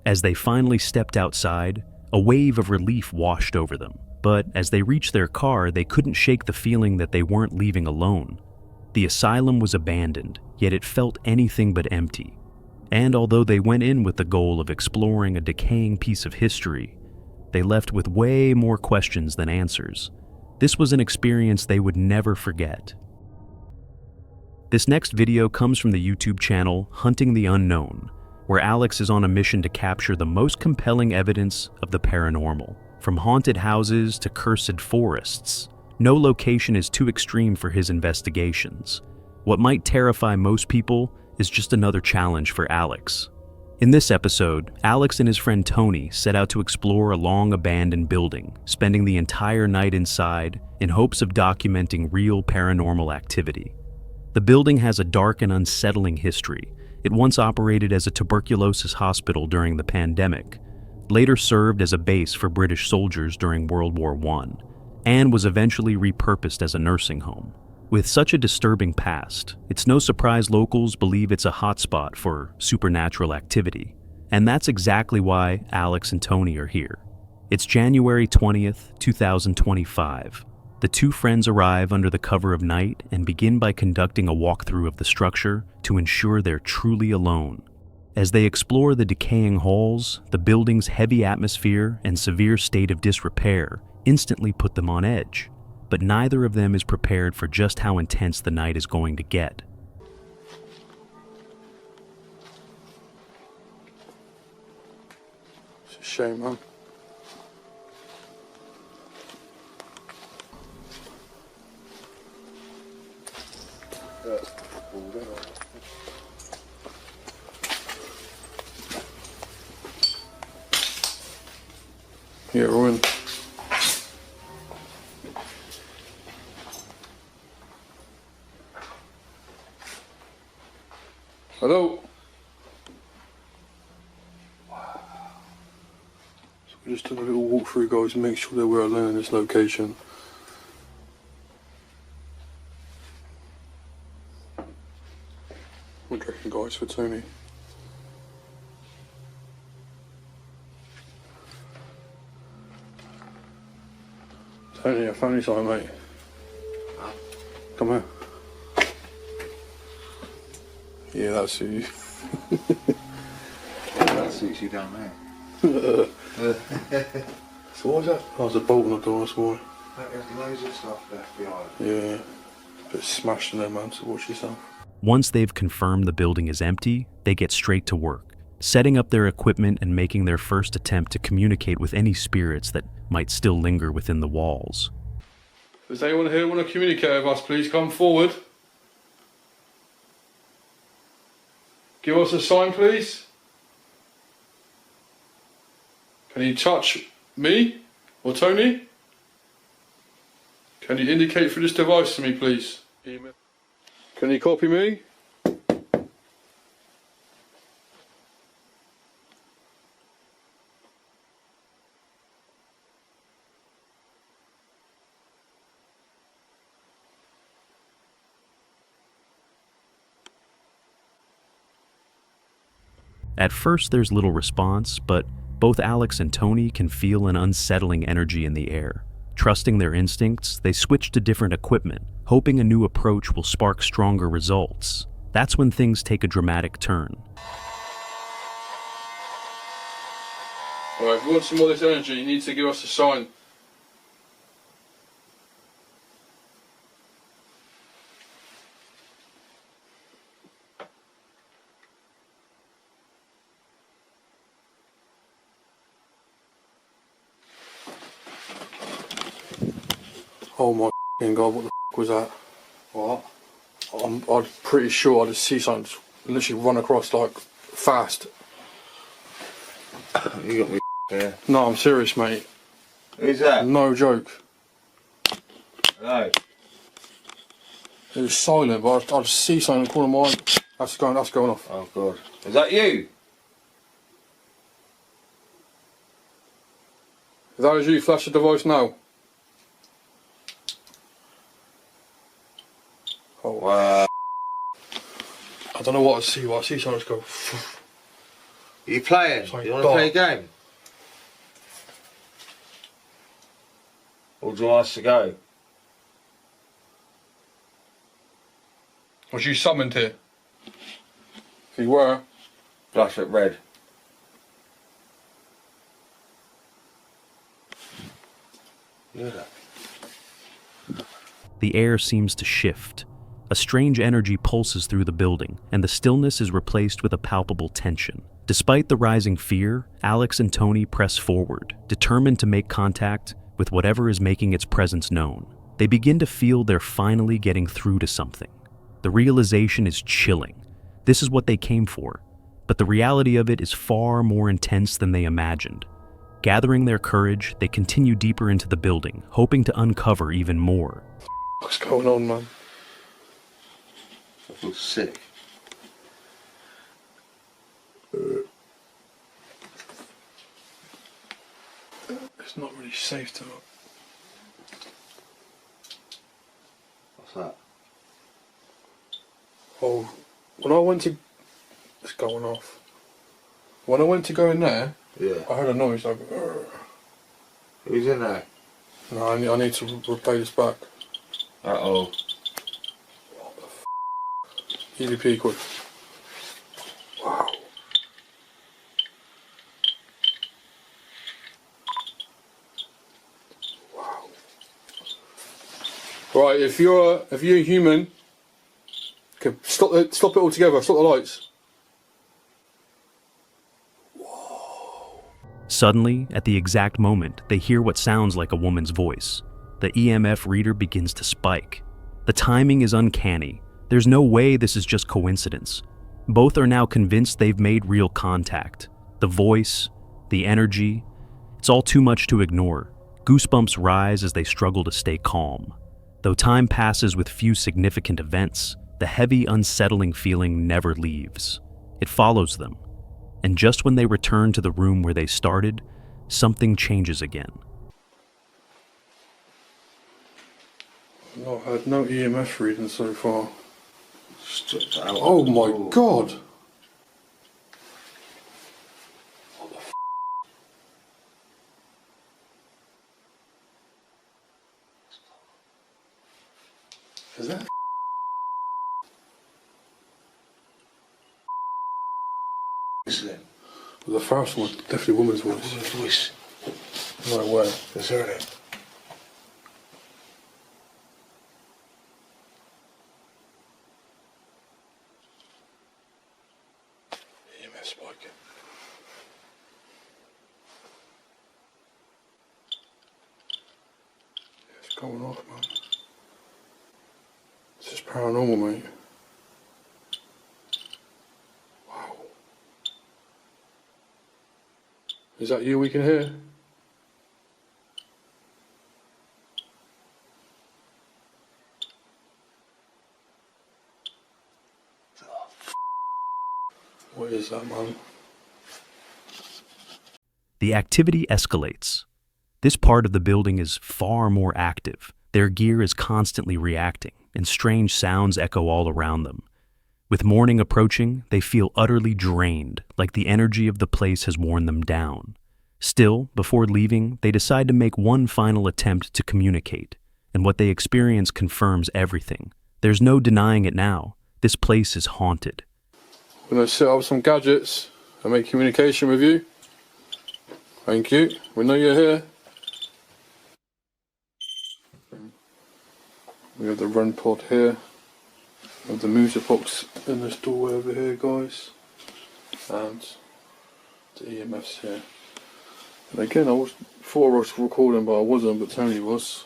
As they finally stepped outside, a wave of relief washed over them, but as they reached their car, they couldn't shake the feeling that they weren't leaving alone. The asylum was abandoned, yet it felt anything but empty. And although they went in with the goal of exploring a decaying piece of history, they left with way more questions than answers. This was an experience they would never forget. This next video comes from the YouTube channel Hunting the Unknown, where Alex is on a mission to capture the most compelling evidence of the paranormal. From haunted houses to cursed forests, no location is too extreme for his investigations. What might terrify most people is just another challenge for Alex. In this episode, Alex and his friend Tony set out to explore a long-abandoned building, spending the entire night inside in hopes of documenting real paranormal activity. The building has a dark and unsettling history. It once operated as a tuberculosis hospital during the pandemic, later served as a base for British soldiers during World War I, and was eventually repurposed as a nursing home. With such a disturbing past, it's no surprise locals believe it's a hotspot for supernatural activity. And that's exactly why Alex and Tony are here. It's January 20th, 2025. The two friends arrive under the cover of night and begin by conducting a walkthrough of the structure to ensure they're truly alone. As they explore the decaying halls, the building's heavy atmosphere and severe state of disrepair instantly put them on edge. But neither of them is prepared for just how intense the night is going to get. It's a shame, man. Yeah, we're in. Hello? So we just took a little walk through, guys, and make sure that we're alone in this location. What do you reckon, guys, for Tony? Tony, I found you something, mate. Come here. Yeah, that suits you. That suits you down there. So what was that? Oh, there's a bolt on the door, that's why. There's loads of stuff left behind. Yeah. Bit smashed in there, man, so watch yourself. Once they've confirmed the building is empty, they get straight to work, setting up their equipment and making their first attempt to communicate with any spirits that might still linger within the walls. Does anyone here want to communicate with us? Please come forward. Give us a sign, please. Can you touch me or Tony? Can you indicate through this device to me, please? Can you copy me? At first, there's little response, but both Alex and Tony can feel an unsettling energy in the air. Trusting their instincts, they switch to different equipment, hoping a new approach will spark stronger results. That's when things take a dramatic turn. Alright, if you want some more of this energy, you need to give us a sign. Oh my god, what the was that? What? I'm pretty sure I just see something literally run across like fast. You got me there. No, I'm serious, mate. Who's that? No joke. Hello. It was silent, but I just see something in the corner of my eye. That's going off. Oh god. Is that you? If that was you, flash the device now. Oh wow. I don't know what I see, but I see something just go. Are you playing? Sorry, you want to play a game? Or do you want us to go? Was you summoned here? If you were, Flash at red. You hear that? The air seems to shift. A strange energy pulses through the building, and the stillness is replaced with a palpable tension. Despite the rising fear, Alex and Tony press forward, determined to make contact with whatever is making its presence known. They begin to feel they're finally getting through to something. The realization is chilling. This is what they came for, but the reality of it is far more intense than they imagined. Gathering their courage, they continue deeper into the building, hoping to uncover even more. What's going on, man? I feel sick. It's not really safe to look. What's that? Oh, when I went to... It's going off. When I went to go in there, Yeah. I heard a noise like... "Urgh." Who's in there? No, I need to replay this back. Uh-oh. EVP quick. Wow. Wow. Right, if you're a human, okay, stop it all together. Stop the lights. Suddenly, at the exact moment, they hear what sounds like a woman's voice. The EMF reader begins to spike. The timing is uncanny. There's no way this is just coincidence. Both are now convinced they've made real contact. The voice, the energy, it's all too much to ignore. Goosebumps rise as they struggle to stay calm. Though time passes with few significant events, the heavy, unsettling feeling never leaves. It follows them. And just when they return to the room where they started, something changes again. No, I had no EMF reading so far. Oh my god! What the f? Is that? The first one, definitely a woman's voice. No way. Deserted. EMF spiking. It's going off, man. This is paranormal, mate. Wow. Is that you we can hear? What is that, man? The activity escalates. This part of the building is far more active. Their gear is constantly reacting, and strange sounds echo all around them. With morning approaching, they feel utterly drained, like the energy of the place has worn them down. Still, before leaving, they decide to make one final attempt to communicate, and what they experience confirms everything. There's no denying it now. This place is haunted. We're going to set up some gadgets and make communication with you. Thank you. We know you're here. We have the run pod here. We have the music box in this doorway over here, guys. And the EMF's here. And again, thought I was recording, but I wasn't, but Tony was.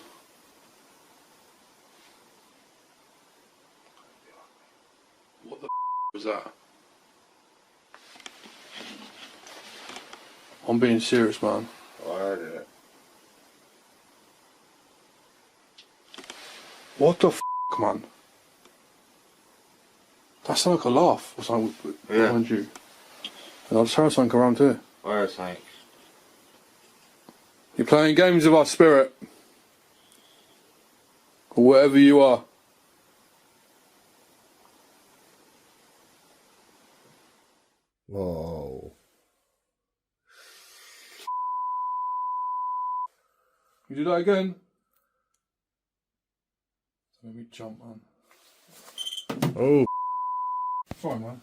What the was that? I'm being serious, man. I heard it. What the f, man? That sounded like a laugh or something behind you. And I just heard something around here. I heard something. You're playing games with our spirit. Or whatever you are. Whoa. You do that again? Let me jump, man. Oh. Fine, man.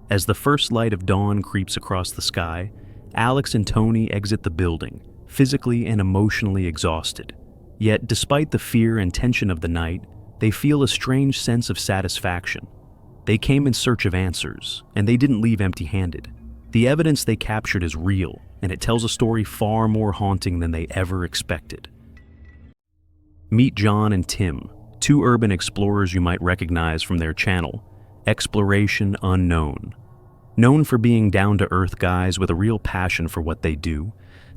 As the first light of dawn creeps across the sky, Alex and Tony exit the building, physically and emotionally exhausted. Yet, despite the fear and tension of the night, they feel a strange sense of satisfaction. They came in search of answers, and they didn't leave empty-handed. The evidence they captured is real, and it tells a story far more haunting than they ever expected. Meet John and Tim, two urban explorers you might recognize from their channel, Exploration Unknown. Known for being down-to-earth guys with a real passion for what they do,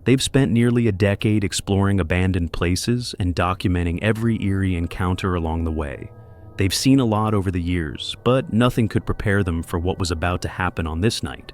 they've spent nearly a decade exploring abandoned places and documenting every eerie encounter along the way. They've seen a lot over the years, but nothing could prepare them for what was about to happen on this night.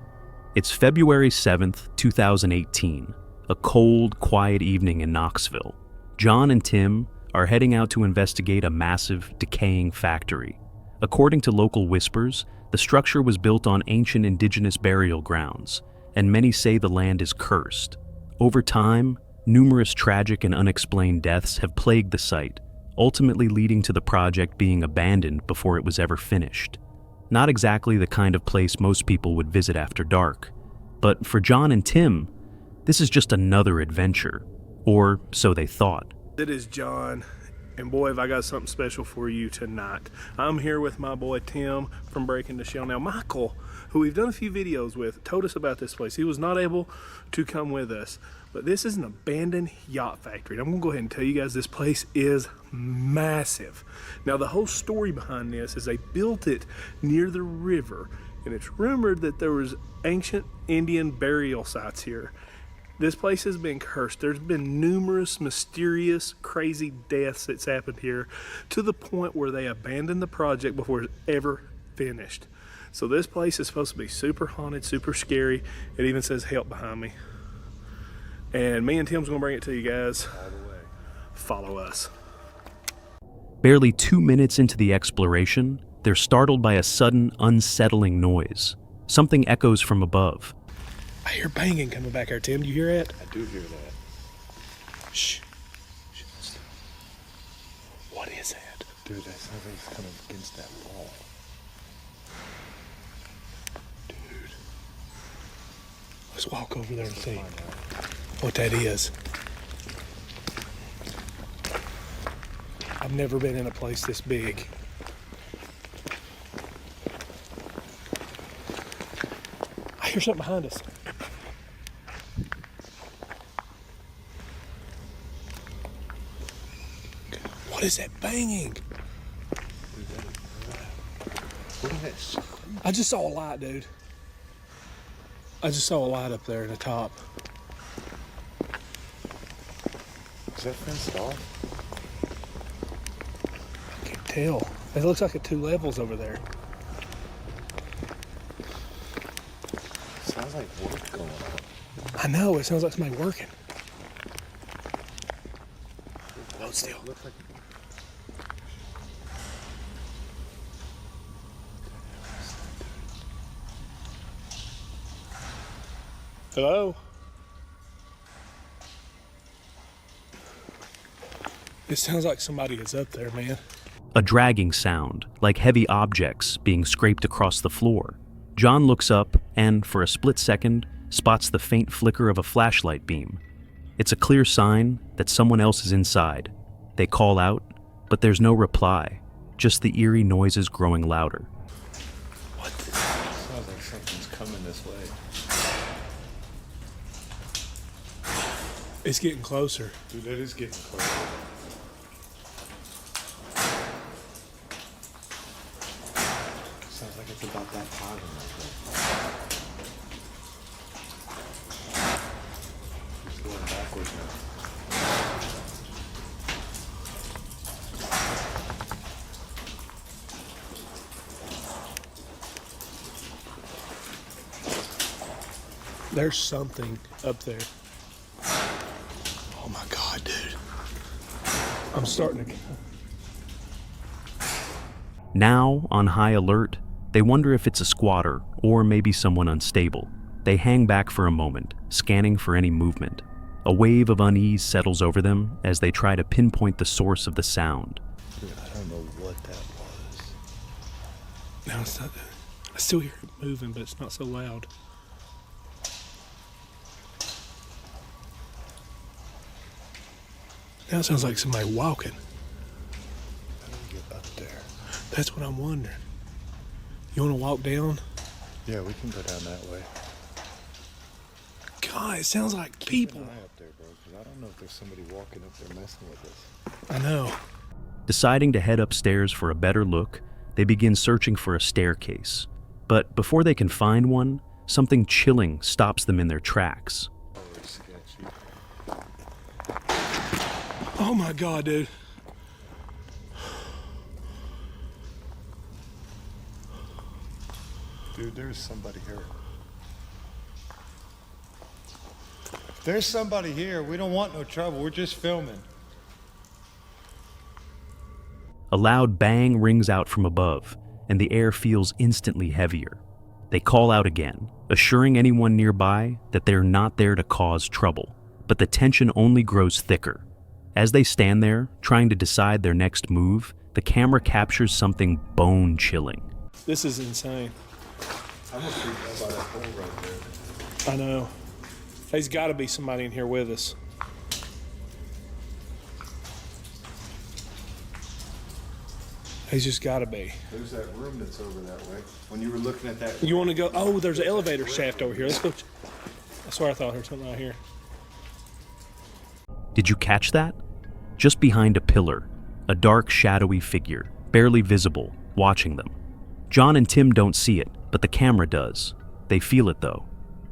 It's February 7th, 2018, a cold, quiet evening in Knoxville. John and Tim are heading out to investigate a massive, decaying factory. According to local whispers, the structure was built on ancient indigenous burial grounds, and many say the land is cursed. Over time, numerous tragic and unexplained deaths have plagued the site, ultimately leading to the project being abandoned before it was ever finished. Not exactly the kind of place most people would visit after dark, but for John and Tim, this is just another adventure, or so they thought. It is John, and boy, have I got something special for you tonight. I'm here with my boy Tim from Breaking the Shell. Now, Michael, who we've done a few videos with, told us about this place. He was not able to come with us, but this is an abandoned yacht factory. And I'm gonna go ahead and tell you guys this place is massive. Now, the whole story behind this is they built it near the river, and it's rumored that there was ancient Indian burial sites here. This place has been cursed. There's been numerous mysterious, crazy deaths that's happened here to the point where they abandoned the project before it's ever finished. So this place is supposed to be super haunted, super scary. It even says help behind me. And me and Tim's gonna bring it to you guys. Follow us. Barely 2 minutes into the exploration, they're startled by a sudden, unsettling noise. Something echoes from above. I hear banging coming back here, Tim. Do you hear it? I do hear that. Shh. What is that? Dude, that sounds like it's coming against that wall. Dude. Let's walk over there and see what that is. I've never been in a place this big. I hear something behind us. What is that banging? What is that? I just saw a light, dude. I just saw a light up there in the top. Is that fenced off? I can't tell. It looks like it's 2 levels over there. Sounds like work going on. I know, it sounds like somebody working. Hold still. Looks like Hello? It sounds like somebody is up there, man. A dragging sound, like heavy objects being scraped across the floor. John looks up and, for a split second, spots the faint flicker of a flashlight beam. It's a clear sign that someone else is inside. They call out, but there's no reply, just the eerie noises growing louder. What? Sounds like something's coming this way. It's getting closer. Dude, it is getting closer. Sounds like it's about that time. It's going backwards now. There's something up there. Oh my God, dude. I'm starting to... Now, on high alert, they wonder if it's a squatter or maybe someone unstable. They hang back for a moment, scanning for any movement. A wave of unease settles over them as they try to pinpoint the source of the sound. Dude, I don't know what that was. No, it's not. I still hear it moving, but it's not so loud. Now it sounds like somebody walking. How do we get up there? That's what I'm wondering. You want to walk down? Yeah, we can go down that way. God, it sounds like people. Keep an eye up there, bro, because I don't know if there's somebody walking up there messing with us. I know. Deciding to head upstairs for a better look, they begin searching for a staircase. But before they can find one, something chilling stops them in their tracks. Oh my God, dude. Dude, there's somebody here. There's somebody here. We don't want no trouble. We're just filming. A loud bang rings out from above, and the air feels instantly heavier. They call out again, assuring anyone nearby that they're not there to cause trouble, but the tension only grows thicker. As they stand there, trying to decide their next move, the camera captures something bone-chilling. This is insane. I'm gonna freak out by that hole right there. I know. There's got to be somebody in here with us. There's just got to be. There's that room that's over that way. When you were looking at that. You want to go? Oh, there's an elevator shaft over here. Let's go. I swear I thought I heard something right here. Did you catch that? Just behind a pillar, a dark, shadowy figure, barely visible, watching them. John and Tim don't see it, but the camera does. They feel it though.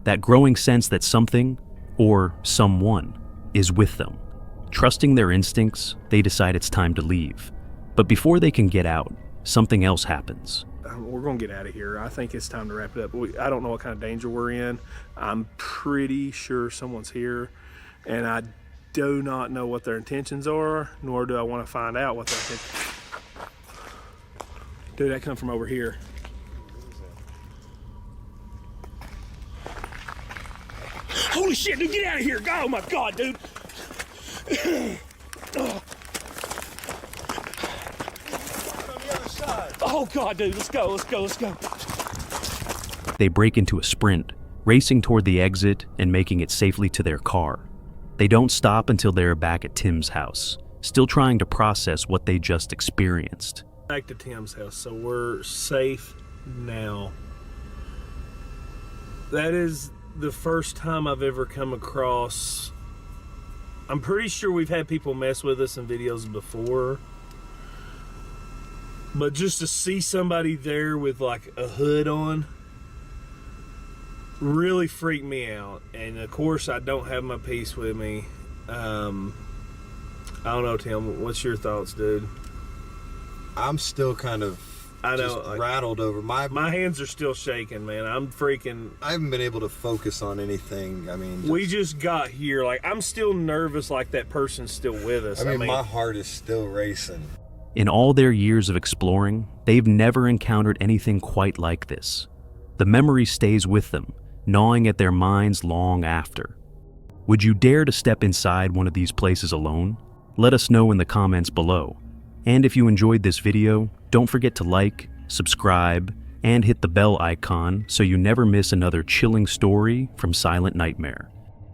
That growing sense that something, or someone, is with them. Trusting their instincts, they decide it's time to leave. But before they can get out, something else happens. We're going to get out of here. I think it's time to wrap it up. I don't know what kind of danger we're in. I'm pretty sure someone's here, and I do not know what their intentions are, nor do I want to find out what their intentions are. Dude, that come from over here. Holy shit, dude, get out of here. Oh my God, dude. Oh God, dude, let's go. They break into a sprint, racing toward the exit and making it safely to their car. They don't stop until they're back at Tim's house, still trying to process what they just experienced. Back to Tim's house, so we're safe now. That is the first time I've ever come across. I'm pretty sure we've had people mess with us in videos before, but just to see somebody there with like a hood on really freaked me out. And of course I don't have my piece with me. I don't know, Tim, what's your thoughts, dude? I'm still kind of rattled over my hands are still shaking, man. I'm freaking. I haven't been able to focus on anything. I mean, we just got here. Like, I'm still nervous, like that person's still with us. I mean, my heart is still racing. In all their years of exploring, they've never encountered anything quite like this. The memory stays with them, gnawing at their minds long after. Would you dare to step inside one of these places alone? Let us know in the comments below. And if you enjoyed this video, don't forget to like, subscribe, and hit the bell icon so you never miss another chilling story from Silent Nightmare.